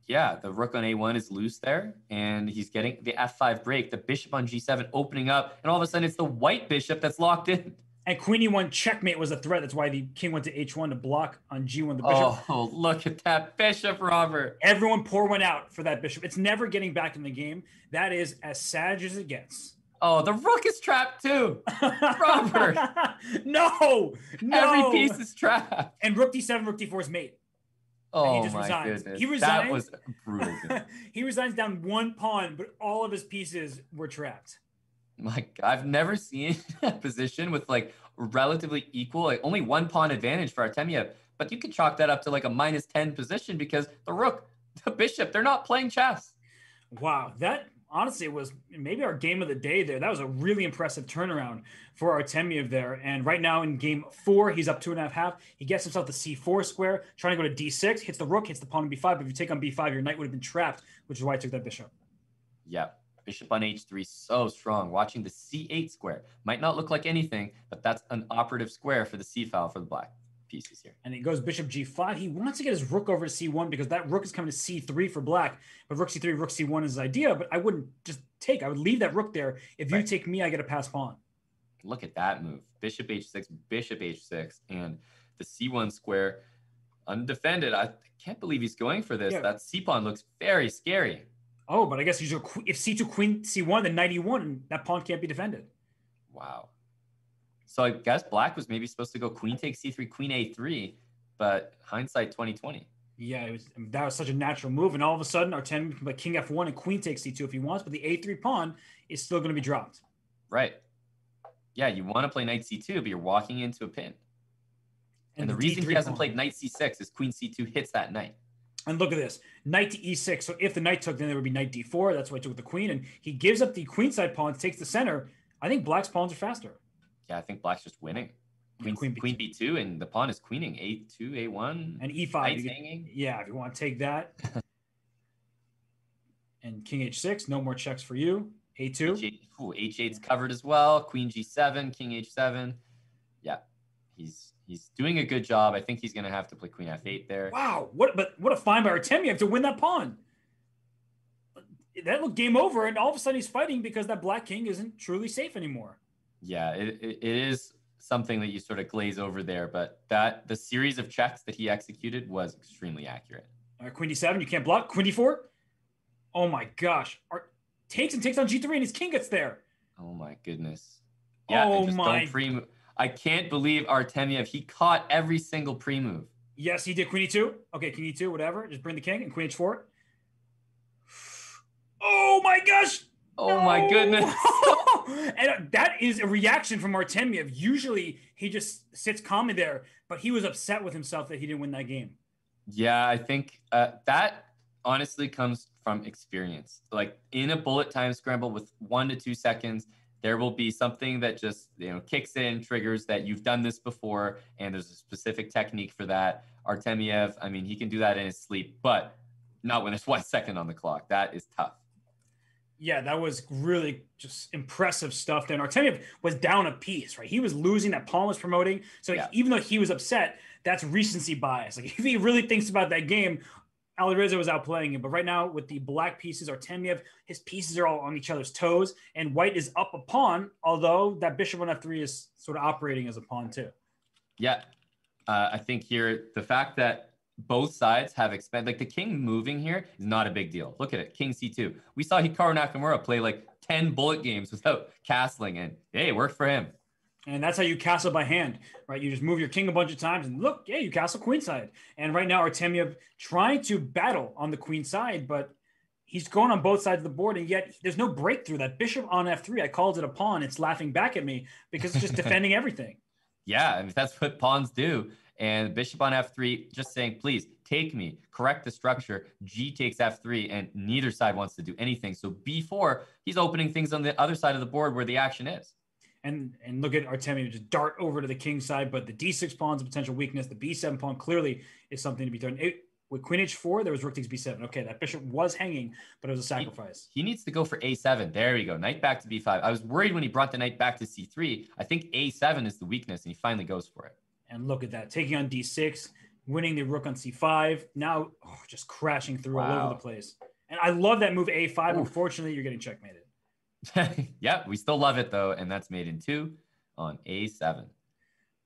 Yeah, the rook on a1 is loose there, and he's getting the f5 break, the bishop on g7 opening up, and all of a sudden it's the white bishop that's locked in. And queen e1 checkmate was a threat. That's why the king went to h1 to block on g1 the bishop. Oh, look at that bishop, Robert. Everyone pour one out for that bishop. It's never getting back in the game. That is as sad as it gets. Oh, the rook is trapped too. Robert. No. Every piece is trapped. And rook d7, rook d4 is mate. Oh, he just my resigns. goodness. He resigns. That was brutal. He resigns down one pawn, but all of his pieces were trapped. My God, I've never seen a position with like relatively equal, like only one pawn advantage for Artemyev. But you could chalk that up to like a -10 position because the rook, the bishop, they're not playing chess. Wow, that honestly was maybe our game of the day there. That was a really impressive turnaround for Artemyev there. And right now in game 4, he's up 2.5. He gets himself the c4 square, trying to go to d6, hits the rook, hits the pawn on b5. But if you take on b5, your knight would have been trapped, which is why I took that bishop. Yeah, bishop on h3, so strong. Watching the c8 square. Might not look like anything, but that's an operative square for the c file for the black pieces here. And he goes bishop g5. He wants to get his rook over to c1 because that rook is coming to c3 for black. But rook c3, rook c1 is his idea, but I wouldn't just take. I would leave that rook there. If you take me, I get a pass pawn. Look at that move. Bishop h6, and the c1 square undefended. I can't believe he's going for this. Yeah. That c-pawn looks very scary. Oh, but I guess if c2, queen c1, then knight e1, and that pawn can't be defended. Wow. So I guess black was maybe supposed to go queen takes c3, queen a3, but hindsight 2020. Yeah, that was such a natural move, and all of a sudden Artemyev can play king f1 and queen takes c2 if he wants, but the a3 pawn is still going to be dropped. Right. Yeah, you want to play knight c2, but you're walking into a pin. And the reason he hasn't played knight c6 is queen c2 hits that knight. And look at this, knight to e6. So if the knight took, then there would be knight d4. That's why I took the queen, and he gives up the queenside pawns, takes the center. I think black's pawns are faster. Yeah, I think black's just winning. Queen b2, and the pawn is queening. a2, a1. And e5. Hanging. Yeah, if you want to take that. And king h6, no more checks for you. a2. h8's covered as well. Queen g7, king h7. Yeah, he's doing a good job. I think he's going to have to play queen f8 there. Wow, what a find by Artemyev to win that pawn. That looked game over, and all of a sudden he's fighting because that black king isn't truly safe anymore. Yeah, it is something that you sort of glaze over there, but the series of checks that he executed was extremely accurate. Queen d7, you can't block. Queen d4. Oh my gosh. Takes on g3, and his king gets there. Oh my goodness. Yeah, I can't believe Artemyev, he caught every single pre-move. Yes, he did. Queen e2. Okay, king e2, whatever. Just bring the king and queen h4. Oh my goodness. And that is a reaction from Artemyev. Usually he just sits calmly there, but he was upset with himself that he didn't win that game. Yeah, I think that honestly comes from experience. Like in a bullet time scramble with 1 to 2 seconds, there will be something that just, kicks in, triggers that you've done this before, and there's a specific technique for that. Artemyev, I mean, he can do that in his sleep, but not when there's 1 second on the clock. That is tough. Yeah, that was really just impressive stuff. Then Artemyev was down a piece, right? He was losing, that pawn was promoting. So even though he was upset, that's recency bias. Like if he really thinks about that game, Reza was outplaying him. But right now with the black pieces, Artemyev, his pieces are all on each other's toes, and white is up a pawn, although that bishop on f3 is sort of operating as a pawn too. Yeah, I think here, the fact that both sides have expanded, like the king moving here is not a big deal. Look at it, king c2. We saw Hikaru Nakamura play like 10 bullet games without castling, and hey, it worked for him. And that's how you castle by hand, right? You just move your king a bunch of times and look, yeah, you castle queenside. And right now Artemyev trying to battle on the queen side, but he's going on both sides of the board, and yet there's no breakthrough. That bishop on f3, I called it a pawn. It's laughing back at me because it's just defending everything. Yeah, I mean, that's what pawns do. And bishop on f3, just saying, please take me, correct the structure. G takes f3, and neither side wants to do anything. So b4, he's opening things on the other side of the board where the action is. And look at Artemyev just dart over to the king side, but the d6 pawn's a potential weakness. The b7 pawn clearly is something to be done. With queen h4, there was rook takes b7. Okay, that bishop was hanging, but it was a sacrifice. He needs to go for a7. There we go. Knight back to b5. I was worried when he brought the knight back to c3. I think a7 is the weakness, and he finally goes for it. And look at that, taking on d6, winning the rook on c5. Now, just crashing through all over the place. And I love that move a5. Ooh. Unfortunately, you're getting checkmated. Yeah, we still love it, though. And that's made in 2 on a7.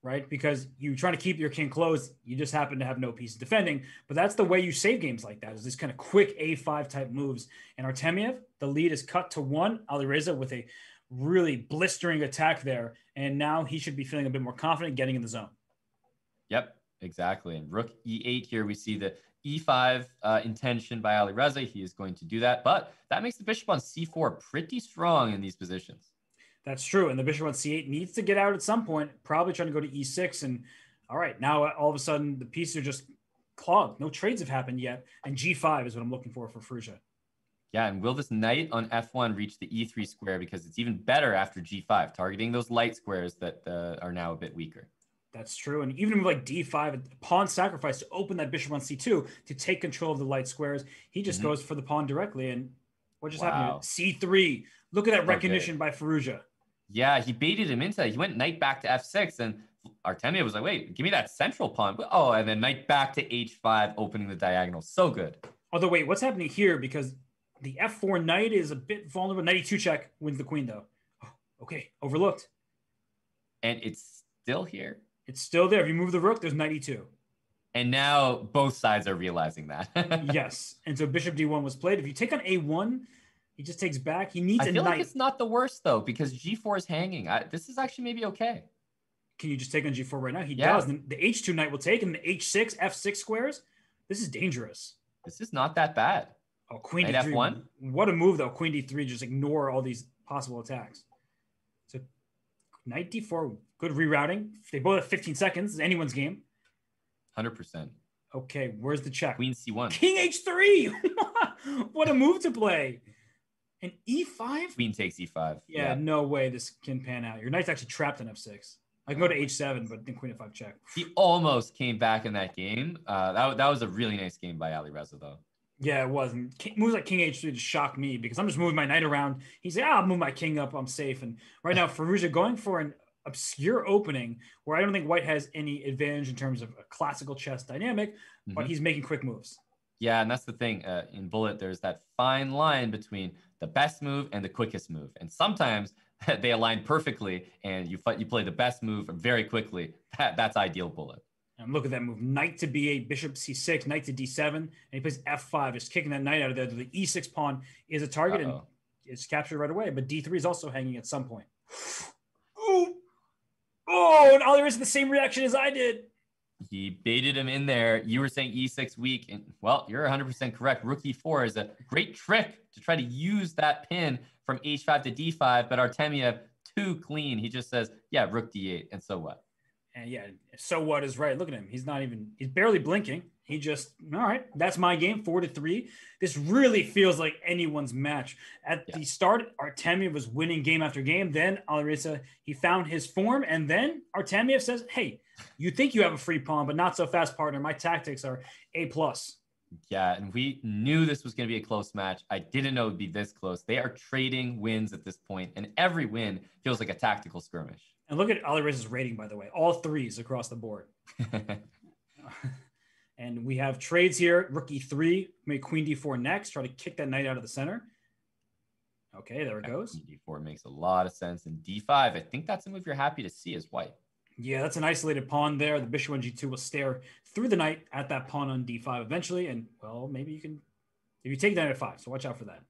Right? Because you're trying to keep your king closed. You just happen to have no pieces defending. But that's the way you save games like that, is this kind of quick a5 type moves. And Artemyev, the lead is cut to 1. Reza with a really blistering attack there. And now he should be feeling a bit more confident getting in the zone. Yep, exactly. And rook e8 here, we see the e5 intention by Reza. He is going to do that. But that makes the bishop on c4 pretty strong in these positions. That's true. And the bishop on c8 needs to get out at some point, probably trying to go to e6. And all right, now all of a sudden the pieces are just clogged. No trades have happened yet. And g5 is what I'm looking for Farouja. Yeah, and will this knight on f1 reach the e3 square? Because it's even better after g5, targeting those light squares that are now a bit weaker. That's true. And even with like d5, a pawn sacrifice to open that bishop on c2 to take control of the light squares, he just goes for the pawn directly. And what just happened? c3. Look at that recognition by Farouja. Yeah, he baited him into that. He went knight back to f6, and Artemyev was like, wait, give me that central pawn. Oh, and then knight back to h5, opening the diagonal. So good. Although, wait, what's happening here? Because the f4 knight is a bit vulnerable. Knight e2 check wins the queen, though. Oh, okay, overlooked. And it's still here. It's still there. If you move the rook, there's knight e2. And now both sides are realizing that. Yes. And so bishop d1 was played. If you take on a1, he just takes back. He needs a knight. I feel like it's not the worst, though, because g4 is hanging. This is actually maybe okay. Can you just take on g4 right now? He does. And the h2 knight will take, and the h6, f6 squares. This is dangerous. This is not that bad. Oh, queen knight d3. f1. What a move, though. Queen d3, just ignore all these possible attacks. So knight d4, good rerouting. They both have 15 seconds. It's anyone's game. 100%. Okay, where's the check? Queen c1. King h3. What a move to play. And e5? Queen takes e5. Yeah, no way this can pan out. Your knight's actually trapped on f6. I can go to h7, but then queen f5 check. He almost came back in that game. That was a really nice game by Reza, though. Yeah, it was. And moves like king h3 just shocked me because I'm just moving my knight around. He's like, I'll move my king up. I'm safe. And right now, Farouja going for an obscure opening where I don't think white has any advantage in terms of a classical chess dynamic, but he's making quick moves. Yeah, and that's the thing. In bullet, there's that fine line between the best move and the quickest move. And sometimes they align perfectly, and you play the best move very quickly. That's ideal bullet. And look at that move. Knight to b8, bishop c6, knight to d7, and he plays f5, just kicking that knight out of there. The e6 pawn is a target, and it's captured right away. But d3 is also hanging at some point. Oh, and Ollie has the same reaction as I did. He baited him in there. You were saying E6 weak, and well, you're 100% correct. Rook E4 is a great trick to try to use that pin from H5 to D5, but Artemyev, too clean. He just says, yeah, Rook D8, and so what? And yeah, so what is right. Look at him. He's barely blinking. He just, all right, that's my game, 4-3. This really feels like anyone's match. At the start, Artemyev was winning game after game. Then Reza, he found his form. And then Artemyev says, hey, you think you have a free pawn, but not so fast, partner. My tactics are A+. Yeah, and we knew this was going to be a close match. I didn't know it would be this close. They are trading wins at this point, and every win feels like a tactical skirmish. And look at Reza's rating, by the way. All threes across the board. And we have trades here. Rook E3, make queen D4 next. Try to kick that knight out of the center. Okay, there it goes. Queen D4 makes a lot of sense. And D5, I think that's a move you're happy to see as white. Yeah, that's an isolated pawn there. The bishop on G2 will stare through the knight at that pawn on D5 eventually. And, well, maybe you can, if you take knight F5, so watch out for that.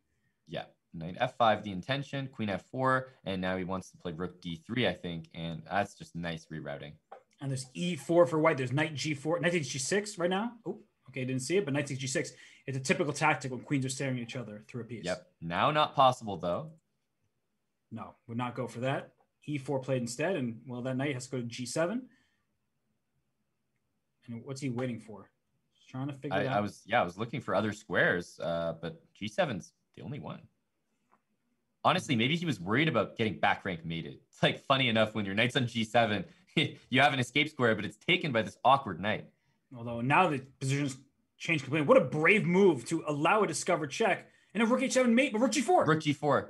Yeah, knight F5, the intention, queen F4, and now he wants to play rook D3, I think, and that's just nice rerouting. And there's E4 for white. There's knight G4, knight takes G6 right now. Oh, okay, didn't see it, but knight takes G6. It's a typical tactic when queens are staring at each other through a piece. Yep, now not possible, though. No, would not go for that. E4 played instead, and, well, that knight has to go to G7. And what's he waiting for? Just trying to figure it out. I was looking for other squares, but G7's the only one. Honestly, maybe he was worried about getting back rank mated. It's like funny enough when your knight's on G7, you have an escape square, but it's taken by this awkward knight. Although now the position's changed completely. What a brave move to allow a discovered check and a rook H7 mate, but rook G4. Rook G4.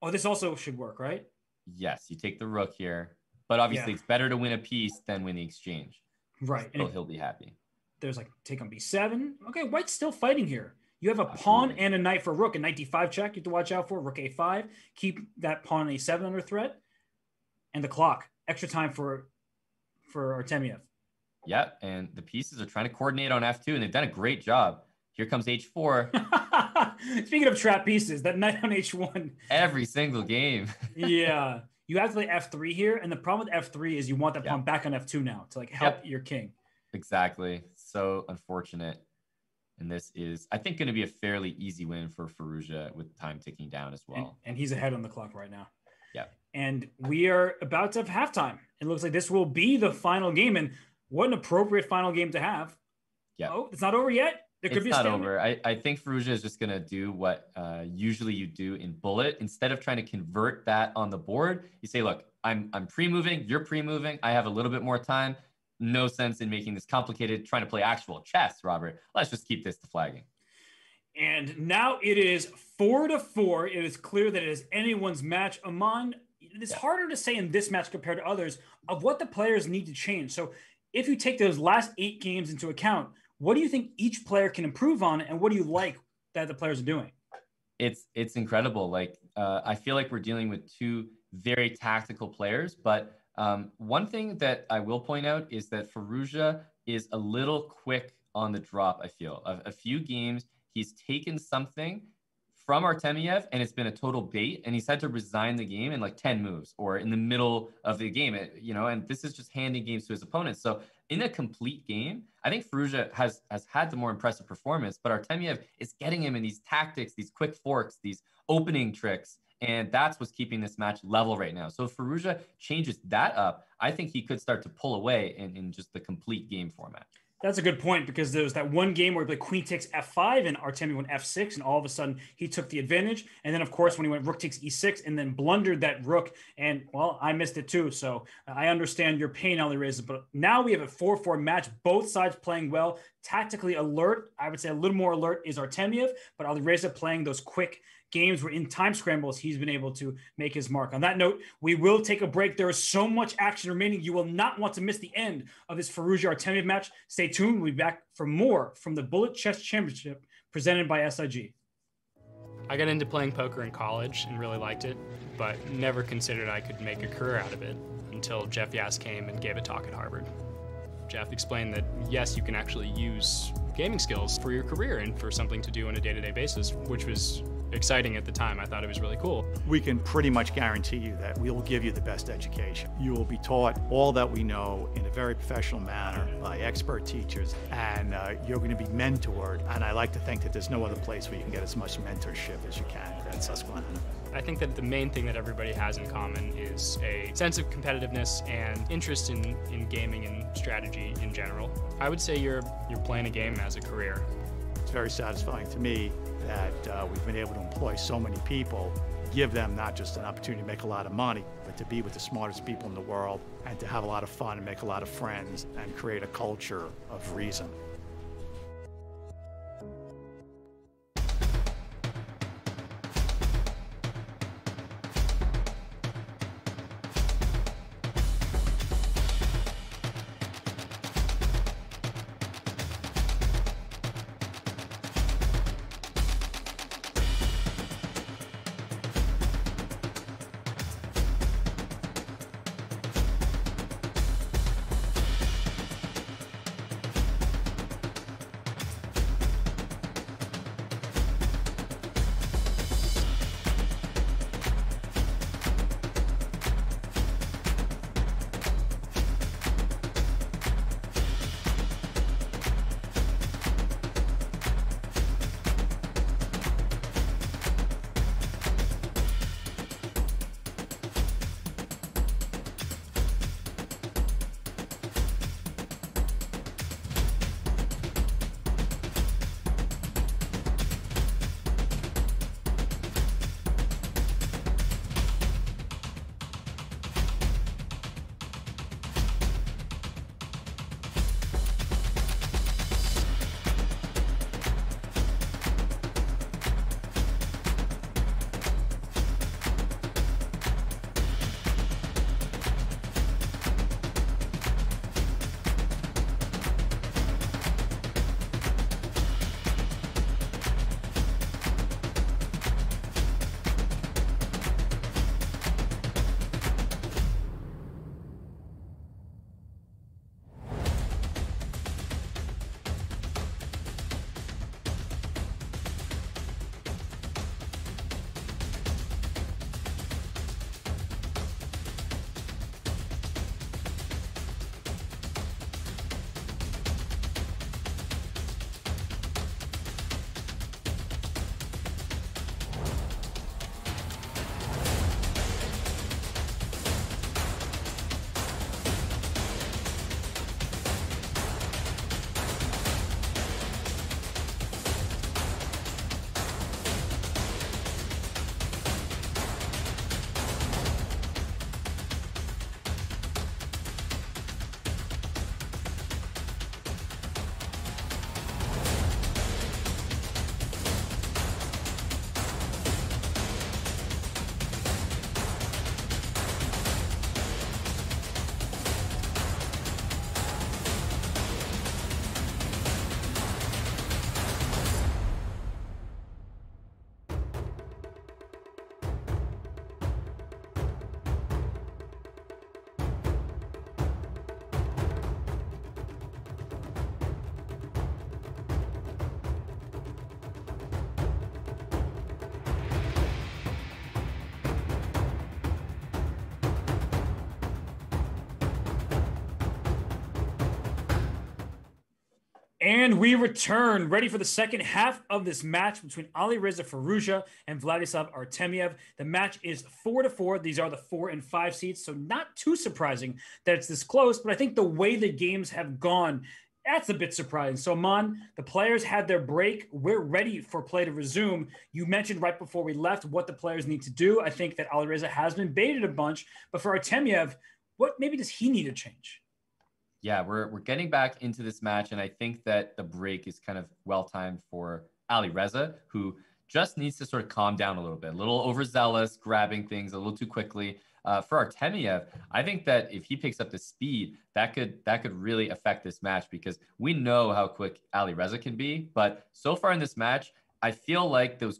Oh, this also should work, right? Yes, you take the rook here, but obviously it's better to win a piece than win the exchange. Right. So he'll be happy. There's like take on B7. Okay, white's still fighting here. You have a pawn and a knight for rook. A knight D5 check you have to watch out for. Rook A5. Keep that pawn on A7 under threat. And the clock. Extra time for Artemyev. Yeah, and the pieces are trying to coordinate on F2, and they've done a great job. Here comes H4. Speaking of trap pieces, that knight on H1. Every single game. Yeah. You have to play F3 here, and the problem with F3 is you want that pawn back on F2 now to like help your king. Exactly. So unfortunate. And this is, I think, going to be a fairly easy win for Farouja with time ticking down as well. And he's ahead on the clock right now. Yeah. And we are about to have halftime. It looks like this will be the final game. And what an appropriate final game to have. Yeah. Oh, it's not over yet. There could be a stalemate. It's not over. I think Farouja is just going to do what usually you do in bullet. Instead of trying to convert that on the board, you say, look, I'm pre-moving, you're pre-moving. I have a little bit more time. No sense in making this complicated, trying to play actual chess, Robert. Let's just keep this to flagging. And now it is 4-4. It is clear that it is anyone's match. Aman, it's harder to say in this match compared to others of what the players need to change. So if you take those last 8 games into account, what do you think each player can improve on, and what do you like that the players are doing? It's incredible. Like I feel like we're dealing with 2 very tactical players, but one thing that I will point out is that Farouja is a little quick on the drop, I feel. A few games, he's taken something from Artemyev, and it's been a total bait, and he's had to resign the game in like 10 moves or in the middle of the game, and this is just handing games to his opponents. So in a complete game, I think Farouja has had the more impressive performance, but Artemyev is getting him in these tactics, these quick forks, these opening tricks, and that's what's keeping this match level right now. So if Farouja changes that up, I think he could start to pull away in just the complete game format. That's a good point, because there was that one game where he played queen takes F5 and Artemyev went F6, and all of a sudden he took the advantage. And then, of course, when he went rook takes E6 and then blundered that rook, and, well, I missed it too. So I understand your pain, Reza. But now we have a 4-4 match, both sides playing well, tactically alert. I would say a little more alert is Artemyev, but Reza playing those quick games where in time scrambles, he's been able to make his mark. On that note, we will take a break. There is so much action remaining. You will not want to miss the end of this Farouja Artemyev match. Stay tuned. We'll be back for more from the Bullet Chess Championship presented by SIG. I got into playing poker in college and really liked it, but never considered I could make a career out of it until Jeff Yass came and gave a talk at Harvard. Jeff explained that, yes, you can actually use gaming skills for your career and for something to do on a day-to-day basis, which was exciting at the time. I thought it was really cool. We can pretty much guarantee you that we will give you the best education. You will be taught all that we know in a very professional manner by expert teachers, and you're going to be mentored. And I like to think that there's no other place where you can get as much mentorship as you can at Susquehanna. I think that the main thing that everybody has in common is a sense of competitiveness and interest in gaming and strategy in general. I would say you're playing a game as a career. It's very satisfying to me that we've been able to employ so many people, give them not just an opportunity to make a lot of money, but to be with the smartest people in the world and to have a lot of fun and make a lot of friends and create a culture of reason. And we return, ready for the second half of this match between Alireza Farouja and Vladislav Artemyev. The match is 4-4. These are the 4 and 5 seeds, so not too surprising that it's this close, but I think the way the games have gone, that's a bit surprising. So, Man, the players had their break. We're ready for play to resume. You mentioned right before we left what the players need to do. I think that Alireza has been baited a bunch, but for Artemyev, what maybe does he need to change? Yeah, we're getting back into this match, and I think that the break is kind of well-timed for Alireza, who just needs to sort of calm down a little bit, a little overzealous, grabbing things a little too quickly. For Artemyev, I think that if he picks up the speed, that could really affect this match, because we know how quick Alireza can be. But so far in this match, I feel like those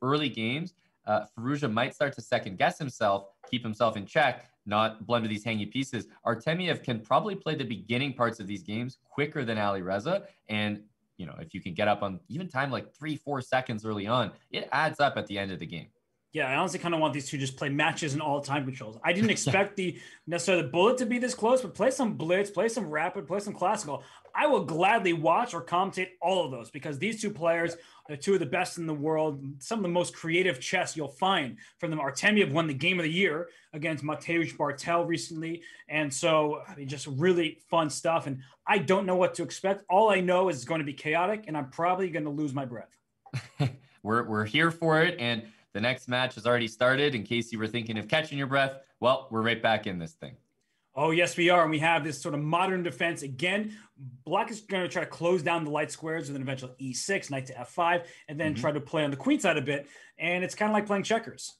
early games, Farouja might start to second guess himself, keep himself in check, not blunder these hangy pieces. Artemyev can probably play the beginning parts of these games quicker than Alireza, and you know, if you can get up on even time like 3-4 seconds early on, it adds up at the end of the game. Yeah, I honestly kind of want these two just play matches and all time controls. I didn't expect necessarily the bullet to be this close, but play some blitz, play some rapid, play some classical. I will gladly watch or commentate all of those because these two players are two of the best in the world. Some of the most creative chess you'll find from them. Artemyev won the game of the year against Mateusz Bartel recently. And so I mean, just really fun stuff. And I don't know what to expect. All I know is it's going to be chaotic and I'm probably going to lose my breath. We're here for it. And the next match has already started. In case you were thinking of catching your breath, well, we're right back in this thing. Oh, yes, we are. And we have this sort of modern defense. Again, Black is going to try to close down the light squares with an eventual e6, knight to f5, and then try to play on the queen side a bit. And it's kind of like playing checkers.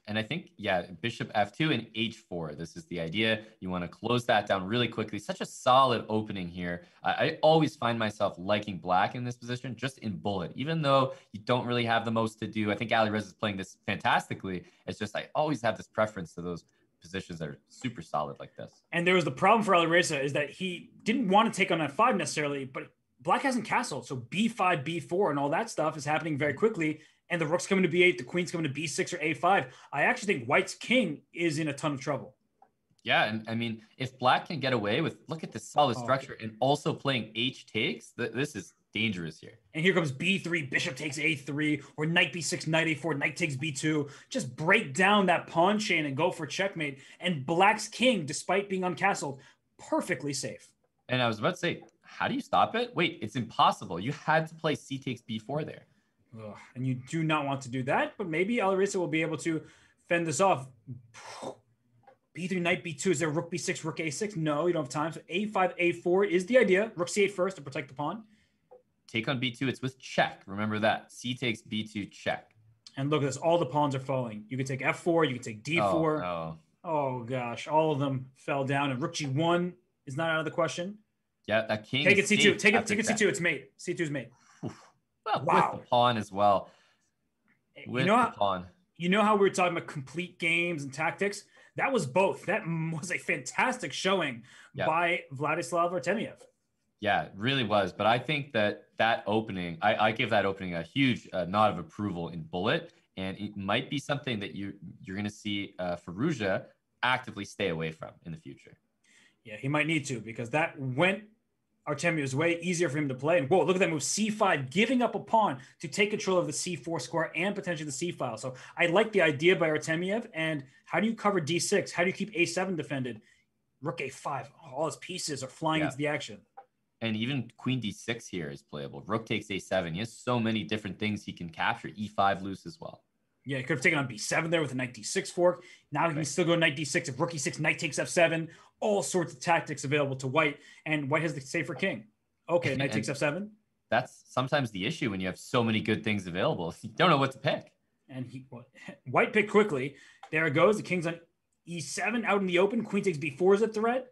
And I think, yeah, bishop f2 and h4. This is the idea. You want to close that down really quickly. Such a solid opening here. I always find myself liking Black in this position, just in bullet. Even though you don't really have the most to do. I think Ali Reza is playing this fantastically. It's just I always have this preference to those positions that are super solid like this. And there was the problem for Ali Reza is that he didn't want to take on f5 necessarily, but Black hasn't castled. So b5, b4, and all that stuff is happening very quickly. And the rook's coming to b8, the queen's coming to b6 or a5. I actually think White's king is in a ton of trouble. Yeah, and I mean, if Black can get away with, look at this solid structure, and also playing h takes, this is dangerous here. And here comes b3, bishop takes a3, or knight b6, knight a4, knight takes b2. Just break down that pawn chain and go for checkmate. And Black's king, despite being uncastled, perfectly safe. And I was about to say, how do you stop it? Wait, it's impossible. You had to play c takes b4 there. Ugh, and you do not want to do that, but maybe Ali Reza will be able to fend this off. b3, knight b2. Is there rook b6, rook a6? No, you don't have time. So a5, a4 is the idea. Rook c8 first to protect the pawn. Take on b2. It's with check. Remember that. C takes b2 check. And look at this. All the pawns are falling. You can take f4. You can take d4. Oh gosh. All of them fell down. And rook g1 is not out of the question. Yeah, that king. Take it c2. Take it c2. It's mate. C2 is mate. Well, wow. With the pawn as well. With the pawn. You know how we were talking about complete games and tactics? That was both. That was a fantastic showing by Vladislav Artemyev. Yeah, it really was. But I think that opening, I give that opening a huge nod of approval in bullet. And it might be something that you're going to see Farouja actively stay away from in the future. Yeah, he might need to, because that went Artemyev's way, easier for him to play. And whoa, look at that move, c5, giving up a pawn to take control of the c4 square and potentially the c file. So I like the idea by Artemyev. And how do you cover d6? How do you keep a7 defended? Rook a5, all his pieces are flying into the action. And even queen d6 here is playable. Rook takes a7. He has so many different things he can capture. e5 loose as well. Yeah, he could have taken on b7 there with a knight d6 fork. Now he can still go knight d6. If rook e6, knight takes f7. All sorts of tactics available to White. And White has the safer king. Okay, knight takes f7. That's sometimes the issue when you have so many good things available. You don't know what to pick. And White picked quickly. There it goes. The king's on e7 out in the open. Queen takes b4 is a threat.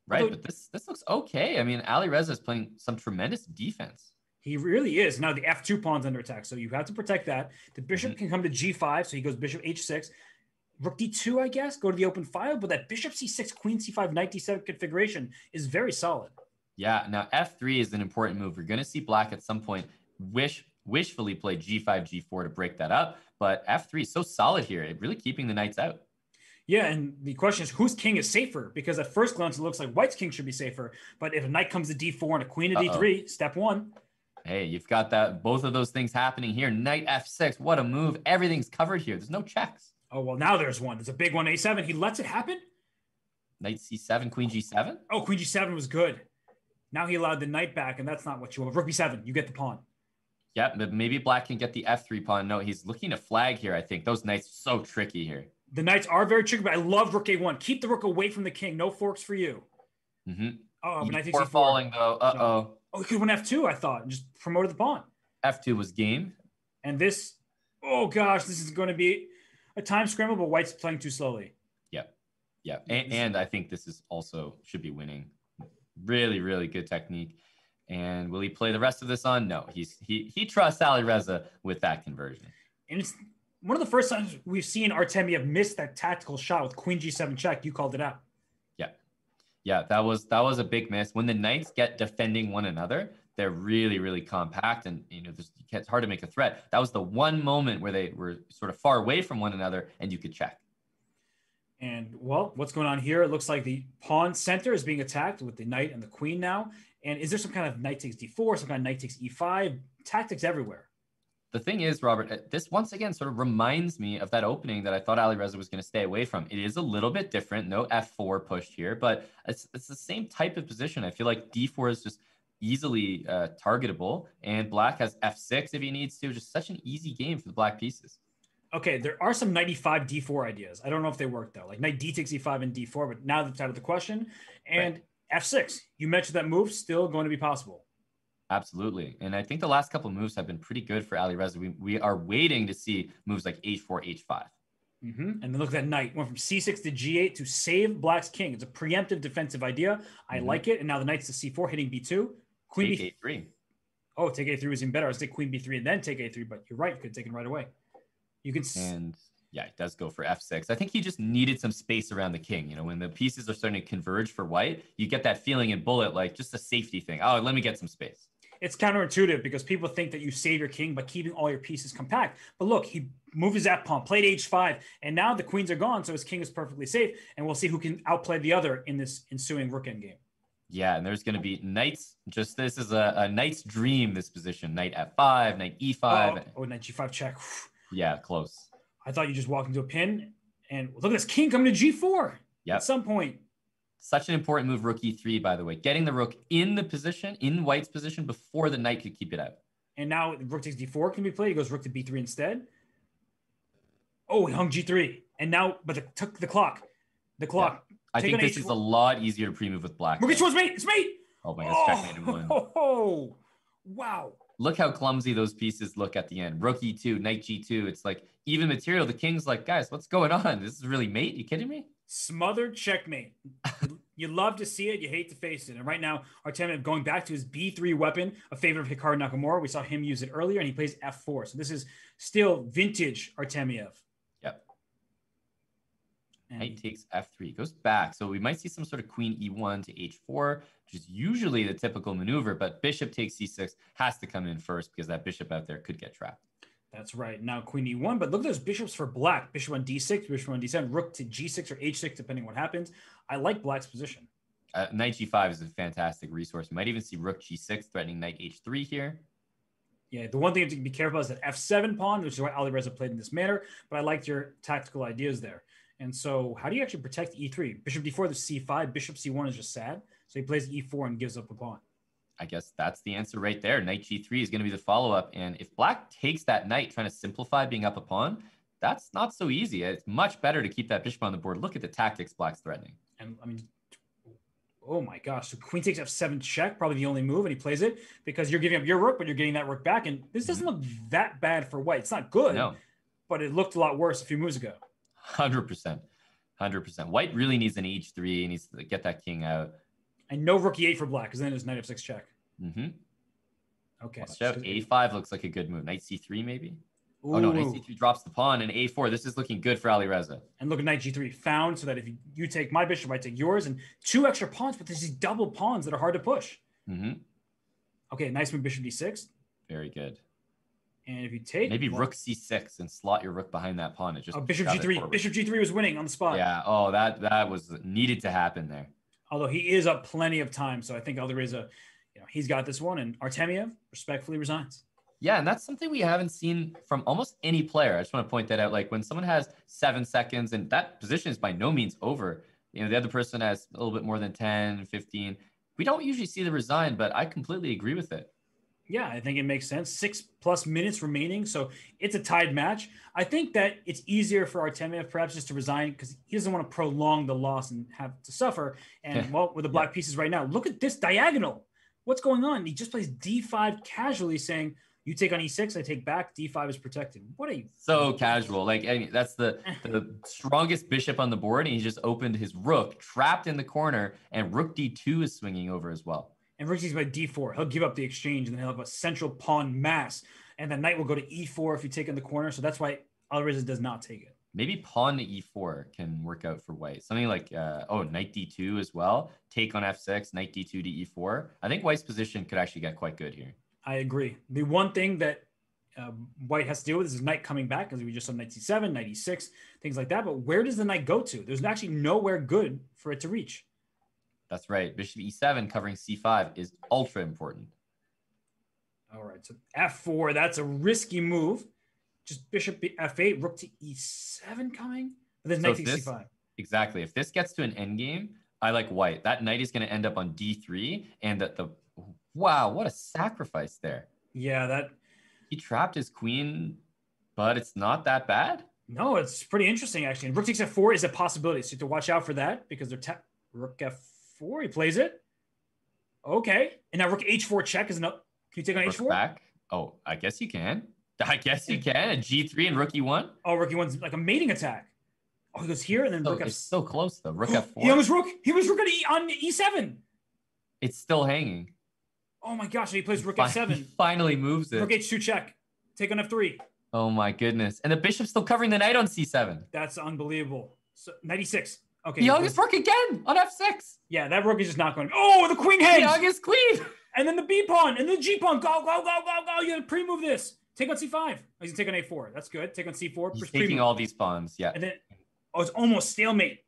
Right, but this looks okay. I mean, Ali Reza is playing some tremendous defense. He really is. Now the f2 pawn's under attack, so you have to protect that. The bishop can come to g5, so he goes bishop h6. Rook d2, I guess, go to the open file, but that bishop c6, queen c5, knight d7 configuration is very solid. Yeah, now f3 is an important move. We're going to see Black at some point wishfully play g5, g4 to break that up, but f3 is so solid here, it really keeping the knights out. Yeah, and the question is, whose king is safer? Because at first glance, it looks like White's king should be safer. But if a knight comes to d4 and a queen to d3, step one. Hey, you've got both of those things happening here. Knight f6, what a move. Everything's covered here. There's no checks. Oh, well, now there's one. There's a big one, a7. He lets it happen? Knight c7, queen g7? Oh, queen g7 was good. Now he allowed the knight back, and that's not what you want. Rook b7, you get the pawn. Yeah, but maybe Black can get the f3 pawn. No, he's looking to flag here, I think. Those knights are so tricky here. The knights are very tricky, but I love rook a1. Keep the rook away from the king. No forks for you. Mm-hmm. Oh, but knight takes e4. Falling, though. Uh-oh. No. Oh, he could have won f2, I thought, and just promoted the pawn. f2 was game. And this, oh gosh, this is going to be a time scramble, but White's playing too slowly. Yeah. Yeah. And I think this is also should be winning. Really, really good technique. And will he play the rest of this on? No. He trusts Ali Reza with that conversion. And it's one of the first times we've seen Artemyev miss that tactical shot with queen g7 check. You called it out. Yeah. Yeah, that was a big miss. When the knights get defending one another, they're really, really compact, and it's hard to make a threat. That was the one moment where they were sort of far away from one another, and you could check. And well, what's going on here? It looks like the pawn center is being attacked with the knight and the queen now. And is there some kind of knight takes d4, some kind of knight takes e5? Tactics everywhere. The thing is, Robert, this once again sort of reminds me of that opening that I thought Alireza was going to stay away from. It is a little bit different. No f4 pushed here, but it's the same type of position. I feel like d4 is just easily targetable, and black has f6 if he needs to. Just such an easy game for the black pieces. Okay, there are some knight e5 d4 ideas. I don't know if they work though. Like knight d takes e5 and d4, but now that's out of the question. And f6, you mentioned that move still going to be possible. Absolutely. And I think the last couple of moves have been pretty good for Alireza. We are waiting to see moves like h4, h5. And then look at that knight. Went from c6 to g8 to save black's king. It's a preemptive defensive idea. I like it. And now the knight's to c4, hitting b2. Queen take a3. Oh, take a3 was even better. I was take queen b3 and then take a3, but you're right. You could have taken right away. You can... And yeah, it does go for f6. I think he just needed some space around the king. When the pieces are starting to converge for white, you get that feeling in bullet, like just a safety thing. Oh, let me get some space. It's counterintuitive because people think that you save your king by keeping all your pieces compact. But look, he moved his f pawn, played h5, and now the queens are gone, so his king is perfectly safe. And we'll see who can outplay the other in this ensuing rook endgame. Yeah, and there's going to be knights. Just this is a knight's dream, this position. Knight f5, knight e5. Oh, knight g5 check. Yeah, close. I thought you just walked into a pin. And look at this king coming to g4 at some point. Such an important move, rook e3, by the way. Getting the rook in the position, in white's position, before the knight could keep it out. And now rook takes d4 can be played. He goes rook to b3 instead. Oh, he hung g3. And now, but took the clock. The clock. Yeah. I think this is a lot easier to pre-move with black. Rook h4's mate. It's mate. Oh my gosh, checkmate in one. Oh, wow. Look how clumsy those pieces look at the end. Rook e2, knight g2. It's like even material. The king's like, guys, what's going on? This is really mate? You kidding me? Smothered checkmate. You love to see it. You hate to face it. And right now, Artemyev going back to his b3 weapon, a favorite of Hikaru Nakamura. We saw him use it earlier, and he plays f4. So this is still vintage Artemyev. Yep. Knight takes f3. Goes back. So we might see some sort of queen e1 to h4, which is usually the typical maneuver. But bishop takes c6 has to come in first because that bishop out there could get trapped. That's right. Now queen e1, but look at those bishops for black. Bishop on d6, bishop on d7, rook to g6 or h6, depending what happens. I like black's position. Knight g5 is a fantastic resource. You might even see rook g6 threatening knight h3 here. Yeah, the one thing to be careful is that f7 pawn, which is why Alireza played in this manner, but I liked your tactical ideas there. And so how do you actually protect e3? Bishop d4, there's c5, bishop c1 is just sad. So he plays e4 and gives up a pawn. I guess that's the answer right there. Knight g3 is going to be the follow-up. And if black takes that knight, trying to simplify being up a pawn, that's not so easy. It's much better to keep that bishop on the board. Look at the tactics black's threatening. And I mean, oh my gosh. So queen takes f7 check, probably the only move, and he plays it because you're giving up your rook, but you're getting that rook back. And this doesn't look that bad for white. It's not good, but it looked a lot worse a few moves ago. 100%. 100%. White really needs an h3. He needs to get that king out. And no rook e8 for black, because then there's knight f6 check. Okay. So a5 looks like a good move. Knight c3 maybe? Ooh. Oh no, knight c3 drops the pawn, and a4. This is looking good for Alireza. And look at knight g3 found, so that if you take my bishop, I take yours, and 2 extra pawns, but there's these double pawns that are hard to push. Okay, nice move, bishop d6. Very good. And if you take maybe rook c6 and slot your rook behind that pawn, it just bishop g3. Bishop g3 was winning on the spot. Yeah. Oh, that was needed to happen there. Although he is up plenty of time, so I think Alireza, he's got this one, and Artemyev respectfully resigns. Yeah, and that's something we haven't seen from almost any player. I just want to point that out. Like when someone has 7 seconds, and that position is by no means over. The other person has a little bit more than 10, 15. We don't usually see the resign, but I completely agree with it. Yeah, I think it makes sense. 6+ minutes remaining, so it's a tied match. I think that it's easier for Artemyev perhaps just to resign because he doesn't want to prolong the loss and have to suffer. And well, with the black pieces right now, look at this diagonal. What's going on? He just plays d5 casually, saying, you take on e6, I take back, d5 is protected. What are you? So casual. Like, I mean, that's the strongest bishop on the board, and he just opened his rook, trapped in the corner, and rook d2 is swinging over as well. And rook takes by d4. He'll give up the exchange, and then he'll have a central pawn mass. And the knight will go to e4 if you take in the corner. So that's why Alireza does not take it. maybe pawn to e4 can work out for white. Something like, knight d2 as well. Take on f6, knight d2 to e4. I think white's position could actually get quite good here. I agree. The one thing that white has to deal with is his knight coming back, because we just saw knight c7, knight e6, things like that. But where does the knight go to? There's actually nowhere good for it to reach. That's right. Bishop e7 covering c5 is ultra important. All right, so f4, that's a risky move. Just bishop f8, rook to e7 coming. And then knight to c5. Exactly. If this gets to an endgame, I like white. That knight is going to end up on d3. And wow, what a sacrifice there. Yeah, he trapped his queen, but it's not that bad. No, it's pretty interesting, actually. And rook takes f4 is a possibility, so you have to watch out for that, because they're rook f4, he plays it. Okay. And now rook h4 check is enough. Can you take on h4? Back. Oh, I guess you can. A g3 and rook e1. Oh, rook e1's like a mating attack. Oh, he goes here and then rook f4. It's so close though. Rook f4. He was rook on e7. It's still hanging. Oh my gosh, he plays rook f7. He finally moves it. Rook h2 check. Take on f3. Oh my goodness. And the bishop's still covering the knight on c7. That's unbelievable. So knight e6. Okay. He hung his rook again on f6. Yeah, that rook is just not going. Oh, the queen hangs. He hung his queen. And then the b pawn and the g pawn. Go. You gotta pre-move this. Take on c5. Oh, he's gonna take on a4. That's good. Take on c4. He's taking all these pawns. Yeah. And then, it's almost stalemate.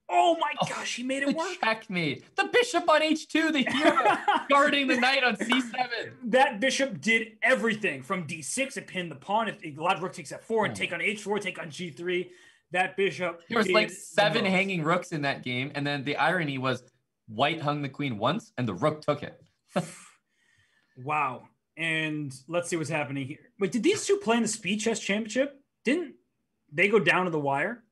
Oh my gosh, he made it work. Checkmate. The bishop on h2, the hero, guarding the knight on c7. That bishop did everything from d6. It pinned the pawn. It allowed rook takes f4 and take on h4, take on g3. That bishop. There was like 7 hanging rooks in that game, and then the irony was white hung the queen once, and the rook took it. Wow. And let's see what's happening here. Wait, did these two play in the Speed Chess Championship? Didn't they go down to the wire?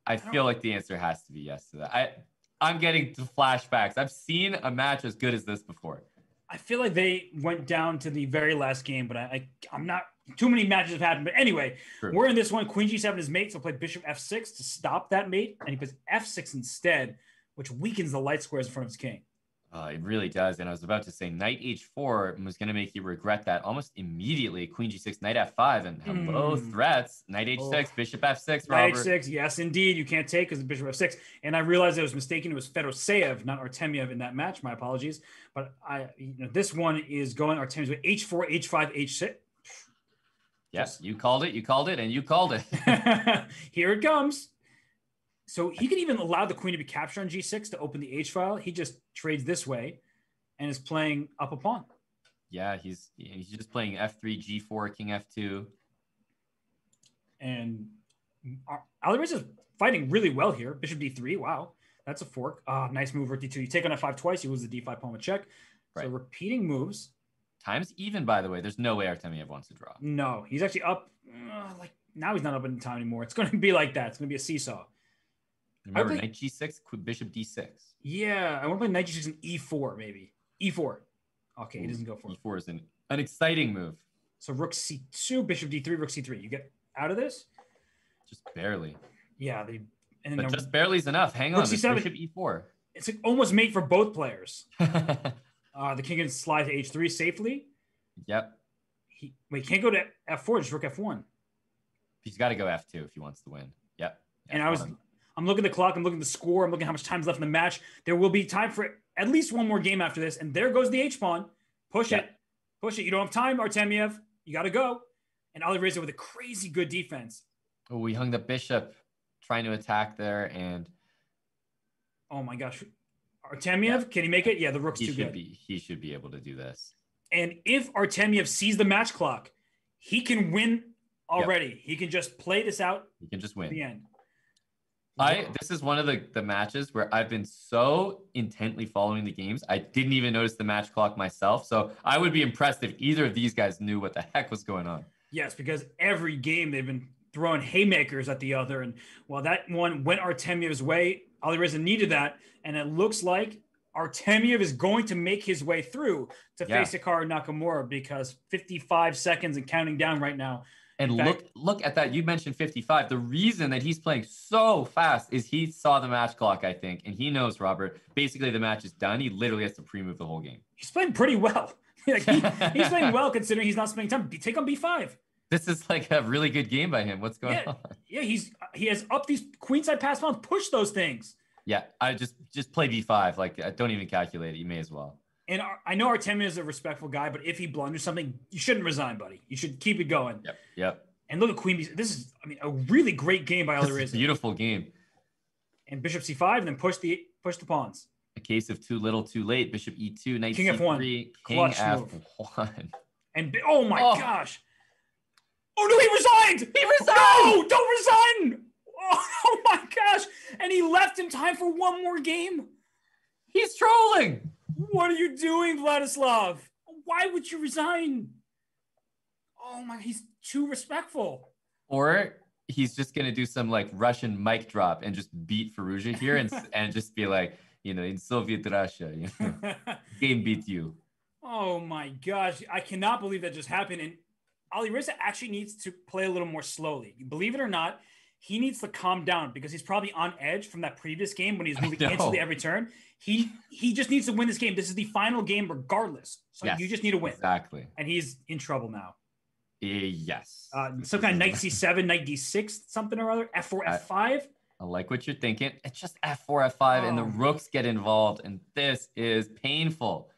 I feel like the answer has to be yes to that. I'm getting to flashbacks. I've seen a match as good as this before. I feel like they went down to the very last game, but I'm not. Too many matches have happened. But anyway, We're in this one. Queen g7 is mate, so play bishop f6 to stop that mate, and he plays f6 instead, which weakens the light squares in front of his king. It really does. And I was about to say knight h4 was going to make you regret that almost immediately. Queen g6, knight f5, and hello threats. Knight h6, bishop f6, Robert. Knight h6, yes, indeed. You can't take because the bishop f6. And I realized I was mistaken. It was Fedoseev, not Artemyev in that match. My apologies. But this one is going Artemyev with h4, h5, h6. Yes, you called it, and you called it. Here it comes. So he can even allow the queen to be captured on g6 to open the h file. He just trades this way and is playing up a pawn. Yeah, he's just playing f3, g4, king f2. And Alireza is fighting really well here. Bishop d3. Wow, that's a fork. Nice move, rook d2. You take on f5 twice. You lose the d5 pawn with check. Right. So repeating moves. Time's even, by the way. There's no way Artemyev wants to draw. No, he's actually up. Now he's not up in time anymore. It's going to be like that. It's going to be a seesaw. Remember, knight g6, bishop d6. Yeah, I want to play knight g6 and e4, maybe. e4. Okay, he doesn't go for it. e4 is an exciting move. So rook c2, bishop d3, rook c3. You get out of this? Just barely. Yeah. But just barely is enough. Hang on, bishop e4. It's almost mate for both players. The king can slide to h3 safely. Yep. He can't go to f4, just rook f1. He's got to go f2 if he wants to win. Yep. And I'm looking at the clock. I'm looking at the score. I'm looking at how much time's left in the match. There will be time for at least one more game after this. And there goes the H-pawn. Push it. You don't have time, Artemyev. You got to go. And Alireza with a crazy good defense. Oh, we hung the bishop trying to attack there. And oh, my gosh. Artemyev, can he make it? Yeah, the rook's too good. He should be able to do this. And if Artemyev sees the match clock, he can win already. Yep. He can just play this out. He can just win. At the end. This is one of the matches where I've been so intently following the games, I didn't even notice the match clock myself. So I would be impressed if either of these guys knew what the heck was going on. Yes, because every game they've been throwing haymakers at the other. And while that one went Artemyev's way, Alireza needed that. And it looks like Artemyev is going to make his way through to face Hikaru Nakamura, because 55 seconds and counting down right now. And look at that. You mentioned 55. The reason that he's playing so fast is he saw the match clock, I think. And he knows, Robert, basically the match is done. He literally has to pre-move the whole game. He's playing pretty well. He's playing well considering he's not spending time. Take on b5. This is like a really good game by him. What's going on? Yeah, he has up these queenside pass pawns, push those things. Yeah, I just play b5. Like, don't even calculate it. You may as well. And I know Artemyev is a respectful guy, but if he blunders something, you shouldn't resign, buddy. You should keep it going. Yep. And look at Queen B. This is, I mean, a really great game by Reza. Beautiful game. And Bishop C5, and then push the pawns. A case of too little, too late. Bishop E2, Knight King C3, F1. King Clutch F1. And oh my gosh! Oh no, he resigned! He resigned! No, don't resign! Oh my gosh! And he left in time for one more game. He's trolling. What are you doing, Vladislav? Why would you resign? Oh my, he's too respectful. Or he's just gonna do some like Russian mic drop and just beat Farouja here and just be like, in Soviet Russia, game beat you. Oh my gosh, I cannot believe that just happened. And Reza actually needs to play a little more slowly. Believe it or not, he needs to calm down because he's probably on edge from that previous game when he's moving instantly every turn. He just needs to win this game. This is the final game regardless. So you just need to win. Exactly. And he's in trouble now. Yes. Some kind of knight c7, knight d6, something or other, f4, f5. I like what you're thinking. It's just f4, f5, and the rooks get involved, and this is painful.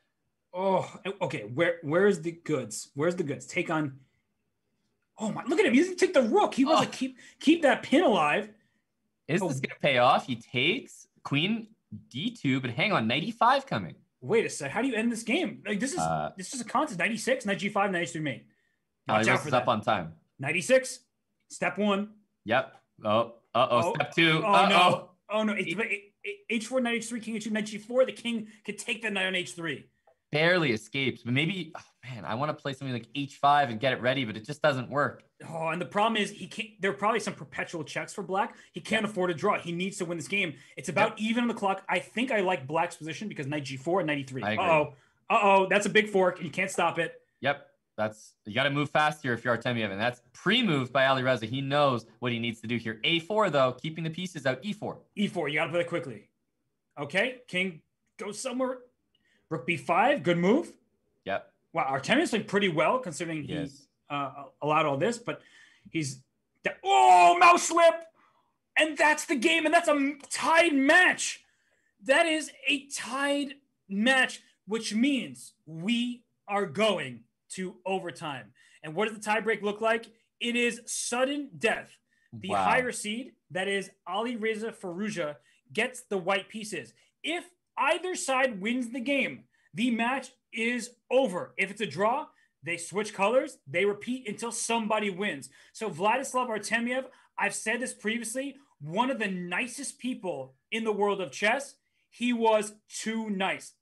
Oh, okay. Where's the goods? Where's the goods? Take on. Oh my! Look at him. He doesn't take the rook. He wants to keep that pin alive. Is this gonna pay off? He takes queen d2, but hang on, knight e5 coming. Wait a sec. How do you end this game? Like this is a contest. 96, knight g5, knight h3 mate. Watch out for that. Up on time. 96, step 1. Yep. Step 2. No. Oh no. H4, knight h3, king h2, knight g4. The king could take the knight on h3. Barely escapes, but maybe, I want to play something like h5 and get it ready, but it just doesn't work. Oh, and the problem is he can't. There are probably some perpetual checks for Black. He can't afford a draw. He needs to win this game. It's about even on the clock. I think I like Black's position because knight g4 and knight e3. That's a big fork, and you can't stop it. Yep. You got to move fast here if you're Artemyev, and that's pre-moved by Reza. He knows what he needs to do here. A4 though, keeping the pieces out. E4. E4. You got to play it quickly. Okay, king goes somewhere. Rook b5. Good move. Yep. Wow, Artemyev's playing pretty well considering he allowed all this, but he's mouse slip, and that's the game, and that's a tied match. That is a tied match, which means we are going to overtime. And what does the tiebreak look like? It is sudden death. The higher seed, that is Reza Farouja, gets the white pieces. If either side wins the game, the match is over. If it's a draw, they switch colors, they repeat until somebody wins. So Vladislav Artemyev, I've said this previously, one of the nicest people in the world of chess. He was too nice.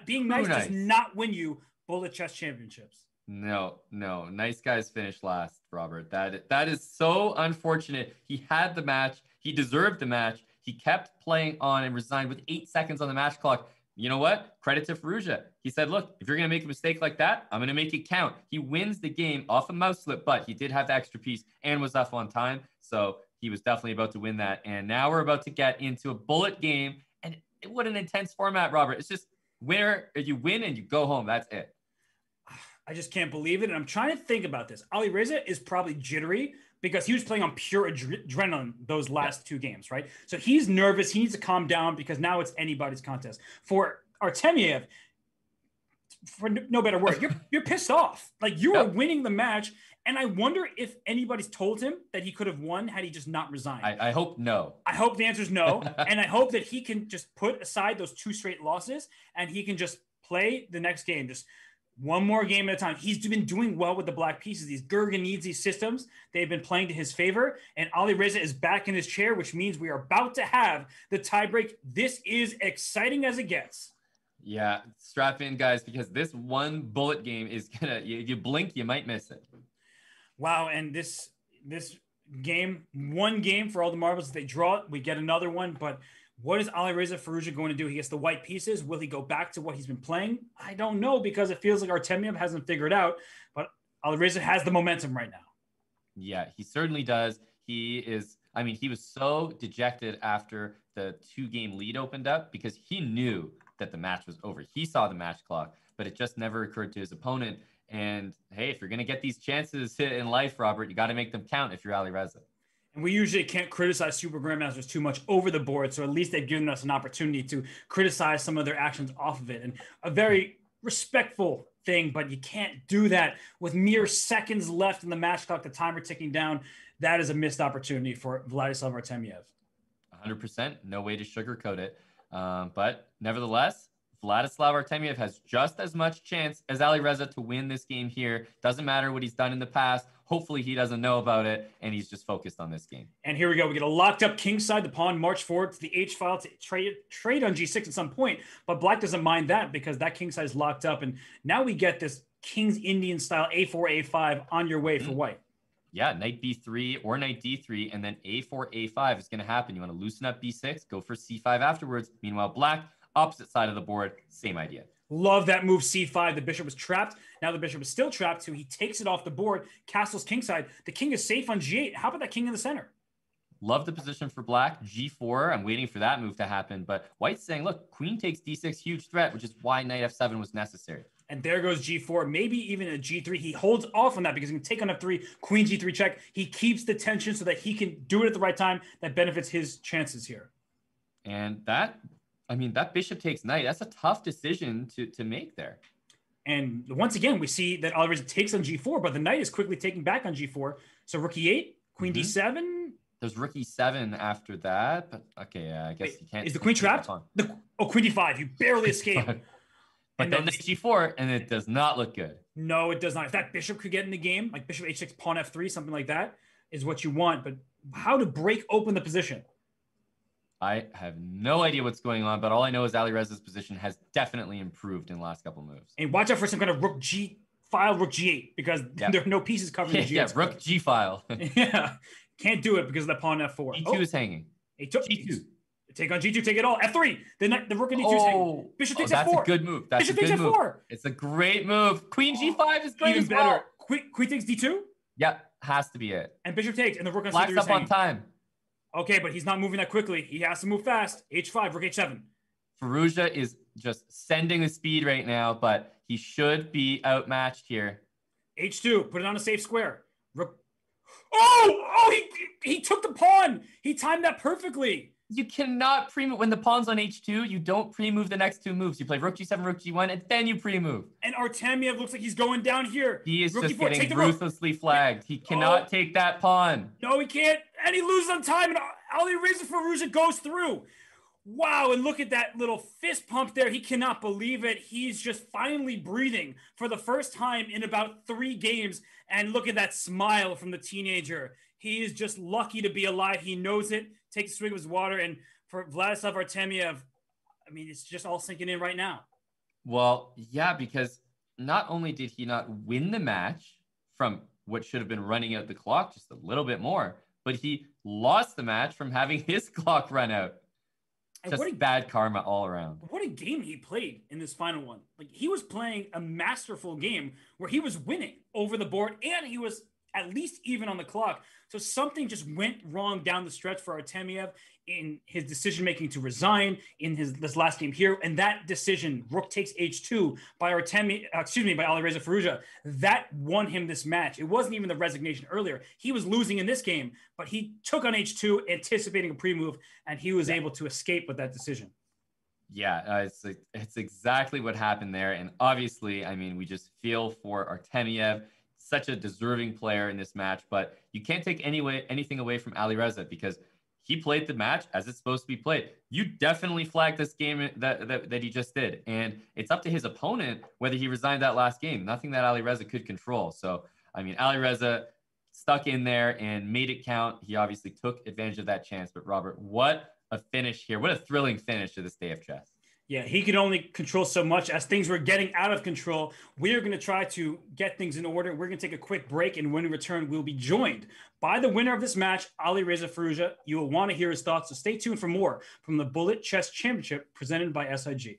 Being nice does not win you bullet chess championships. No. Nice guys finish last, Robert. That is so unfortunate. He had the match. He deserved the match. He kept playing on and resigned with 8 seconds on the match clock. You know what? Credit to Farouja. He said, look, if you're going to make a mistake like that, I'm going to make it count. He wins the game off a mouse slip, but he did have the extra piece and was up on time. So he was definitely about to win that. And now we're about to get into a bullet game. And what an intense format, Robert. It's just winner, you win and you go home. That's it. I just can't believe it. And I'm trying to think about this. Reza is probably jittery because he was playing on pure adrenaline those last two games, right? So he's nervous. He needs to calm down because now it's anybody's contest. For Artemyev, for no better word, you're pissed off. Like you were winning the match. And I wonder if anybody's told him that he could have won had he just not resigned. I hope no. I hope the answer is no. And I hope that he can just put aside those 2 straight losses and he can just play the next game. Just one more game at a time. He's been doing well with the black pieces. These Gurganidze systems, they've been playing to his favor. And Reza is back in his chair, which means we are about to have the tiebreak. This is exciting as it gets. Yeah, strap in, guys, because this one bullet game is gonna, you blink, you might miss it. Wow, and this game, one game for all the marbles. If they draw it, we get another one. But what is Reza Farouja going to do? He gets the white pieces. Will he go back to what he's been playing? I don't know because it feels like Artemyev hasn't figured out. But Reza has the momentum right now. Yeah, he certainly does. He was so dejected after the 2-game lead opened up because he knew that the match was over. He saw the match clock, but it just never occurred to his opponent. And hey, if you're going to get these chances in life, Robert, you got to make them count if you're Ali Reza. And we usually can't criticize Super Grandmasters too much over the board, so at least they've given us an opportunity to criticize some of their actions off of it. And a very respectful thing, but you can't do that with mere seconds left in the match clock, the timer ticking down. That is a missed opportunity for Vladislav Artemyev. 100%, no way to sugarcoat it. But nevertheless, Vladislav Artemyev has just as much chance as Ali Reza to win this game here. Doesn't matter what he's done in the past. Hopefully he doesn't know about it, and he's just focused on this game. And here we go. We get a locked up kingside. The pawn march forward to the H file to trade on G6 at some point. But black doesn't mind that because that kingside is locked up. And now we get this King's Indian style A4, A5 on your way for white. Yeah, knight B3 or knight D3, and then A4, A5 is going to happen. You want to loosen up B6, go for C5 afterwards. Meanwhile, black, opposite side of the board, same idea. Love that move, C5. The bishop was trapped. Now the bishop is still trapped, so he takes it off the board, castles kingside. The king is safe on G8. How about that king in the center? Love the position for black. G4, I'm waiting for that move to happen. But white's saying, look, queen takes D6, huge threat, which is why knight F7 was necessary. And there goes G4, maybe even a G3. He holds off on that because he can take on F3, queen G3 check. He keeps the tension so that he can do it at the right time. That benefits his chances here. And that bishop takes knight. That's a tough decision to make there. And once again, we see that Ali Reza takes on G4, but the knight is quickly taking back on G4. So rook E8, queen D7. There's rook E7 after that, but okay, I guess you can't. Is the queen trapped? Queen D5. You barely escape. But then knight G4, and it does not look good. No, it does not. If that bishop could get in the game, like bishop H6, pawn F3, something like that, is what you want. But how to break open the position? I have no idea what's going on, but all I know is Ali Reza's position has definitely improved in the last couple moves. And watch out for some kind of rook G file, rook G8, because there are no pieces covering the G8. Yeah, rook G file. Yeah, can't do it because of the pawn F4. E2 is hanging. G2. Take on G2, take it all. F3. The rook and D2 is hanging. Bishop takes F4. That's a good move. That's Bishop a good takes move. F4. It's a great move. Queen G5 is great Even as well. better. Queen takes D2. Yeah, has to be it. And bishop takes, and the rook on Black's C3 is up hanging. on time. Okay, but he's not moving that quickly. He has to move fast. H5, rook H7. Farouja is just sending the speed right now, but he should be outmatched here. H2, put it on a safe square. Rook. Oh, he took the pawn. He timed that perfectly. You cannot pre-move. When the pawn's on H2, you don't pre-move the next two moves. You play rook G7, rook G1, and then you pre-move. And Artemyev looks like he's going down here. He is rook just E4, getting ruthlessly flagged. He cannot take that pawn. No, he can't. And he loses on time. And Ali Reza Farouja goes through. Wow, and look at that little fist pump there. He cannot believe it. He's just finally breathing for the first time in about 3 games. And look at that smile from the teenager. He is just lucky to be alive. He knows it. Takes a swig of his water. And for Vladislav Artemyev, I mean, it's just all sinking in right now. Well, yeah, because not only did he not win the match from what should have been running out the clock just a little bit more, but he lost the match from having his clock run out. Just bad karma all around. What a game he played in this final one. Like, he was playing a masterful game where he was winning over the board and he was at least even on the clock. So something just went wrong down the stretch for Artemyev in his decision-making to resign in this last game here. And that decision, rook takes H2 by by Ali Reza Farouja, that won him this match. It wasn't even the resignation earlier. He was losing in this game, but he took on H2, anticipating a pre-move, and he was able to escape with that decision. Yeah, it's exactly what happened there. And obviously, I mean, we just feel for Artemyev. Such a deserving player in this match, but you can't take anything away from Ali Reza because he played the match as it's supposed to be played. You definitely flagged this game that he just did, and it's up to his opponent whether he resigned that last game. Nothing that Ali Reza could control. So, I mean, Ali Reza stuck in there and made it count. He obviously took advantage of that chance. But Robert, what a finish here! What a thrilling finish to this day of chess. Yeah, he could only control so much. As things were getting out of control, we are going to try to get things in order. We're going to take a quick break, and when we return, we'll be joined by the winner of this match, Ali Reza Farouja. You will want to hear his thoughts, so stay tuned for more from the Bullet Chess Championship presented by SIG.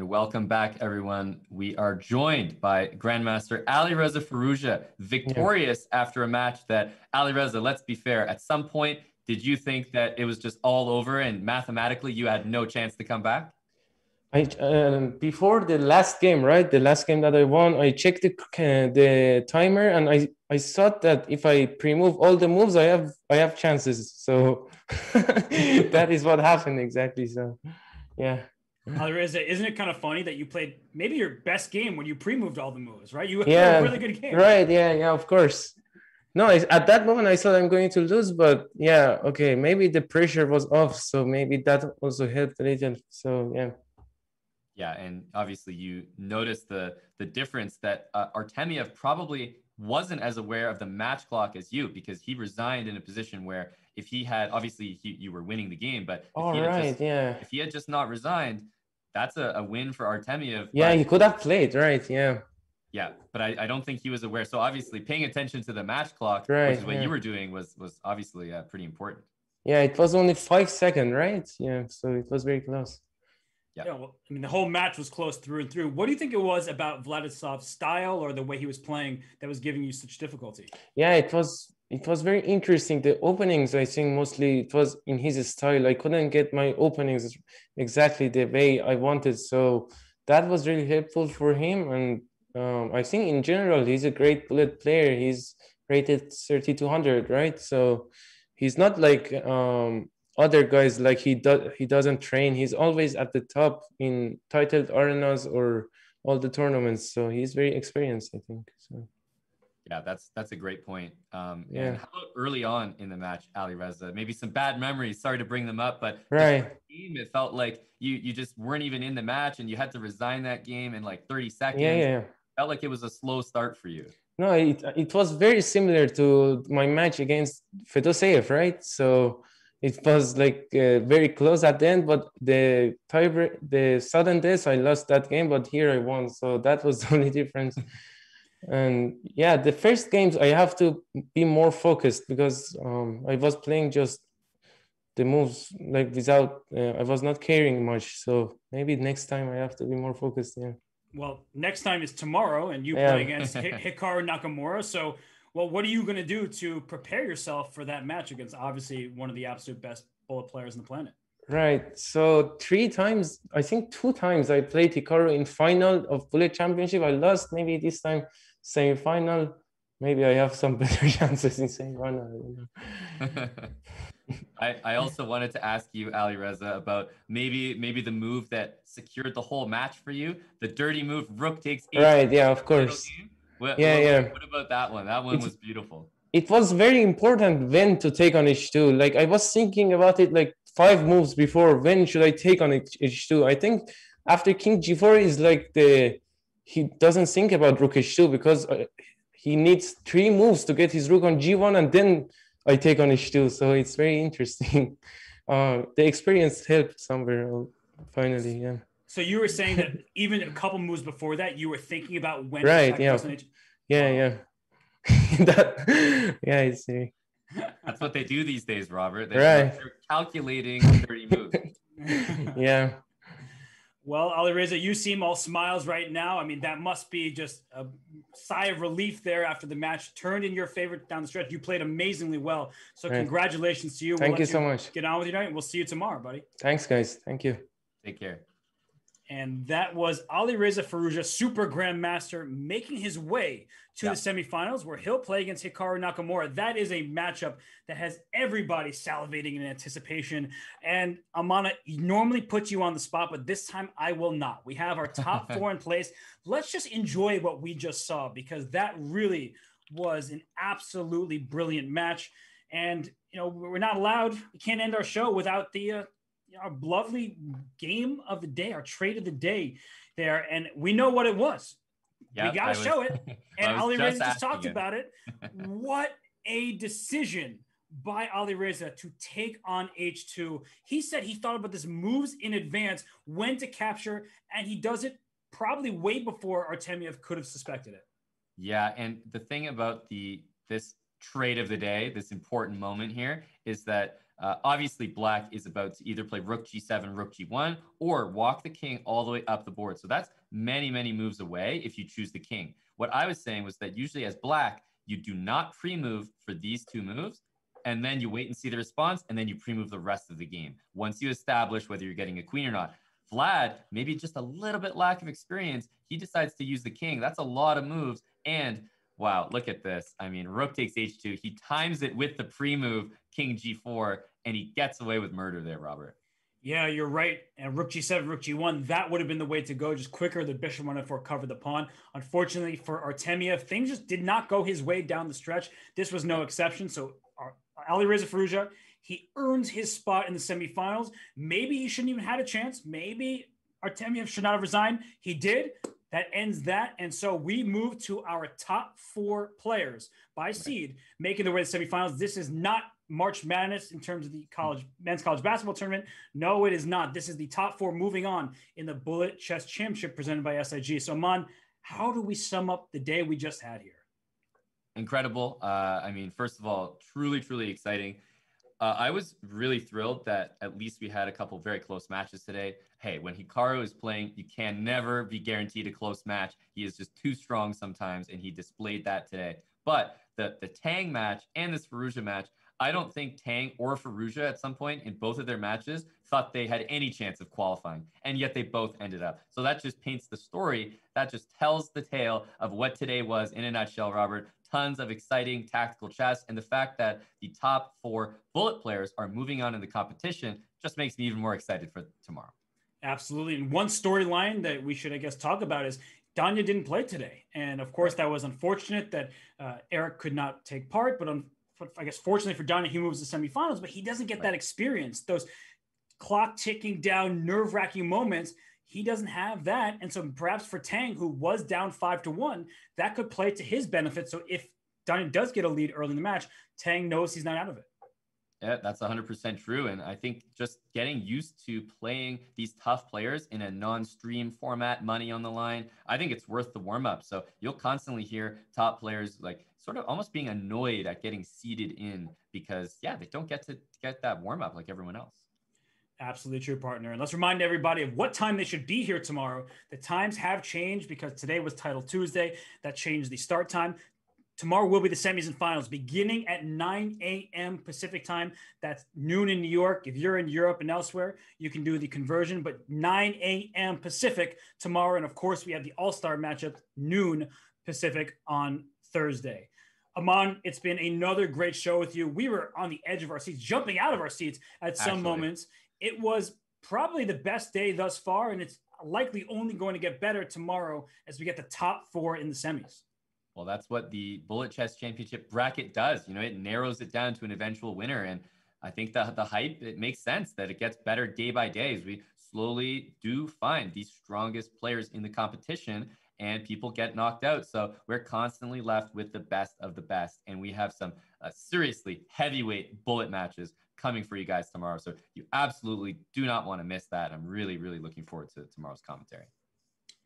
And welcome back, everyone. We are joined by Grandmaster Reza Farouja, victorious after a match that, Reza, let's be fair, at some point, did you think that it was just all over and mathematically you had no chance to come back? Before the last game, right? The last game that I won, I checked the timer, and I thought that if I pre-move all the moves, I have chances. So that is what happened exactly. So yeah. Reza, isn't it kind of funny that you played maybe your best game when you pre-moved all the moves, right? You had a really good game. Right, yeah, of course. No, at that moment I thought I'm going to lose, but yeah, okay, maybe the pressure was off, so maybe that also helped a little. So yeah. Yeah, and obviously you noticed the difference that Artemyev probably wasn't as aware of the match clock as you, because he resigned in a position where if he had, obviously you were winning the game, but if he had just not resigned, that's a win for Artemyev. Yeah, he could have played, right? Yeah. Yeah, but I don't think he was aware. So obviously paying attention to the match clock, which is what you were doing, was obviously pretty important. Yeah, it was only 5 seconds, right? Yeah, so it was very close. Yeah, well, I mean, the whole match was close through and through. What do you think it was about Vladislav's style or the way he was playing that was giving you such difficulty? Yeah, it was very interesting. The openings, I think mostly it was in his style. I couldn't get my openings exactly the way I wanted. So that was really helpful for him. And I think in general, he's a great bullet player. He's rated 3200, right? So he's not like other guys, like he doesn't train. He's always at the top in titled arenas or all the tournaments. So he's very experienced, I think. So yeah, that's a great point. And how about early on in the match, Reza? Maybe some bad memories. Sorry to bring them up, but game, it felt like you just weren't even in the match and you had to resign that game in like 30 seconds. Yeah. Felt like it was a slow start for you. No, it was very similar to my match against Fedoseev, right? So it was like very close at the end, but the sudden death, I lost that game, but here I won. So that was the only difference. And yeah, the first games I have to be more focused because I was playing just the moves like without, I was not caring much. So maybe next time I have to be more focused. Yeah. Well, next time is tomorrow, and you play against Hikaru Nakamura. So, well, what are you going to do to prepare yourself for that match against obviously one of the absolute best bullet players on the planet? Right. So 3 times, I think 2 times I played Hikaru in final of Bullet Championship. I lost. Maybe this time semi-final. Maybe I have some better chances in semi-final. I also wanted to ask you, Reza, about maybe the move that secured the whole match for you, the dirty move, rook takes h2. Right, yeah, of course. What about that one? That one was beautiful. It was very important when to take on h2. Like I was thinking about it like 5 moves before, when should I take on h2? I think after king g4 is like he doesn't think about rook h2 because he needs 3 moves to get his rook on g1 and then I take on h2, so it's very interesting. The experience helped somewhere finally, yeah. So you were saying that even a couple moves before that, you were thinking about when to sacrifice yeah. It's that's what they do these days, Robert. They're calculating 30 moves. Yeah. Well, Reza, you seem all smiles right now. I mean, that must be just a sigh of relief there after the match turned in your favor down the stretch. You played amazingly well. So congratulations to you. Thank you so much. Get on with your night, and we'll see you tomorrow, buddy. Thanks, guys. Thank you. Take care. And that was Reza Farouja, Super Grandmaster, making his way to the semifinals where he'll play against Hikaru Nakamura. That is a matchup that has everybody salivating in anticipation. And Amana normally puts you on the spot, but this time I will not. We have our top 4 in place. Let's just enjoy what we just saw because that really was an absolutely brilliant match. And, we're not allowed, we can't end our show without our lovely game of the day, our trade of the day there. And we know what it was. We got to show it. And Reza just talked about it. What a decision by Reza to take on H2. He said he thought about this moves in advance, when to capture, and he does it probably way before Artemyev could have suspected it. Yeah, and the thing about this trade of the day, this important moment here, is that Obviously, black is about to either play rook g7, rook g1, or walk the king all the way up the board. So that's many, many moves away if you choose the king. What I was saying was that usually as black, you do not pre-move for these two moves, and then you wait and see the response, and then you pre-move the rest of the game once you establish whether you're getting a queen or not. Vlad, maybe just a little bit lack of experience, he decides to use the king. That's a lot of moves. And wow, look at this. I mean, rook takes h2. He times it with the pre-move, king g4, and he gets away with murder there, Robert. Yeah, you're right. And rook g7, rook g1, that would have been the way to go. Just quicker, the bishop went for cover the pawn. Unfortunately for Artemyev, things just did not go his way down the stretch. This was no exception. So Reza Farouja, he earns his spot in the semifinals. Maybe he shouldn't even had a chance. Maybe Artemyev should not have resigned. He did. That ends that. And so we move to our top 4 players by seed, making their way to the semifinals. This is not March Madness in terms of the men's college basketball tournament. No, it is not. This is the top 4 moving on in the Bullet Chess Championship presented by SIG. So, Aman, how do we sum up the day we just had here? Incredible. I mean, first of all, truly, truly exciting. I was really thrilled that at least we had a couple very close matches today. Hey, when Hikaru is playing, you can never be guaranteed a close match. He is just too strong sometimes, and he displayed that today. But the Tang match and this Farouja match, I don't think Tang or Farouja at some point in both of their matches thought they had any chance of qualifying, and yet they both ended up. So that just paints the story. That just tells the tale of what today was in a nutshell, Robert. Tons of exciting tactical chess, and the fact that the top 4 bullet players are moving on in the competition just makes me even more excited for tomorrow. Absolutely. And one storyline that we should, I guess, talk about is Danya didn't play today. And of course, that was unfortunate that Eric could not take part, but I guess fortunately for Danya, he moves to semifinals, but he doesn't get that experience. Those clock ticking down, nerve-wracking moments, he doesn't have that. And so perhaps for Tang, who was down 5-1, that could play to his benefit. So if Danya does get a lead early in the match, Tang knows he's not out of it. Yeah, that's 100% true. And I think just getting used to playing these tough players in a non-stream format, money on the line, I think it's worth the warm-up. So you'll constantly hear top players like sort of almost being annoyed at getting seeded in because, yeah, they don't get to get that warm-up like everyone else. Absolutely true, partner. And let's remind everybody of what time they should be here tomorrow. The times have changed because today was Title Tuesday. That changed the start time. Tomorrow will be the semis and finals beginning at 9 a.m. Pacific time. That's noon in New York. If you're in Europe and elsewhere, you can do the conversion, but 9 a.m. Pacific tomorrow. And of course, we have the All-Star matchup noon Pacific on Thursday. Aman, it's been another great show with you. We were on the edge of our seats, jumping out of our seats at some moments. It was probably the best day thus far, and it's likely only going to get better tomorrow as we get the top 4 in the semis. Well, that's what the Bullet Chess Championship bracket does. You know, it narrows it down to an eventual winner. And I think the hype, it makes sense that it gets better day by day as we slowly do find the strongest players in the competition and people get knocked out. So we're constantly left with the best of the best. And we have some seriously heavyweight bullet matches coming for you guys tomorrow. So you absolutely do not want to miss that. I'm really, really looking forward to tomorrow's commentary.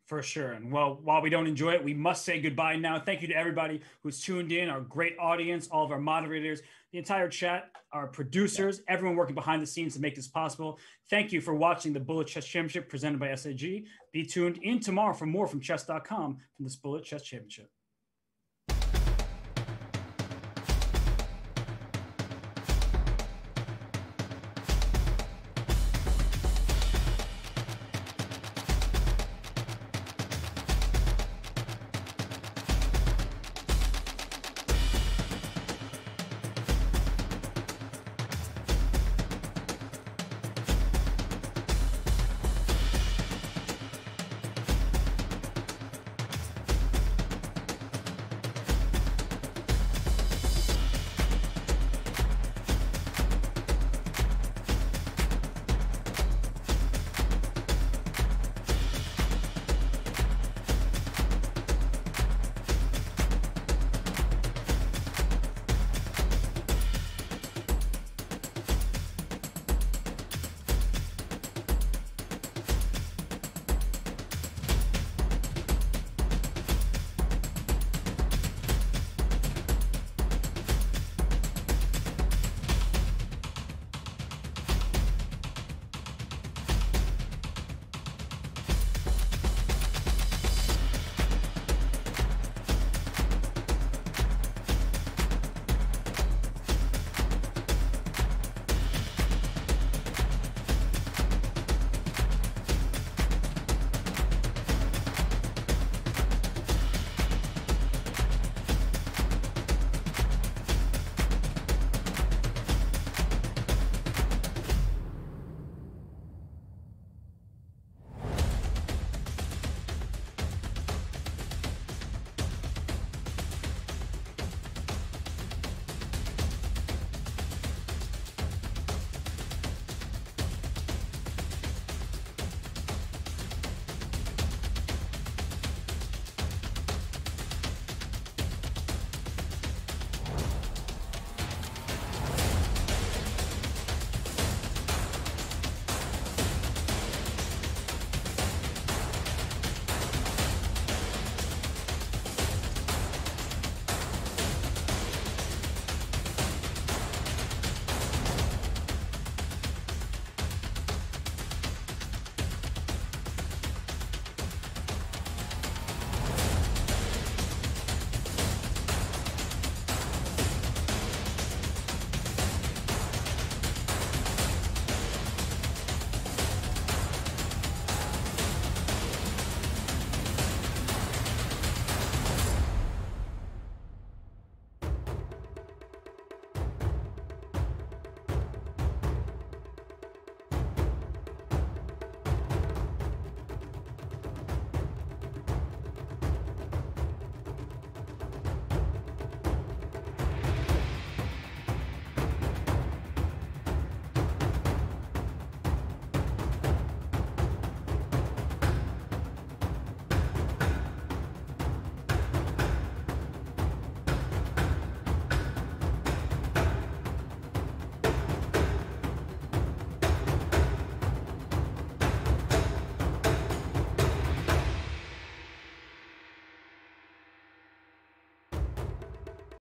For sure. And well, while we don't enjoy it, we must say goodbye now. Thank you to everybody who's tuned in, our great audience, all of our moderators, the entire chat, our producers, everyone working behind the scenes to make this possible. Thank you for watching the Bullet Chess Championship presented by SIG. Be tuned in tomorrow for more from Chess.com from this Bullet Chess Championship.